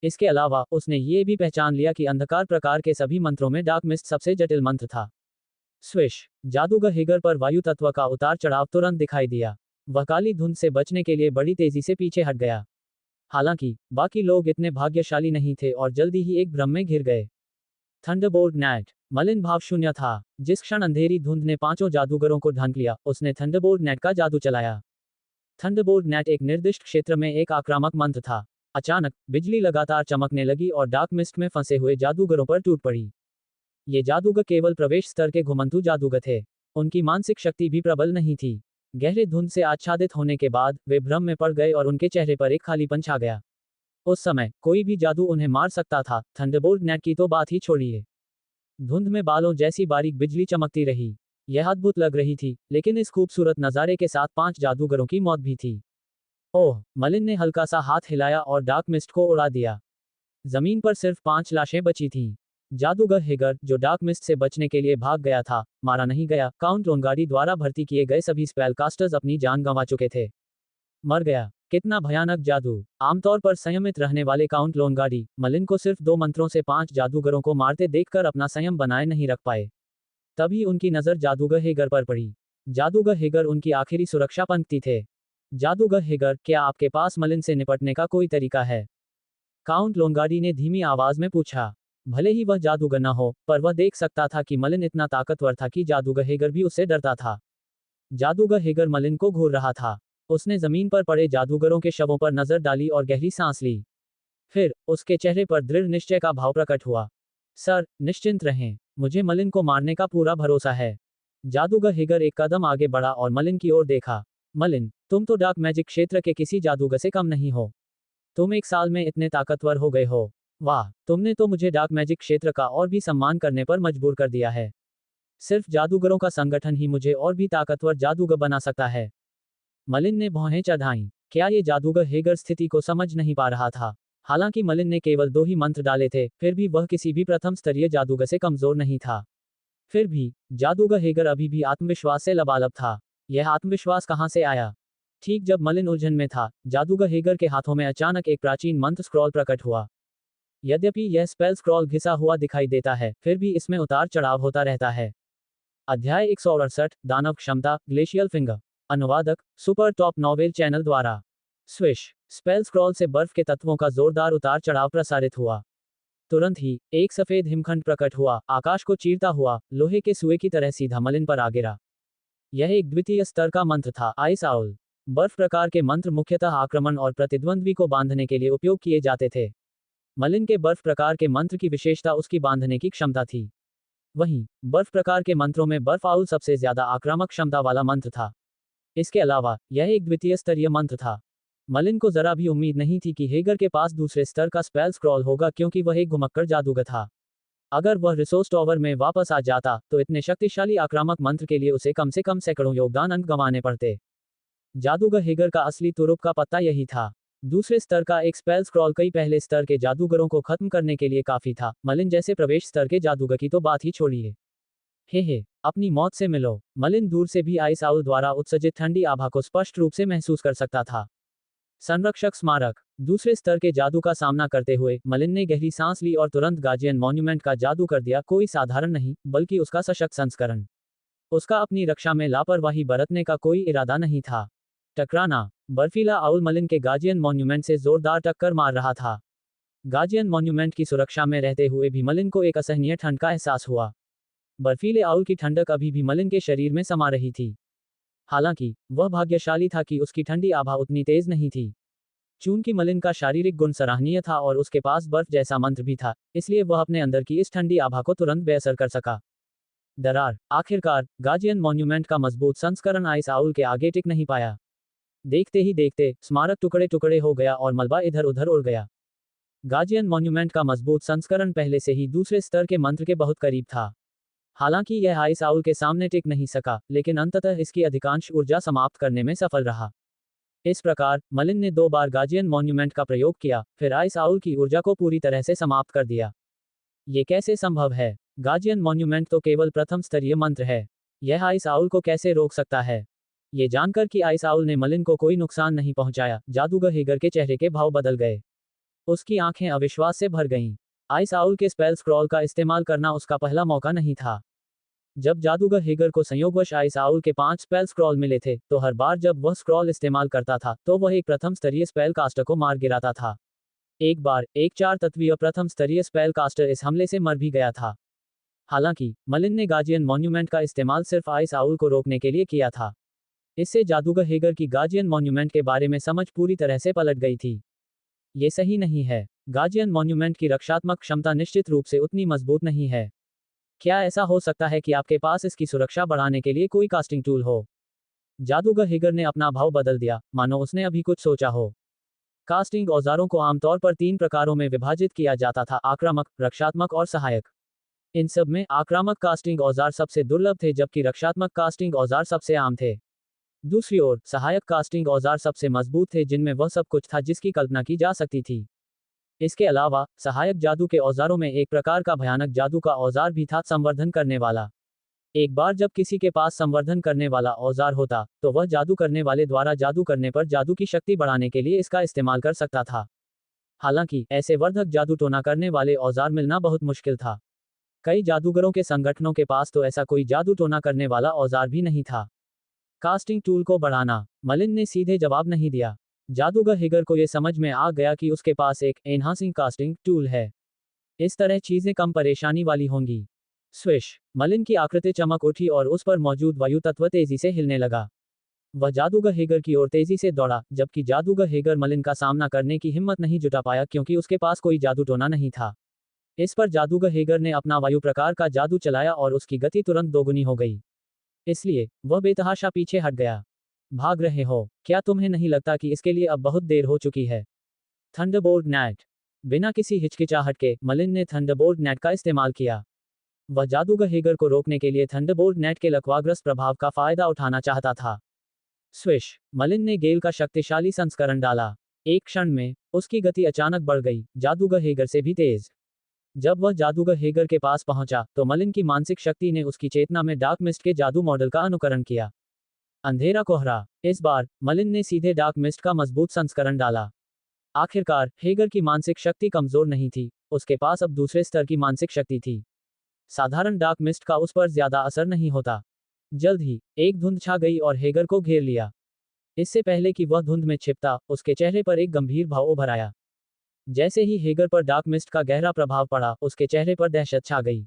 [SPEAKER 2] इसके अलावा उसने ये भी पहचान लिया कि अंधकार प्रकार के सभी मंत्रों में डार्क मिस्ट सबसे जटिल मंत्र था। स्विश, जादूगर हेगर पर वायु तत्व का उतार चढ़ाव तुरंत दिखाई दिया। वह काली धुंध से बचने के लिए बड़ी तेजी से पीछे हट गया। हालांकि बाकी लोग इतने भाग्यशाली नहीं थे और जल्दी ही एक भ्रम में घिर गए। Thunderbolt net. मलिन भाव शून्य था। जिस क्षण अंधेरी धुंध ने 5 जादूगरों को ढंक लिया, उसने थंडरबोल्ट नेट का जादू चलाया। थंडरबोल्ट नेट एक निर्दिष्ट क्षेत्र में एक आक्रामक मंत्र था। अचानक बिजली लगातार चमकने लगी और डार्क मिस्ट में फंसे हुए जादूगरों पर टूट पड़ी। ये जादूगर केवल प्रवेश स्तर के घुमंतू जादूगर थे। उनकी मानसिक शक्ति भी प्रबल नहीं थी। गहरे धुंध से आच्छादित होने के बाद वे भ्रम में पड़ गए और उनके चेहरे पर एक खालीपन छा गया। उस समय कोई भी जादू उन्हें मार सकता था, थंडरबोल्ट नेट की तो बात ही छोड़िए। धुंध में बालों जैसी बारीक बिजली चमकती रही। यह अद्भुत लग रही थी, लेकिन इस खूबसूरत नज़ारे के साथ 5 जादूगरों की मौत भी थी। ओह, मलिन ने हल्का सा हाथ हिलाया और डार्क मिस्ट को उड़ा दिया। जमीन पर सिर्फ 5 लाशें बची थीं। जादूगर हेगर, जो डार्क मिस्ट से बचने के लिए भाग गया था, मारा नहीं गया। काउंट लोनगार्डी द्वारा भर्ती किए गए सभी स्पेलकास्टर्स अपनी जान गंवा चुके थे। मर गया। कितना भयानक जादू। आमतौर पर संयमित रहने वाले काउंट लोनगार्डी, मलिन को सिर्फ 2 मंत्रों से 5 जादूगरों को मारते देखकर अपना संयम बनाए नहीं रख पाए। तभी उनकी नजर जादूगर हेगर पर पड़ी। जादूगर हेगर उनकी आखिरी सुरक्षा पंक्ति थे। जादूगर हेगर, क्या आपके पास मलिन से निपटने का कोई तरीका है? काउंट लोनगार्डी ने धीमी आवाज में पूछा। भले ही वह जादूगर न हो, पर वह देख सकता था कि मलिन इतना ताकतवर था कि जादूगर हेगर भी उससे डरता था। जादूगर हेगर मलिन को घूर रहा था। उसने जमीन पर पड़े जादूगरों के शवों पर नजर डाली और गहरी सांस ली। फिर उसके चेहरे पर दृढ़ निश्चय का भाव प्रकट हुआ। सर, निश्चिंत रहें, मुझे मलिन को मारने का पूरा भरोसा है। जादूगर हेगर एक कदम आगे बढ़ा और मलिन की ओर देखा। मलिन, तुम तो डार्क मैजिक क्षेत्र के किसी जादूगर से कम नहीं हो। तुम 1 साल में इतने ताकतवर हो गए हो। वाह, तुमने तो मुझे डार्क मैजिक क्षेत्र का और भी सम्मान करने पर मजबूर कर दिया है। सिर्फ जादूगरों का संगठन ही मुझे और भी ताकतवर जादूगर बना सकता है। मलिन ने भौहें चढ़ाईं। क्या ये जादूगर हेगर स्थिति को समझ नहीं पा रहा था? हालांकि मलिन ने केवल 2 ही मंत्र डाले थे, फिर भी वह किसी भी प्रथम स्तरीय जादूगर से कमजोर नहीं था। फिर भी जादूगर हेगर अभी भी आत्मविश्वास से लबालब था। यह आत्मविश्वास कहां से आया? ठीक जब मलिन उलझन में था, जादूगर हेगर के हाथों में अचानक एक प्राचीन मंत्र स्क्रॉल प्रकट हुआ। यद्यपि यह स्पेल स्क्रॉल घिसा हुआ दिखाई देता है, फिर भी इसमें उतार चढ़ाव होता रहता है। अध्याय 168, दानव क्षमता, ग्लेशियल फिंगर। अनुवादक, सुपर टॉप नॉवेल चैनल द्वारा। स्विश, स्पेल स्क्रॉल से बर्फ के तत्वों का जोरदार उतार चढ़ाव प्रसारित हुआ। तुरंत ही एक सफेद हिमखंड प्रकट हुआ, आकाश को चीरता हुआ, लोहे के सुए की तरह सीधा मलिन पर आ गिरा। यह एक द्वितीय स्तर का मंत्र था, आइस आउल। बर्फ प्रकार के मंत्र मुख्यतः आक्रमण और प्रतिद्वंद्वी को बांधने के लिए उपयोग किए जाते थे। मलिन के बर्फ प्रकार के मंत्र की विशेषता उसकी बांधने की क्षमता थी। वहीं बर्फ प्रकार के मंत्रों में बर्फ आउल सबसे ज्यादा आक्रामक क्षमता वाला मंत्र था। इसके अलावा यह एक द्वितीय स्तरीय मंत्र था। मलिन को जरा भी उम्मीद नहीं थी कि हेगर के पास दूसरे स्तर का स्पेल स्क्रॉल होगा, क्योंकि वह एक घुमक्कड़ जादूगर था। अगर वह रिसोर्स टॉवर में वापस आ जाता तो इतने शक्तिशाली आक्रामक मंत्र के लिए उसे कम से कम सैकड़ों योगदान अंक गंवाने पड़ते। जादूगर हेगर का असली तुरुप का पत्ता यही था। दूसरे स्तर का एक स्पेल स्क्रॉल कई पहले स्तर के जादूगरों को खत्म करने के लिए काफी था। मलिन जैसे प्रवेश स्तर के जादूगर की तो बात ही छोड़िए। हे अपनी मौत से मिलो। मलिन दूर से भी आइस आउल द्वारा उत्सर्जित ठंडी आभा को स्पष्ट रूप से महसूस कर सकता था। संरक्षक स्मारक। दूसरे स्तर के जादू का सामना करते हुए मलिन ने गहरी सांस ली और तुरंत गार्जियन मॉन्यूमेंट का जादू कर दिया। कोई साधारण नहीं, बल्कि उसका सशक्त संस्करण। उसका अपनी रक्षा में लापरवाही बरतने का कोई इरादा नहीं था। टकराना। बर्फीला आउल मलिन के गार्जियन मॉन्यूमेंट से जोरदार टक्कर मार रहा था। गार्जियन मॉन्यूमेंट की सुरक्षा में रहते हुए भी मलिन को एक असहनीय ठंड का एहसास हुआ। बर्फीले आउल की ठंडक अभी भी मलिन के शरीर में समा रही थी। हालांकि वह भाग्यशाली था कि उसकी ठंडी आभा उतनी तेज नहीं थी। चूंकि मलिन का शारीरिक गुण सराहनीय था और उसके पास बर्फ जैसा मंत्र भी था, इसलिए वह अपने अंदर की इस ठंडी आभा को तुरंत बेअसर कर सका। दरार। आखिरकार गार्जियन मॉन्यूमेंट का मजबूत संस्करण आइस आउल के आगे टिक नहीं पाया। देखते ही देखते स्मारक टुकड़े टुकड़े हो गया और मलबा इधर उधर उड़ गया। गार्जियन मॉन्यूमेंट का मजबूत संस्करण पहले से ही दूसरे स्तर के मंत्र के बहुत करीब था। हालांकि यह आइस आउल के सामने टिक नहीं सका, लेकिन अंततः इसकी अधिकांश ऊर्जा समाप्त करने में सफल रहा। इस प्रकार मलिन ने 2 बार गार्जियन मॉन्यूमेंट का प्रयोग किया, फिर आइस आउल की ऊर्जा को पूरी तरह से समाप्त कर दिया। ये कैसे संभव है? गार्जियन मॉन्यूमेंट तो केवल प्रथम स्तरीय मंत्र है। यह आइस आउल को कैसे रोक सकता है? ये जानकर कि आइस आउल ने मलिन को कोई नुकसान नहीं पहुंचाया, जादूगर हेगर के चेहरे के भाव बदल गए। उसकी आंखें अविश्वास से भर गईं। आइस आउल के स्पेल स्क्रॉल का इस्तेमाल करना उसका पहला मौका नहीं था। जब जादूगर हेगर को संयोगवश आइस आउल के 5 स्पेल स्क्रॉल मिले थे, तो हर बार जब वह स्क्रॉल इस्तेमाल करता था, तो वह एक प्रथम स्तरीय स्पेल कास्टर को मार गिराता था। एक बार एक 4 तत्वीय प्रथम स्तरीय स्पेल कास्टर इस हमले से मर भी गया था। हालांकि मलिन ने गार्जियन मॉन्यूमेंट का इस्तेमाल सिर्फ आइस आउल को रोकने के लिए किया था। इससे जादूगर हेगर की गार्जियन मॉन्यूमेंट के बारे में समझ पूरी तरह से पलट गई थी। ये सही नहीं है। गार्जियन मॉन्यूमेंट की रक्षात्मक क्षमता निश्चित रूप से उतनी मजबूत नहीं है। क्या ऐसा हो सकता है कि आपके पास इसकी सुरक्षा बढ़ाने के लिए कोई कास्टिंग टूल हो? जादूगर हेगर ने अपना भाव बदल दिया, मानो उसने अभी कुछ सोचा हो। कास्टिंग औजारों को आमतौर पर 3 प्रकारों में विभाजित किया जाता था: आक्रामक, रक्षात्मक और सहायक। इन सब में आक्रामक कास्टिंग औजार सबसे दुर्लभ थे, जबकि रक्षात्मक कास्टिंग औजार सबसे आम थे। दूसरी ओर सहायक कास्टिंग औजार सबसे मजबूत थे, जिनमें वह सब कुछ था जिसकी कल्पना की जा सकती थी। इसके अलावा सहायक जादू के औजारों में एक प्रकार का भयानक जादू का औजार भी था, संवर्धन करने वाला। एक बार जब किसी के पास संवर्धन करने वाला औजार होता, तो वह जादू करने वाले द्वारा जादू करने पर जादू की शक्ति बढ़ाने के लिए इसका इस्तेमाल कर सकता था। हालांकि ऐसे वर्धक जादू टोना करने वाले औजार मिलना बहुत मुश्किल था। कई जादूगरों के संगठनों के पास तो ऐसा कोई जादू टोना करने वाला औजार भी नहीं था। कास्टिंग टूल को बढ़ाना। मलिन ने सीधे जवाब नहीं दिया। जादूगर हेगर को यह समझ में आ गया कि उसके पास एक एनहांसिंग कास्टिंग टूल है। इस तरह चीजें कम परेशानी वाली होंगी। स्विश। मलिन की आकृति चमक उठी और उस पर मौजूद वायु तत्व तेजी से हिलने लगा। वह जादूगर हेगर की ओर तेजी से दौड़ा, जबकि जादूगर हेगर मलिन का सामना करने की हिम्मत नहीं जुटा पाया, क्योंकि उसके पास कोई जादू टोना नहीं था। इस पर जादूगर हेगर ने अपना वायु प्रकार का जादू चलाया और उसकी गति तुरंत दोगुनी हो गई। इसलिए वह बेतहाशा पीछे हट गया। भाग रहे हो? क्या तुम्हें नहीं लगता कि इसके लिए अब बहुत देर हो चुकी है? Thunderbolt net. बिना किसी हिचकिचाहट के मलिन ने थंडरबोल्ट नेट का इस्तेमाल किया। वह जादूगर हेगर को रोकने के लिए थंडरबोल्ट नेट के लकवाग्रस्त प्रभाव का फायदा उठाना चाहता था। स्विश। मलिन ने गेल का शक्तिशाली संस्करण डाला। एक क्षण में उसकी गति अचानक बढ़ गई, जादूगर हेगर से भी तेज। जब वह जादूगर हेगर के पास पहुंचा, तो मलिन की मानसिक शक्ति ने उसकी चेतना में डार्क मिस्ट के जादू मॉडल का अनुकरण किया। अंधेरा कोहरा। इस बार मलिन ने सीधे डार्क मिस्ट का मजबूत संस्करण डाला। आखिरकार हेगर की मानसिक शक्ति कमजोर नहीं थी, उसके पास अब दूसरे स्तर की मानसिक शक्ति थी। साधारण डार्क मिस्ट का उस पर ज्यादा असर नहीं होता। जल्द ही एक धुंध छा गई और हेगर को घेर लिया। इससे पहले कि वह धुंध में छिपता, उसके चेहरे पर एक गंभीर भाव उभर आया। जैसे ही हेगर पर डार्क मिस्ट का गहरा प्रभाव पड़ा, उसके चेहरे पर दहशत छा गई।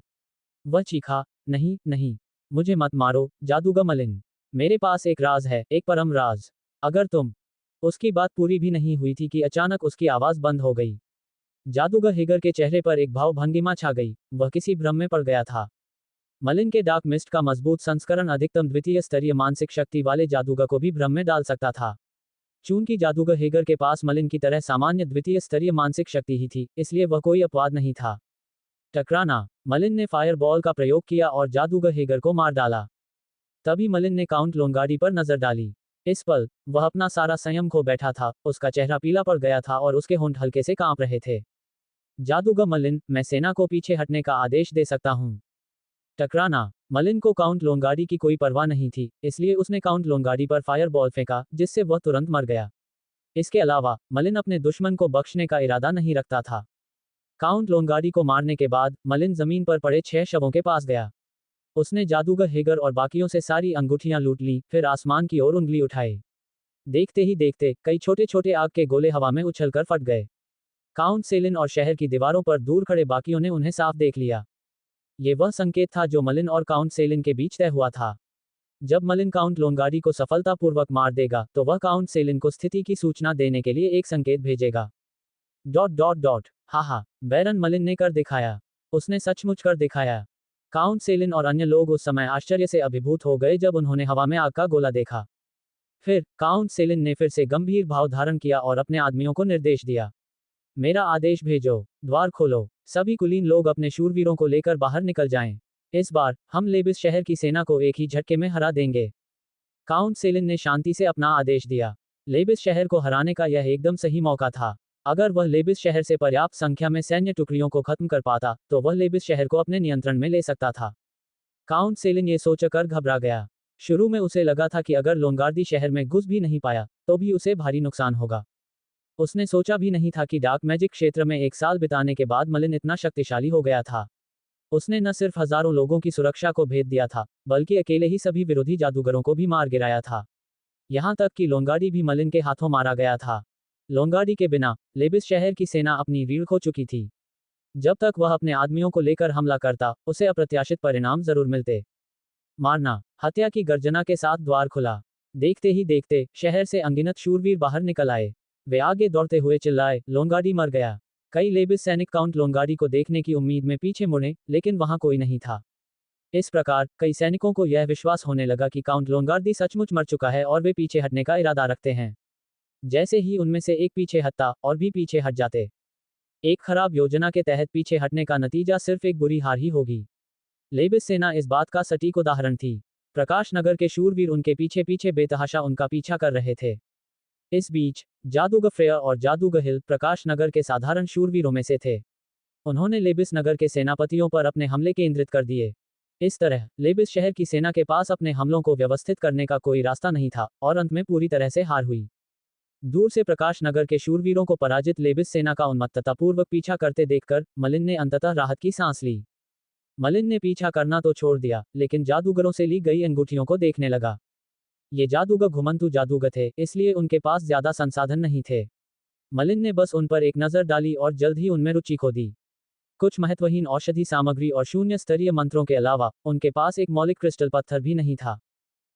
[SPEAKER 2] वह चीखा, नहीं नहीं, मुझे मत मारो जादूगर मलिन। मेरे पास एक राज है, एक परम राज। अगर तुम। उसकी बात पूरी भी नहीं हुई थी कि अचानक उसकी आवाज बंद हो गई। जादूगर हेगर के चेहरे पर एक भाव भंगिमा छा गई, वह किसी भ्रम में पड़ गया था। मलिन के डार्क मिस्ट का मजबूत संस्करण अधिकतम द्वितीय स्तरीय मानसिक शक्ति वाले जादूगर को भी भ्रम में डाल सकता था। चूंकि जादूगर हेगर के पास मलिन की तरह सामान्य द्वितीय स्तरीय मानसिक शक्ति ही थी, इसलिए वह कोई अपवाद नहीं था। टकराना। मलिन ने फायर बॉल का प्रयोग किया और जादूगर हेगर को मार डाला। तभी मलिन ने काउंट लोंगार्डी पर नजर डाली। इस पल वह अपना सारा संयम खो बैठा था, उसका चेहरा पीला पड़ गया था और उसके होंठ हल्के से कांप रहे थे। जादूगर मलिन, मैं सेना को पीछे हटने का आदेश दे सकता हूं। टकराना। मलिन को काउंट लोंगार्डी की कोई परवाह नहीं थी, इसलिए उसने काउंट लोंगार्डी पर फायर बॉल फेंका, जिससे वह तुरंत मर गया। इसके अलावा मलिन अपने दुश्मन को बख्शने का इरादा नहीं रखता था। काउंट लोंगार्डी को मारने के बाद मलिन जमीन पर पड़े 6 शवों के पास गया। उसने जादूगर हेगर और बाकियों से सारी अंगूठियां लूट लीं, फिर आसमान की ओर उंगली उठाई। देखते ही देखते कई छोटे छोटे आग के गोले हवा में उछलकर फट गए। काउंट सेलिन और शहर की दीवारों पर दूर खड़े बाकियों ने उन्हें साफ देख लिया। ये वह संकेत था जो मलिन और काउंट सेलिन के बीच तय हुआ था। जब मलिन काउंट लोंगार्डी को सफलतापूर्वक मार देगा तो वह काउंट सेलिन को स्थिति की सूचना देने के लिए एक संकेत भेजेगा। हा बैरन मलिन ने कर दिखाया। उसने सचमुच कर दिखाया। काउंट सेलिन और अन्य लोग उस समय आश्चर्य से अभिभूत हो गए जब उन्होंने हवा में आग का गोला देखा। फिर काउंट सेलिन ने फिर से गंभीर भाव धारण किया और अपने आदमियों को निर्देश दिया। मेरा आदेश भेजो, द्वार खोलो, सभी कुलीन लोग अपने शूरवीरों को लेकर बाहर निकल जाएं। इस बार हम लेबिस शहर की सेना को एक ही झटके में हरा देंगे। काउंट सेलिन ने शांति से अपना आदेश दिया। लेबिस शहर को हराने का यह एकदम सही मौका था। अगर वह लेबिस शहर से पर्याप्त संख्या में सैन्य टुकड़ियों को खत्म कर पाता तो वह लेबिस शहर को अपने नियंत्रण में ले सकता था। काउंट सेलिन ये सोचकर घबरा गया। शुरू में उसे लगा था कि अगर लोंगार्दी शहर में घुस भी नहीं पाया तो भी उसे भारी नुकसान होगा। उसने सोचा भी नहीं था कि डार्क मैजिक क्षेत्र में 1 साल बिताने के बाद मलिन इतना शक्तिशाली हो गया था। उसने न सिर्फ हजारों लोगों की सुरक्षा को भेद दिया था, बल्कि अकेले ही सभी विरोधी जादूगरों को भी मार गिराया था। यहां तक कि लोंगार्डी भी मलिन के हाथों मारा गया था। लोंगार्डी के बिना लेबिस शहर की सेना अपनी रीढ़ खो चुकी थी। जब तक वह अपने आदमियों को लेकर हमला करता, उसे अप्रत्याशित परिणाम जरूर मिलते। मारना। हत्या की गर्जना के साथ द्वार खुला। देखते ही देखते शहर से अनगिनत शूरवीर बाहर निकल आए। वे आगे दौड़ते हुए चिल्लाए, लोंगार्डी मर गया। कई लेबिस सैनिक काउंट लोंगार्डी को देखने की उम्मीद में पीछे मुड़े, लेकिन वहां कोई नहीं था। इस प्रकार कई सैनिकों को यह विश्वास होने लगा कि काउंट लोंगार्दी सचमुच मर चुका है और वे पीछे हटने का इरादा रखते हैं। जैसे ही उनमें से एक पीछे हटता, और भी पीछे हट जाते। एक खराब योजना के तहत पीछे हटने का नतीजा सिर्फ एक बुरी हार ही होगी। लेबिस सेना इस बात का सटीक उदाहरण थी। प्रकाश नगर के शूरवीर उनके पीछे पीछे बेतहाशा उनका पीछा कर रहे थे। इस बीच जादूगर फ्रेयर और जादूगर हिल प्रकाश नगर के साधारण शूरवीरों में से थे। उन्होंने लेबिस नगर के सेनापतियों पर अपने हमले केंद्रित कर दिए। इस तरह लेबिस शहर की सेना के पास अपने हमलों को व्यवस्थित करने का कोई रास्ता नहीं था और अंत में पूरी तरह से हार हुई। दूर से प्रकाश नगर के शूरवीरों को पराजित लेबिस सेना का उन्मत्ततापूर्वक पीछा करते देखकर मलिन ने अंततः राहत की सांस ली। मलिन ने पीछा करना तो छोड़ दिया, लेकिन जादूगरों से ली गई अंगूठियों को देखने लगा। ये जादूगर घुमंतू जादूगर थे, इसलिए उनके पास ज्यादा संसाधन नहीं थे। मलिन ने बस उन पर एक नजर डाली और जल्द ही उनमें रुचि खो दी। कुछ महत्वहीन औषधि सामग्री और शून्य स्तरीय मंत्रों के अलावा उनके पास एक मौलिक क्रिस्टल पत्थर भी नहीं था।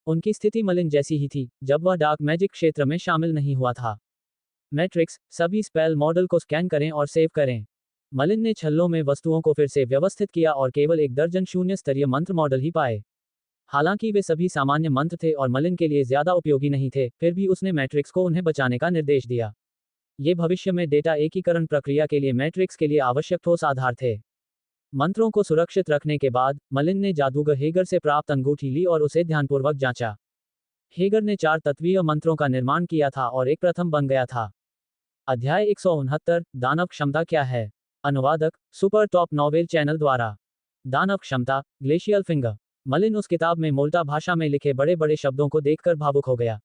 [SPEAKER 2] उनकी स्थिति मलिन जैसी ही थी जब वह डार्क मैजिक क्षेत्र में शामिल नहीं हुआ था। मैट्रिक्स, सभी स्पेल मॉडल को स्कैन करें और सेव करें। मलिन ने छल्लों में वस्तुओं को फिर से व्यवस्थित किया और केवल 1 दर्जन शून्य स्तरीय मंत्र मॉडल ही पाए। हालांकि वे सभी सामान्य मंत्र थे और मलिन के लिए ज्यादा उपयोगी नहीं थे, फिर भी उसने मैट्रिक्स को उन्हें बचाने का निर्देश दिया। ये भविष्य में डेटा एकीकरण प्रक्रिया के लिए मैट्रिक्स के लिए आवश्यक ठोस आधार थे। मंत्रों को सुरक्षित रखने के बाद मलिन ने जादूगर हेगर से प्राप्त अंगूठी ली और उसे ध्यानपूर्वक जांचा। हेगर ने 4 तत्वीय मंत्रों का निर्माण किया था और एक प्रथम बन गया था। अध्याय 169, दानव क्षमता क्या है। अनुवादक, सुपर टॉप नॉवेल चैनल द्वारा। दानव क्षमता, ग्लेशियल फिंगर। मलिन उस किताब में मोल्टा भाषा में लिखे बड़े बड़े शब्दों को देखकर भावुक हो गया।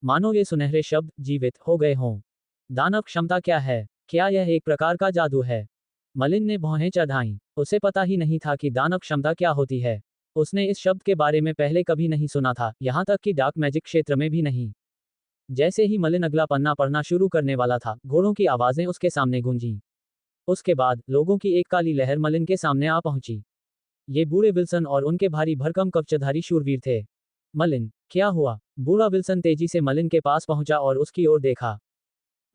[SPEAKER 2] मानो ये सुनहरे शब्द जीवित हो गए हों। दानव क्षमता क्या है? क्या यह एक प्रकार का जादू है? मलिन ने भौहें चढ़ाईं। उसे पता ही नहीं था कि दानव क्षमता क्या होती है। उसने इस शब्द के बारे में पहले कभी नहीं सुना था, यहां तक कि डार्क मैजिक क्षेत्र में भी नहीं। जैसे ही मलिन अगला पन्ना पढ़ना शुरू करने वाला था, घोड़ों की आवाजें उसके सामने गूंजीं। उसके बाद लोगों की एक काली लहर मलिन के सामने आ पहुंची। ये बूढ़े विल्सन और उनके भारी भरकम कवचधारी शूरवीर थे। मलिन, क्या हुआ? बूढ़ा विल्सन तेजी से मलिन के पास पहुंचा और उसकी ओर देखा।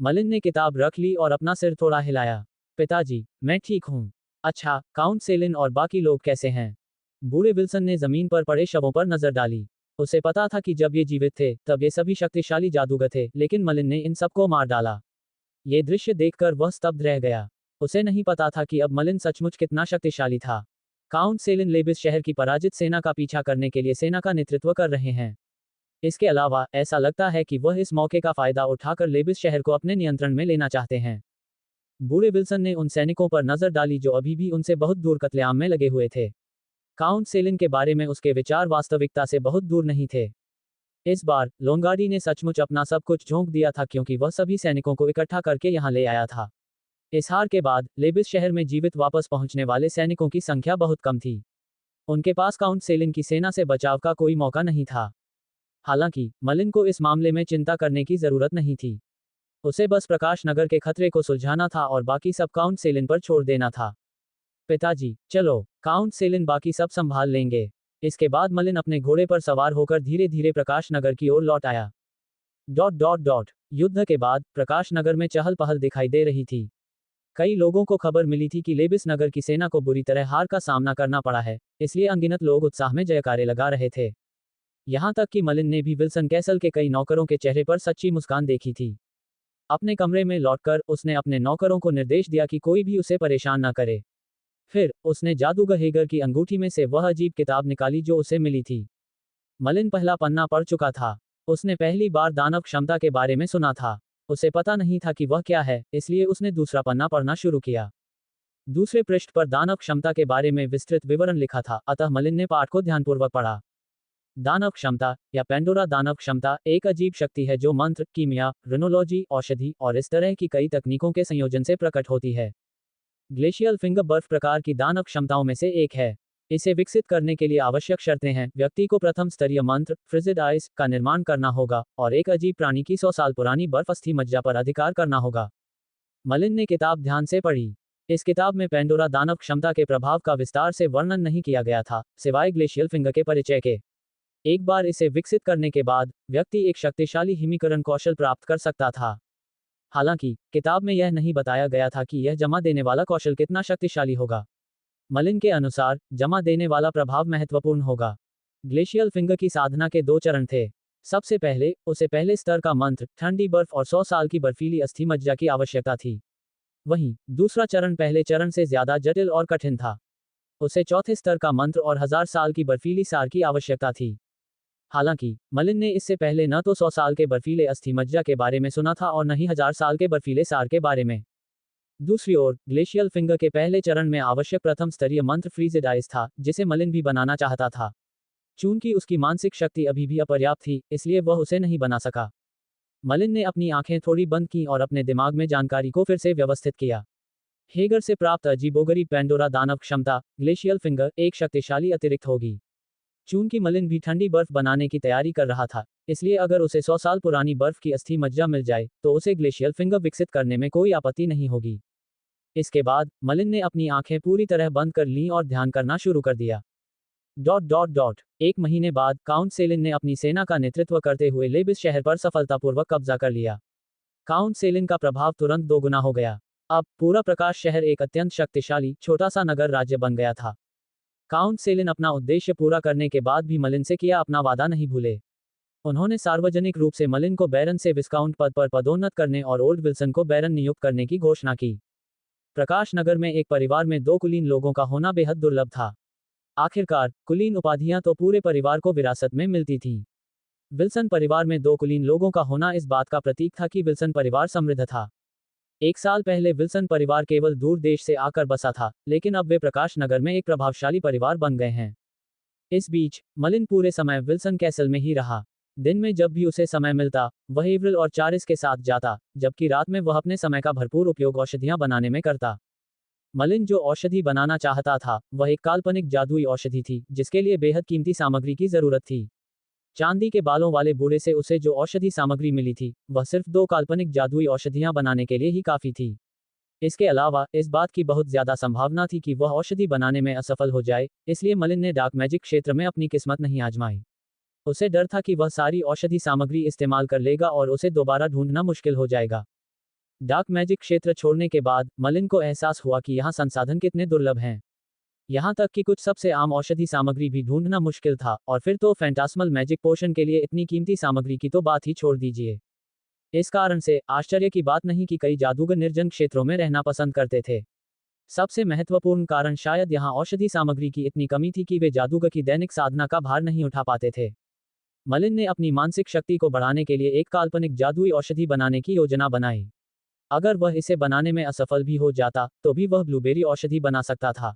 [SPEAKER 2] मलिन ने किताब रख ली और अपना सिर थोड़ा हिलाया। पिताजी, मैं ठीक हूँ। अच्छा, काउंट सेलिन और बाकी लोग कैसे हैं? बूढ़े विल्सन ने जमीन पर पड़े शवों पर नजर डाली। उसे पता था कि जब ये जीवित थे, तब ये सभी शक्तिशाली जादूगर थे, लेकिन मलिन ने इन सबको मार डाला। ये दृश्य देखकर वह स्तब्ध रह गया। उसे नहीं पता था कि अब मलिन सचमुच कितना शक्तिशाली था। काउंट सेलिन लेबिस शहर की पराजित सेना का पीछा करने के लिए सेना का नेतृत्व कर रहे हैं। इसके अलावा, ऐसा लगता है कि वह इस मौके का फायदा उठाकर लेबिस शहर को अपने नियंत्रण में लेना चाहते हैं। बूढ़े विल्सन ने उन सैनिकों पर नजर डाली जो अभी भी उनसे बहुत दूर कत्लेआम में लगे हुए थे। काउंट सेलिन के बारे में उसके विचार वास्तविकता से बहुत दूर नहीं थे। इस बार लोंगार्डी ने सचमुच अपना सब कुछ झोंक दिया था, क्योंकि वह सभी सैनिकों को इकट्ठा करके यहां ले आया था। इस हार के बाद लेबिस शहर में जीवित वापस पहुंचने वाले सैनिकों की संख्या बहुत कम थी। उनके पास काउंट सेलिन की सेना से बचाव का कोई मौका नहीं था। हालांकि मलिन को इस मामले में चिंता करने की जरूरत नहीं थी। उसे बस प्रकाश नगर के खतरे को सुलझाना था और बाकी सब काउंट सेलिन पर छोड़ देना था। पिताजी, चलो, काउंट सेलिन बाकी सब संभाल लेंगे। इसके बाद मलिन अपने घोड़े पर सवार होकर धीरे धीरे प्रकाश नगर की ओर लौट आया। युद्ध के बाद प्रकाश नगर में चहल पहल दिखाई दे रही थी। कई लोगों को खबर मिली थी कि लेबिस नगर की सेना को बुरी तरह हार का सामना करना पड़ा है, इसलिए अनगिनत लोग उत्साह में जयकारे लगा रहे थे। यहां तक कि मलिन ने भी विल्सन कैसल के कई नौकरों के चेहरे पर सच्ची मुस्कान देखी थी। अपने कमरे में लौटकर उसने अपने नौकरों को निर्देश दिया कि कोई भी उसे परेशान न करे। फिर उसने जादूगर हेगर की अंगूठी में से वह अजीब किताब निकाली जो उसे मिली थी। मलिन पहला पन्ना पढ़ चुका था। उसने पहली बार दानव क्षमता के बारे में सुना था। उसे पता नहीं था कि वह क्या है, इसलिए उसने दूसरा पन्ना पढ़ना शुरू किया। दूसरे पृष्ठ पर दानव क्षमता के बारे में विस्तृत विवरण लिखा था, अतः मलिन ने पाठ को ध्यानपूर्वक पढ़ा। दानव क्षमता या पेंडोरा दानव क्षमता एक अजीब शक्ति है जो मंत्र, कीमिया, रिनोलॉजी, औषधि और इस तरह की कई तकनीकों के संयोजन से प्रकट होती है। ग्लेशियल फिंगर बर्फ प्रकार की दानव क्षमताओं में से एक है। इसे विकसित करने के लिए आवश्यक शर्तें हैं। व्यक्ति को प्रथम स्तरीय मंत्र फ्रिजिड आइस का निर्माण करना होगा और एक अजीब प्राणी की 100 साल पुरानी बर्फ अस्थि मज्जा पर अधिकार करना होगा। मलिन ने किताब ध्यान से पढ़ी। इस किताब में पेंडोरा दानव क्षमता के प्रभाव का विस्तार से वर्णन नहीं किया गया था, सिवाय ग्लेशियल फिंगर के परिचय के। एक बार इसे विकसित करने के बाद व्यक्ति एक शक्तिशाली हिमीकरण कौशल प्राप्त कर सकता था। हालांकि किताब में यह नहीं बताया गया था कि यह जमा देने वाला कौशल कितना शक्तिशाली होगा। मलिन के अनुसार जमा देने वाला प्रभाव महत्वपूर्ण होगा। ग्लेशियल फिंगर की साधना के 2 चरण थे। सबसे पहले उसे पहले स्तर का मंत्र ठंडी बर्फ और 100 साल की बर्फीली अस्थि मज्जा की आवश्यकता थी। वहीं दूसरा चरण पहले चरण से ज्यादा जटिल और कठिन था। उसे चौथे स्तर का मंत्र और 1000 साल की बर्फीली सार की आवश्यकता थी। हालांकि मलिन ने इससे पहले न तो 100 साल के बर्फीले अस्थि मज्जा के बारे में सुना था और न ही 1000 साल के बर्फीले सार के बारे में। दूसरी ओर ग्लेशियल फिंगर के पहले चरण में आवश्यक प्रथम स्तरीय मंत्र फ्रीजिड आइस था, जिसे मलिन भी बनाना चाहता था। चूंकि उसकी मानसिक शक्ति अभी भी अपर्याप्त थी, इसलिए वह उसे नहीं बना सका। मलिन ने अपनी आंखें थोड़ी बंद की और अपने दिमाग में जानकारी को फिर से व्यवस्थित किया। हेगर से प्राप्त अजीबोगरीब पेंडोरा दानव क्षमता ग्लेशियल फिंगर एक शक्तिशाली अतिरिक्त होगी। चूंकि मलिन भी ठंडी बर्फ बनाने की तैयारी कर रहा था, इसलिए अगर उसे 100 साल पुरानी बर्फ की अस्थि मज्जा मिल जाए तो उसे ग्लेशियल फिंगर विकसित करने में कोई आपत्ति नहीं होगी। इसके बाद मलिन ने अपनी आंखें पूरी तरह बंद कर लीं और ध्यान करना शुरू कर दिया। एक महीने बाद काउंट सेलिन ने अपनी सेना का नेतृत्व करते हुए लेबिस शहर पर सफलतापूर्वक कब्जा कर लिया। काउंट सेलिन का प्रभाव तुरंत दोगुना हो गया। अब पूरा प्रकाश शहर एक अत्यंत शक्तिशाली छोटा सा नगर राज्य बन गया था। काउंट सेलिन अपना उद्देश्य पूरा करने के बाद भी मलिन से किया अपना वादा नहीं भूले। उन्होंने सार्वजनिक रूप से मलिन को बैरन से विस्काउंट पद पर पदोन्नत करने और ओल्ड विल्सन को बैरन नियुक्त करने की घोषणा की। प्रकाश नगर में एक परिवार में 2 कुलीन लोगों का होना बेहद दुर्लभ था। आखिरकार कुलीन उपाधियां तो पूरे परिवार को विरासत में मिलती थीं। विल्सन परिवार में 2 कुलीन लोगों का होना इस बात का प्रतीक था कि विल्सन परिवार समृद्ध था। 1 साल पहले विल्सन परिवार केवल दूर देश से आकर बसा था, लेकिन अब वे प्रकाश नगर में एक प्रभावशाली परिवार बन गए हैं। इस बीच मलिन पूरे समय विल्सन कैसल में ही रहा। दिन में जब भी उसे समय मिलता, वह एवरिल और चारिस के साथ जाता, जबकि रात में वह अपने समय का भरपूर उपयोग औषधियां बनाने में करता। मलिन जो औषधि बनाना चाहता था, वह एक काल्पनिक जादुई औषधि थी, जिसके लिए बेहद कीमती सामग्री की जरूरत थी। चांदी के बालों वाले बूढ़े से उसे जो औषधि सामग्री मिली थी, वह सिर्फ 2 काल्पनिक जादुई औषधियां बनाने के लिए ही काफी थी। इसके अलावा इस बात की बहुत ज्यादा संभावना थी कि वह औषधि बनाने में असफल हो जाए, इसलिए मलिन ने डार्क मैजिक क्षेत्र में अपनी किस्मत नहीं आजमाई। उसे डर था कि वह सारी औषधि सामग्री इस्तेमाल कर लेगा और उसे दोबारा ढूंढना मुश्किल हो जाएगा। डार्क मैजिक क्षेत्र छोड़ने के बाद मलिन को एहसास हुआ कि यहाँ संसाधन कितने दुर्लभ हैं। यहाँ तक कि कुछ सबसे आम औषधि सामग्री भी ढूंढना मुश्किल था, और फिर तो फैंटास्मल मैजिक पोशन के लिए इतनी कीमती सामग्री की तो बात ही छोड़ दीजिए। इस कारण से आश्चर्य की बात नहीं कि कई जादूगर निर्जन क्षेत्रों में रहना पसंद करते थे। सबसे महत्वपूर्ण कारण शायद यहाँ औषधि सामग्री की इतनी कमी थी कि वे जादूगर की दैनिक साधना का भार नहीं उठा पाते थे। मलिन ने अपनी मानसिक शक्ति को बढ़ाने के लिए एक काल्पनिक जादुई औषधि बनाने की योजना बनाई। अगर वह इसे बनाने में असफल भी हो जाता तो भी वह ब्लूबेरी औषधि बना सकता था।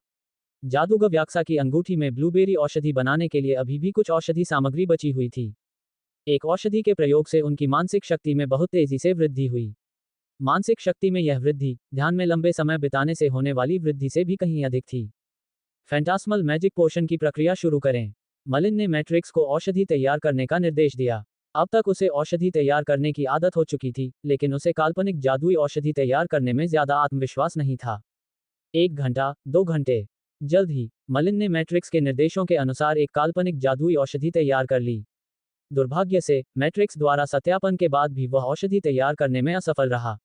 [SPEAKER 2] जादूगर व्याक्सा की अंगूठी में ब्लूबेरी औषधि बनाने के लिए अभी भी कुछ औषधि सामग्री बची हुई थी। एक औषधि के प्रयोग से उनकी मानसिक शक्ति में बहुत तेजी से वृद्धि हुई। मानसिक शक्ति में यह वृद्धि ध्यान में लंबे समय बिताने से होने वाली वृद्धि से भी कहीं अधिक थी। फैंटास्मल मैजिक पोशन की प्रक्रिया शुरू करें। मलिन ने मैट्रिक्स को औषधि तैयार करने का निर्देश दिया। अब तक उसे औषधि तैयार करने की आदत हो चुकी थी, लेकिन उसे काल्पनिक जादुई औषधि तैयार करने में ज्यादा आत्मविश्वास नहीं था। 1 घंटा, 2 घंटे। जल्द ही मलिन ने मैट्रिक्स के निर्देशों के अनुसार एक काल्पनिक जादुई औषधि तैयार कर ली। दुर्भाग्य से मैट्रिक्स द्वारा सत्यापन के बाद भी वह औषधि तैयार करने में असफल रहा।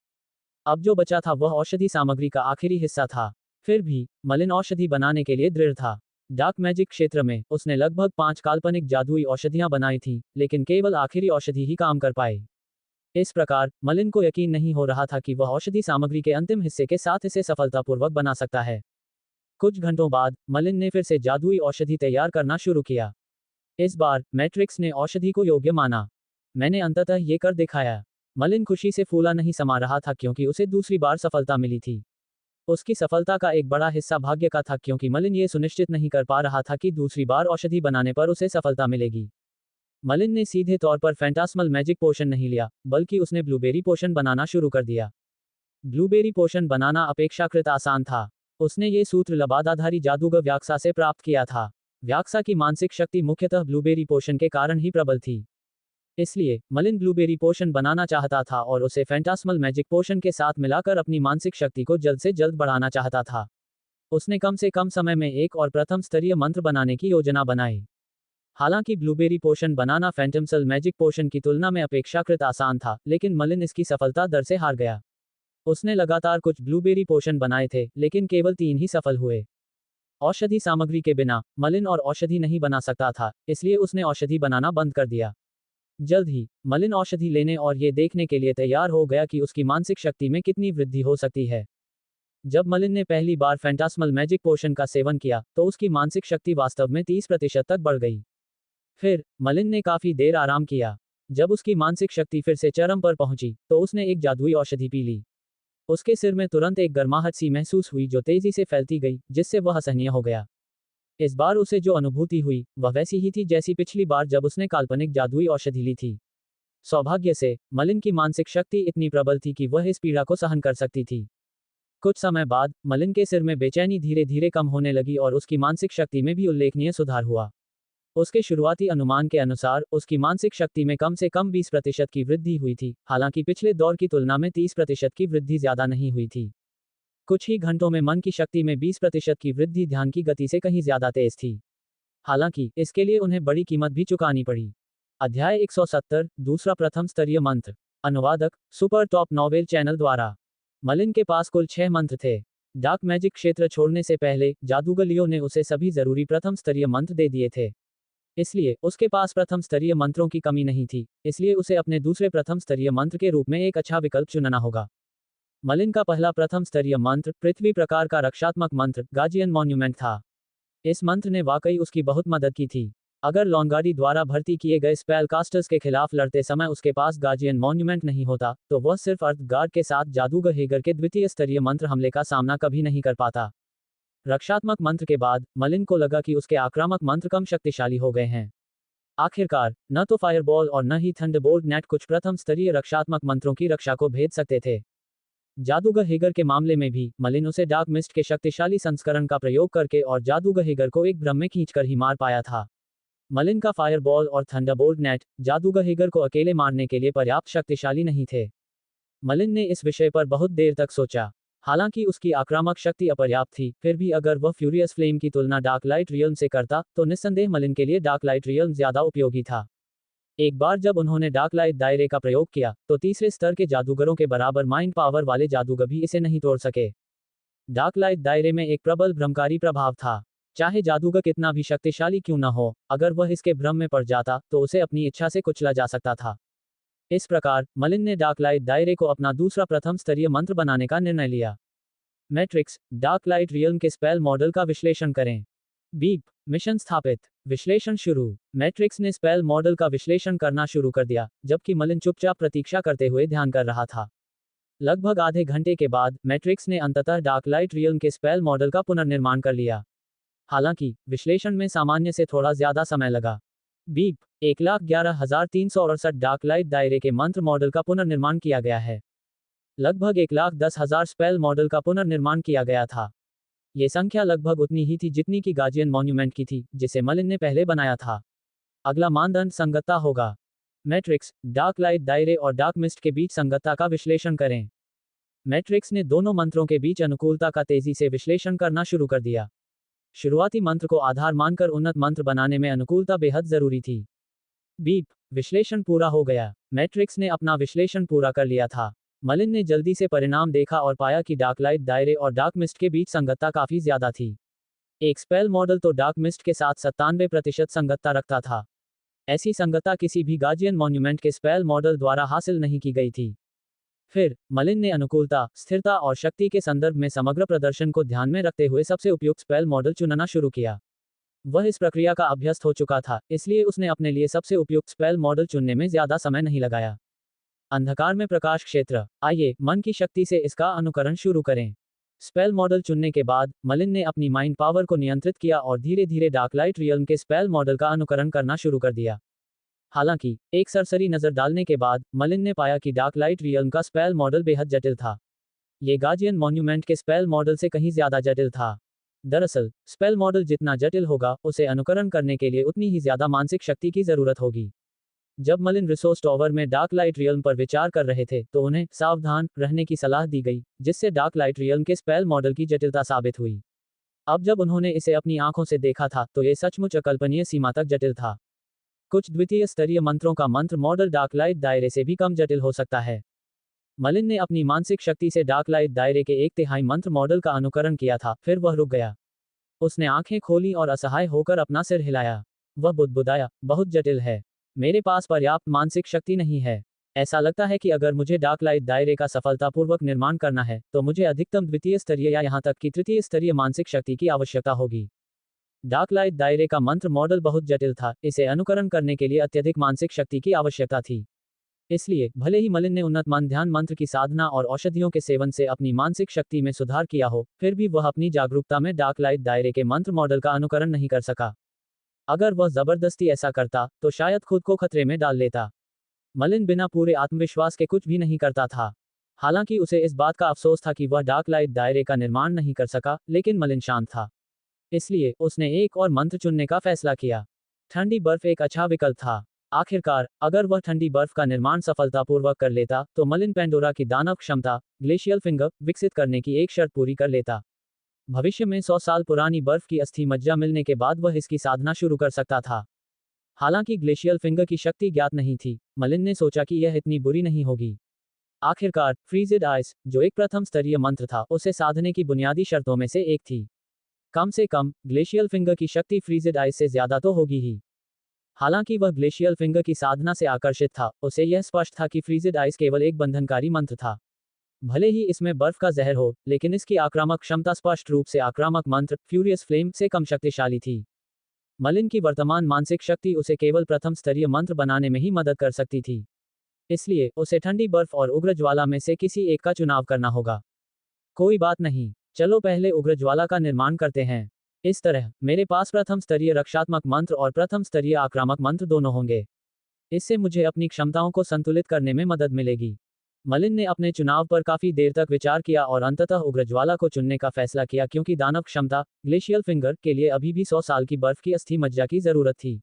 [SPEAKER 2] अब जो बचा था वह औषधि सामग्री का आखिरी हिस्सा था। फिर भी मलिन औषधि बनाने के लिए दृढ़ था। डार्क मैजिक क्षेत्र में उसने लगभग 5 काल्पनिक जादुई औषधियां बनाई थीं, लेकिन केवल आखिरी औषधि ही काम कर पाए। इस प्रकार मलिन को यकीन नहीं हो रहा था कि वह औषधि सामग्री के अंतिम हिस्से के साथ इसे सफलतापूर्वक बना सकता है। कुछ घंटों बाद मलिन ने फिर से जादुई औषधि तैयार करना शुरू किया। इस बार मैट्रिक्स ने औषधि को योग्य माना। मैंने अंततः ये कर दिखाया। मलिन खुशी से फूला नहीं समा रहा था क्योंकि उसे दूसरी बार सफलता मिली थी। उसकी सफलता का एक बड़ा हिस्सा भाग्य का था, क्योंकि मलिन ये सुनिश्चित नहीं कर पा रहा था कि दूसरी बार औषधि बनाने पर उसे सफलता मिलेगी। मलिन ने सीधे तौर पर फैंटास्मल मैजिक पोशन नहीं लिया, बल्कि उसने ब्लूबेरी पोशन बनाना शुरू कर दिया। ब्लूबेरी पोशन बनाना अपेक्षाकृत आसान था। उसने ये सूत्र लबादाधारी जादूगर व्याक्सा से प्राप्त किया था। व्याक्सा की मानसिक शक्ति मुख्यतः ब्लूबेरी पोशन के कारण ही प्रबल थी। इसलिए मलिन ब्लूबेरी पोशन बनाना चाहता था और उसे फैंटास्मल मैजिक पोशन के साथ मिलाकर अपनी मानसिक शक्ति को जल्द से जल्द बढ़ाना चाहता था। उसने कम से कम समय में एक और प्रथम स्तरीय मंत्र बनाने की योजना बनाई। हालांकि ब्लूबेरी पोशन बनाना फैंटमसल मैजिक पोशन की तुलना में अपेक्षाकृत आसान था, लेकिन मलिन इसकी सफलता दर से हार गया। उसने लगातार कुछ ब्लूबेरी पोशन बनाए थे, लेकिन केवल 3 ही सफल हुए। औषधि सामग्री के बिना मलिन और औषधि नहीं बना सकता था, इसलिए उसने औषधि बनाना बंद कर दिया। जल्द ही मलिन औषधि लेने और ये देखने के लिए तैयार हो गया कि उसकी मानसिक शक्ति में कितनी वृद्धि हो सकती है। जब मलिन ने पहली बार फैंटास्मल मैजिक पोशन का सेवन किया तो उसकी मानसिक शक्ति वास्तव में 30% तक बढ़ गई। फिर मलिन ने काफी देर आराम किया। जब उसकी मानसिक शक्ति फिर से चरम पर पहुंची तो उसने एक जादुई औषधि पी ली। उसके सिर में तुरंत एक गर्माहट सी महसूस हुई जो तेजी से फैलती गई, जिससे वह असहनीय हो गया। इस बार उसे जो अनुभूति हुई वह वैसी ही थी जैसी पिछली बार जब उसने काल्पनिक जादुई औषधि ली थी। सौभाग्य से मलिन की मानसिक शक्ति इतनी प्रबल थी कि वह इस पीड़ा को सहन कर सकती थी। कुछ समय बाद मलिन के सिर में बेचैनी धीरे धीरे कम होने लगी और उसकी मानसिक शक्ति में भी उल्लेखनीय सुधार हुआ। उसके शुरुआती अनुमान के अनुसार उसकी मानसिक शक्ति में कम से कम 20% की वृद्धि हुई थी, हालांकि पिछले दौर की तुलना में 30% की वृद्धि ज्यादा नहीं हुई थी। कुछ ही घंटों में मन की शक्ति में 20% की वृद्धि ध्यान की गति से कहीं ज्यादा तेज थी। हालांकि इसके लिए उन्हें बड़ी कीमत भी चुकानी पड़ी। अध्याय 170, दूसरा प्रथम स्तरीय मंत्र। अनुवादक सुपर टॉप नॉवेल चैनल द्वारा। मलिन के पास कुल 6 मंत्र थे। डार्क मैजिक क्षेत्र छोड़ने से पहले जादूगर लियो ने उसे सभी जरूरी प्रथम स्तरीय मंत्र दे दिए थे। इसलिए उसके पास प्रथम स्तरीय मंत्रों की कमी नहीं थी, इसलिए उसे अपने दूसरे प्रथम स्तरीय मंत्र के रूप में एक अच्छा विकल्प चुनना होगा। मलिन का पहला प्रथम स्तरीय मंत्र पृथ्वी प्रकार का रक्षात्मक मंत्र गार्जियन मॉन्यूमेंट था। इस मंत्र ने वाकई उसकी बहुत मदद की थी। अगर लॉन्गार्डी द्वारा भर्ती किए गए स्पेल कास्टर्स के खिलाफ लड़ते समय उसके पास गार्जियन मॉन्यूमेंट नहीं होता तो वह सिर्फ अर्थ गार्ड के साथ जादूगर हेगर के द्वितीय स्तरीय मंत्र हमले का सामना कभी नहीं कर पाता। रक्षात्मक मंत्र के बाद मलिन को लगा कि उसके आक्रामक मंत्र कम शक्तिशाली हो गए हैं। आखिरकार न तो फायरबॉल और न ही थंडरबोल्ट नेट कुछ प्रथम स्तरीय रक्षात्मक मंत्रों की रक्षा को भेद सकते थे। जादूगर हेगर के मामले में भी मलिन उसे डार्क मिस्ट के शक्तिशाली संस्करण का प्रयोग करके और जादूगर हेगर को एक भ्रम में खींचकर ही मार पाया था। मलिन का फायरबॉल और थंडरबोल्ट नेट जादूगर हेगर को अकेले मारने के लिए पर्याप्त शक्तिशाली नहीं थे। मलिन ने इस विषय पर बहुत देर तक सोचा। हालांकि उसकी आक्रामक शक्ति अपर्याप्त थी, फिर भी अगर वह फ्यूरियस फ्लेम की तुलना डार्क लाइट रियल्म से करता तो निस्संदेह मलिन के लिए डार्क लाइट रियल्म ज्यादा उपयोगी था। एक बार जब उन्होंने डार्क लाइट दायरे का प्रयोग किया तो तीसरे स्तर के जादूगरों के बराबर माइंड पावर वाले जादूगर भी इसे नहीं तोड़ सके। डार्क लाइट दायरे में एक प्रबल भ्रमकारी प्रभाव था। चाहे जादूगर कितना भी शक्तिशाली क्यों न हो, अगर वह इसके भ्रम में पड़ जाता तो उसे अपनी इच्छा से कुचला जा सकता था। इस प्रकार मलिन ने डार्क लाइट दायरे को अपना दूसरा प्रथम स्तरीय मंत्र बनाने का निर्णय लिया। मैट्रिक्स डार्क लाइट रियल्म के स्पेल मॉडल का विश्लेषण करें। बीप मिशन स्थापित। विश्लेषण शुरू। मैट्रिक्स ने स्पेल मॉडल का विश्लेषण करना शुरू कर दिया, जबकि मलिन चुपचाप प्रतीक्षा करते हुए ध्यान कर रहा था। लगभग आधे घंटे के बाद मैट्रिक्स ने अंततः डार्क लाइट रियल्म के स्पेल मॉडल का पुनर्निर्माण कर लिया। हालांकि विश्लेषण में सामान्य से थोड़ा ज्यादा समय लगा। बीप 1,11,368 डार्क लाइट दायरे के मंत्र मॉडल का पुनर्निर्माण किया गया है। लगभग 1,10,000 स्पेल मॉडल का पुनर्निर्माण किया गया था। ये संख्या लगभग उतनी ही थी जितनी कि गार्जियन मॉन्यूमेंट की थी, जिसे मलिन ने पहले बनाया था। अगला मानदंड संगतता होगा। मैट्रिक्स डार्क लाइट दायरे और डार्क मिस्ट के बीच संगतता का विश्लेषण करें। मैट्रिक्स ने दोनों मंत्रों के बीच अनुकूलता का तेजी से विश्लेषण करना शुरू कर दिया। शुरुआती मंत्र को आधार मानकर उन्नत मंत्र बनाने में अनुकूलता बेहद जरूरी थी। बीप विश्लेषण पूरा हो गया। मैट्रिक्स ने अपना विश्लेषण पूरा कर लिया था। मलिन ने जल्दी से परिणाम देखा और पाया कि डार्क लाइट दायरे और डार्क मिस्ट के बीच संगतता काफी ज्यादा थी। एक स्पेल मॉडल तो डार्क मिस्ट के साथ 97% संगतता रखता था। ऐसी संगतता किसी भी गार्जियन मॉन्यूमेंट के स्पेल मॉडल द्वारा हासिल नहीं की गई थी। फिर मलिन ने अनुकूलता, स्थिरता और शक्ति के संदर्भ में समग्र प्रदर्शन को ध्यान में रखते हुए सबसे उपयुक्त स्पेल मॉडल चुनना शुरू किया। वह इस प्रक्रिया का अभ्यस्त हो चुका था, इसलिए उसने अपने लिए सबसे उपयुक्त स्पेल मॉडल चुनने में ज्यादा समय नहीं लगाया। अंधकार में प्रकाश क्षेत्र। आइए मन की शक्ति से इसका अनुकरण शुरू करें। स्पेल मॉडल चुनने के बाद मलिन ने अपनी माइंड पावर को नियंत्रित किया और धीरे धीरे डार्क लाइट रियल्म के स्पेल मॉडल का अनुकरण करना शुरू कर दिया। हालांकि एक सरसरी नजर डालने के बाद मलिन ने पाया कि डार्क लाइट रियल्म का स्पेल मॉडल बेहद जटिल था। ये गार्जियन मॉन्यूमेंट के स्पेल मॉडल से कहीं ज्यादा जटिल था। दरअसल स्पेल मॉडल जितना जटिल होगा, उसे अनुकरण करने के लिए उतनी ही ज्यादा मानसिक शक्ति की जरूरत होगी। जब मलिन रिसोर्स टॉवर में डार्क लाइट रियल्म पर विचार कर रहे थे तो उन्हें सावधान रहने की सलाह दी गई, जिससे डार्क लाइट रियल्म के स्पेल मॉडल की जटिलता साबित हुई। अब जब उन्होंने इसे अपनी आंखों से देखा था तो ये सचमुच अकल्पनीय सीमा तक जटिल था। कुछ द्वितीय स्तरीय मंत्रों का मंत्र मॉडल डार्क लाइट दायरे से भी कम जटिल हो सकता है। मलिन ने अपनी मानसिक शक्ति से डार्क लाइट दायरे के 1/3 मंत्र मॉडल का अनुकरण किया था, फिर वह रुक गया। उसने आंखें खोली और असहाय होकर अपना सिर हिलाया। वह बुदबुदाया, बहुत जटिल है। मेरे पास पर्याप्त मानसिक शक्ति नहीं है। ऐसा लगता है कि अगर मुझे डार्क लाइट दायरे का सफलतापूर्वक निर्माण करना है तो मुझे अधिकतम द्वितीय स्तरीय या यहां तक कि तृतीय स्तरीय मानसिक शक्ति की आवश्यकता होगी। डार्क लाइट दायरे का मंत्र मॉडल बहुत जटिल था, इसे अनुकरण करने के लिए अत्यधिक मानसिक शक्ति की आवश्यकता थी। इसलिए भले ही मलिन ने उन्नत मन ध्यान मंत्र की साधना और औषधियों के सेवन से अपनी मानसिक शक्ति में सुधार किया हो, फिर भी वह अपनी जागरूकता में डार्क लाइट दायरे के मंत्र मॉडल का अनुकरण नहीं कर सका। अगर वह जबरदस्ती ऐसा करता तो शायद खुद को खतरे में डाल लेता। मलिन बिना पूरे आत्मविश्वास के कुछ भी नहीं करता था। हालांकि उसे इस बात का अफसोस था कि वह डार्क लाइट दायरे का निर्माण नहीं कर सका, लेकिन मलिन शांत था। इसलिए उसने एक और मंत्र चुनने का फैसला किया। ठंडी बर्फ एक अच्छा विकल्प था। आखिरकार अगर वह ठंडी बर्फ का निर्माण सफलतापूर्वक कर लेता तो मलिन पेंडोरा की दानव क्षमता, ग्लेशियल फिंगर, विकसित करने की एक शर्त पूरी कर लेता। भविष्य में 100 साल पुरानी बर्फ की अस्थि मज्जा मिलने के बाद वह इसकी साधना शुरू कर सकता था। हालांकि ग्लेशियल फिंगर की शक्ति ज्ञात नहीं थी, मलिन ने सोचा कि यह इतनी बुरी नहीं होगी। आखिरकार फ्रीजेड आइस, जो एक प्रथम स्तरीय मंत्र था, उसे साधने की बुनियादी शर्तों में से एक थी। कम से कम ग्लेशियल फिंगर की शक्ति फ्रीजेड आइस से ज्यादा तो होगी ही। हालांकि वह ग्लेशियल फिंगर की साधना से आकर्षित था, उसे यह स्पष्ट था कि फ्रीजेड आइस केवल एक बंधनकारी मंत्र था। भले ही इसमें बर्फ का जहर हो, लेकिन इसकी आक्रामक क्षमता स्पष्ट रूप से आक्रामक मंत्र फ्यूरियस फ्लेम से कम शक्तिशाली थी। मलिन की वर्तमान मानसिक शक्ति उसे केवल प्रथम स्तरीय मंत्र बनाने में ही मदद कर सकती थी। इसलिए उसे ठंडी बर्फ और उग्र ज्वाला में से किसी एक का चुनाव करना होगा। कोई बात नहीं, चलो पहले उग्र ज्वाला का निर्माण करते हैं। इस तरह मेरे पास प्रथम स्तरीय रक्षात्मक मंत्र और प्रथम स्तरीय आक्रामक मंत्र दोनों होंगे। इससे मुझे अपनी क्षमताओं को संतुलित करने में मदद मिलेगी। मलिन ने अपने चुनाव पर काफी देर तक विचार किया और अंततः उग्रज्वाला को चुनने का फैसला किया, क्योंकि दानव क्षमता, ग्लेशियल फिंगर, के लिए अभी भी 100 साल की बर्फ की अस्थि मज्जा की जरूरत थी।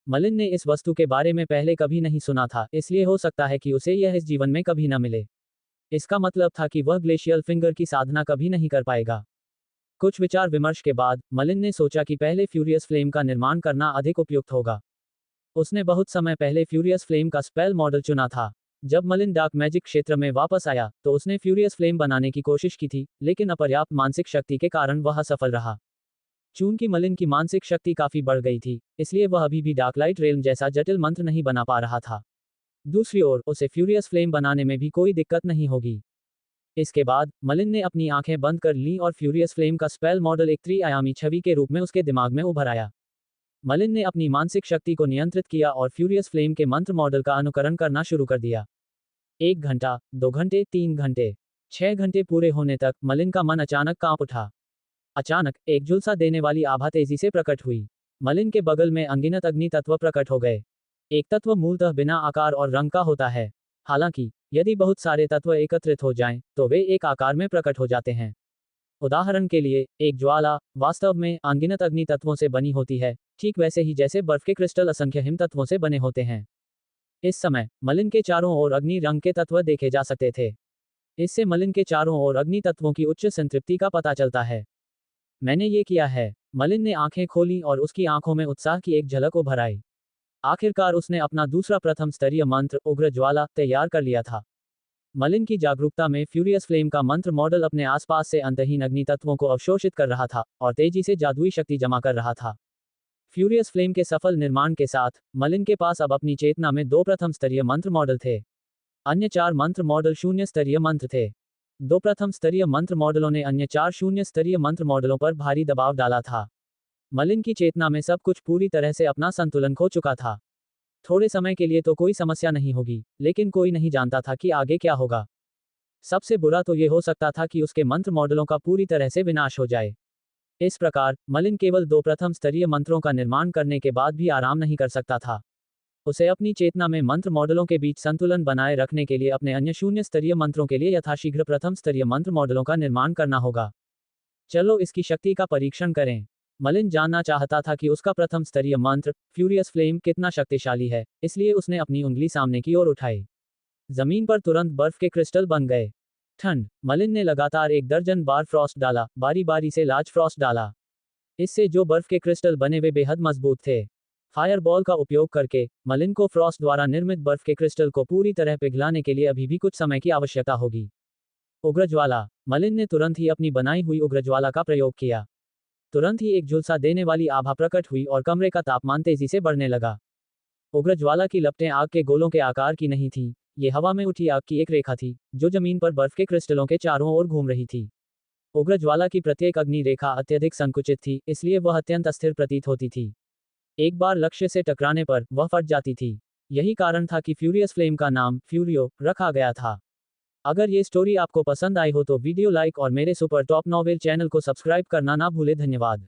[SPEAKER 2] मलिन ने इस वस्तु के बारे में पहले कभी नहीं सुना था, इसलिए हो सकता है कि उसे यह इस जीवन में कभी न मिले। इसका मतलब था कि वह ग्लेशियल फिंगर की साधना कभी नहीं कर पाएगा। कुछ विचार विमर्श के बाद मलिन ने सोचा कि पहले फ्यूरियस फ्लेम का निर्माण करना अधिक उपयुक्त होगा। उसने बहुत समय पहले फ्यूरियस फ्लेम का स्पेल मॉडल चुना था। जब मलिन डार्क मैजिक क्षेत्र में वापस आया तो उसने फ्यूरियस फ्लेम बनाने की कोशिश की थी, लेकिन अपर्याप्त मानसिक शक्ति के कारण वह असफल रहा। चूंकि मलिन की मानसिक शक्ति काफी बढ़ गई थी, इसलिए वह अभी भी डार्कलाइट रेल्म जैसा जटिल मंत्र नहीं बना पा रहा था। दूसरी ओर उसे फ्यूरियस फ्लेम बनाने में भी कोई दिक्कत नहीं होगी। इसके बाद मलिन ने अपनी आंखें बंद कर लीं और फ्यूरियस फ्लेम का स्पेल मॉडल एक त्रिआयामी छवि के रूप में उसके दिमाग में उभर आया। मलिन ने अपनी मानसिक शक्ति को नियंत्रित किया और फ्यूरियस फ्लेम के मंत्र मॉडल का अनुकरण करना शुरू कर दिया। 1 घंटा, 2 घंटे, 3 घंटे, 6 घंटे पूरे होने तक मलिन का मन अचानक कांप उठा। अचानक एक झुलसा देने वाली आभा तेजी से प्रकट हुई। मलिन के बगल में अनगिनत अग्नि तत्व प्रकट हो गए। एक तत्व मूलतः बिना आकार और रंग का होता है। हालांकि यदि बहुत सारे तत्व एकत्रित हो जाएं, तो वे एक आकार में प्रकट हो जाते हैं। उदाहरण के लिए, एक ज्वाला वास्तव में अनगिनत अग्नि तत्वों से बनी होती है, ठीक वैसे ही जैसे बर्फ के क्रिस्टल असंख्य हिम तत्वों से बने होते हैं। इस समय मलिन के चारों ओर अग्नि रंग के तत्व देखे जा सकते थे। इससे मलिन के चारों ओर अग्नि तत्वों की उच्च संतृप्ति का पता चलता है। मैंने ये किया है। मलिन ने आंखें खोली और उसकी आंखों में उत्साह की एक झलक उभर आई। आखिरकार उसने अपना दूसरा प्रथम स्तरीय मंत्र उग्र ज्वाला तैयार कर लिया था। मलिन की जागरूकता में फ्यूरियस फ्लेम का मंत्र मॉडल अपने आसपास से अंतहीन अग्नि तत्वों को अवशोषित कर रहा था और तेजी से जादुई शक्ति जमा कर रहा था। फ्यूरियस फ्लेम के सफल निर्माण के साथ मलिन के पास अब अपनी चेतना में 2 प्रथम स्तरीय मंत्र मॉडल थे। अन्य 4 मंत्र मॉडल 0 स्तरीय मंत्र थे। 2 प्रथम स्तरीय मंत्र मॉडलों ने अन्य 4 0 स्तरीय मंत्र मॉडलों पर भारी दबाव डाला था। मलिन की चेतना में सब कुछ पूरी तरह से अपना संतुलन खो चुका था। थोड़े समय के लिए तो कोई समस्या नहीं होगी, लेकिन कोई नहीं जानता था कि आगे क्या होगा। सबसे बुरा तो ये हो सकता था कि उसके मंत्र मॉडलों का पूरी तरह से विनाश हो जाए। इस प्रकार मलिन केवल 2 प्रथम स्तरीय मंत्रों का निर्माण करने के बाद भी आराम नहीं कर सकता था। उसे अपनी चेतना में मंत्र मॉडलों के बीच संतुलन बनाए रखने के लिए अपने अन्य 0 स्तरीय मंत्रों के लिए यथाशीघ्र प्रथम स्तरीय मंत्र मॉडलों का निर्माण करना होगा। चलो इसकी शक्ति का परीक्षण करें। मलिन जानना चाहता था कि उसका प्रथम स्तरीय मंत्र फ्यूरियस फ्लेम कितना शक्तिशाली है, इसलिए उसने अपनी उंगली सामने की ओर उठाई। जमीन पर तुरंत बर्फ के क्रिस्टल बन गए। ठंड। मलिन ने लगातार 1 दर्जन बार फ्रॉस्ट डाला, बारी बारी से लार्ज फ्रॉस्ट डाला। इससे जो बर्फ के क्रिस्टल बने वे बेहद मजबूत थे। फायरबॉल का उपयोग करके मलिन को फ्रॉस्ट द्वारा निर्मित बर्फ के क्रिस्टल को पूरी तरह पिघलाने के लिए अभी भी कुछ समय की आवश्यकता होगी। उग्रज्वाला। मलिन ने तुरंत ही अपनी बनाई हुई उग्रज्वाला का प्रयोग किया। तुरंत ही एक झुलसा देने वाली आभा प्रकट हुई और कमरे का तापमान तेजी से बढ़ने लगा। उग्रज्वाला की लपटें आग के गोलों के आकार की नहीं थीं, ये हवा में उठी आग की एक रेखा थी, जो जमीन पर बर्फ के क्रिस्टलों के चारों ओर घूम रही थी। उग्रज्वाला की प्रत्येक अग्नि रेखा अत्यधिक संकुचित थी, इसलिए वह अत्यंत अस्थिर प्रतीत होती थी। एक बार लक्ष्य से टकराने पर वह फट जाती थी। यही कारण था कि फ्यूरियस फ्लेम का नाम फ्यूरियो रखा गया था। अगर ये स्टोरी आपको पसंद आई हो तो वीडियो लाइक और मेरे सुपर टॉप नॉवेल चैनल को सब्सक्राइब करना ना भूले। धन्यवाद।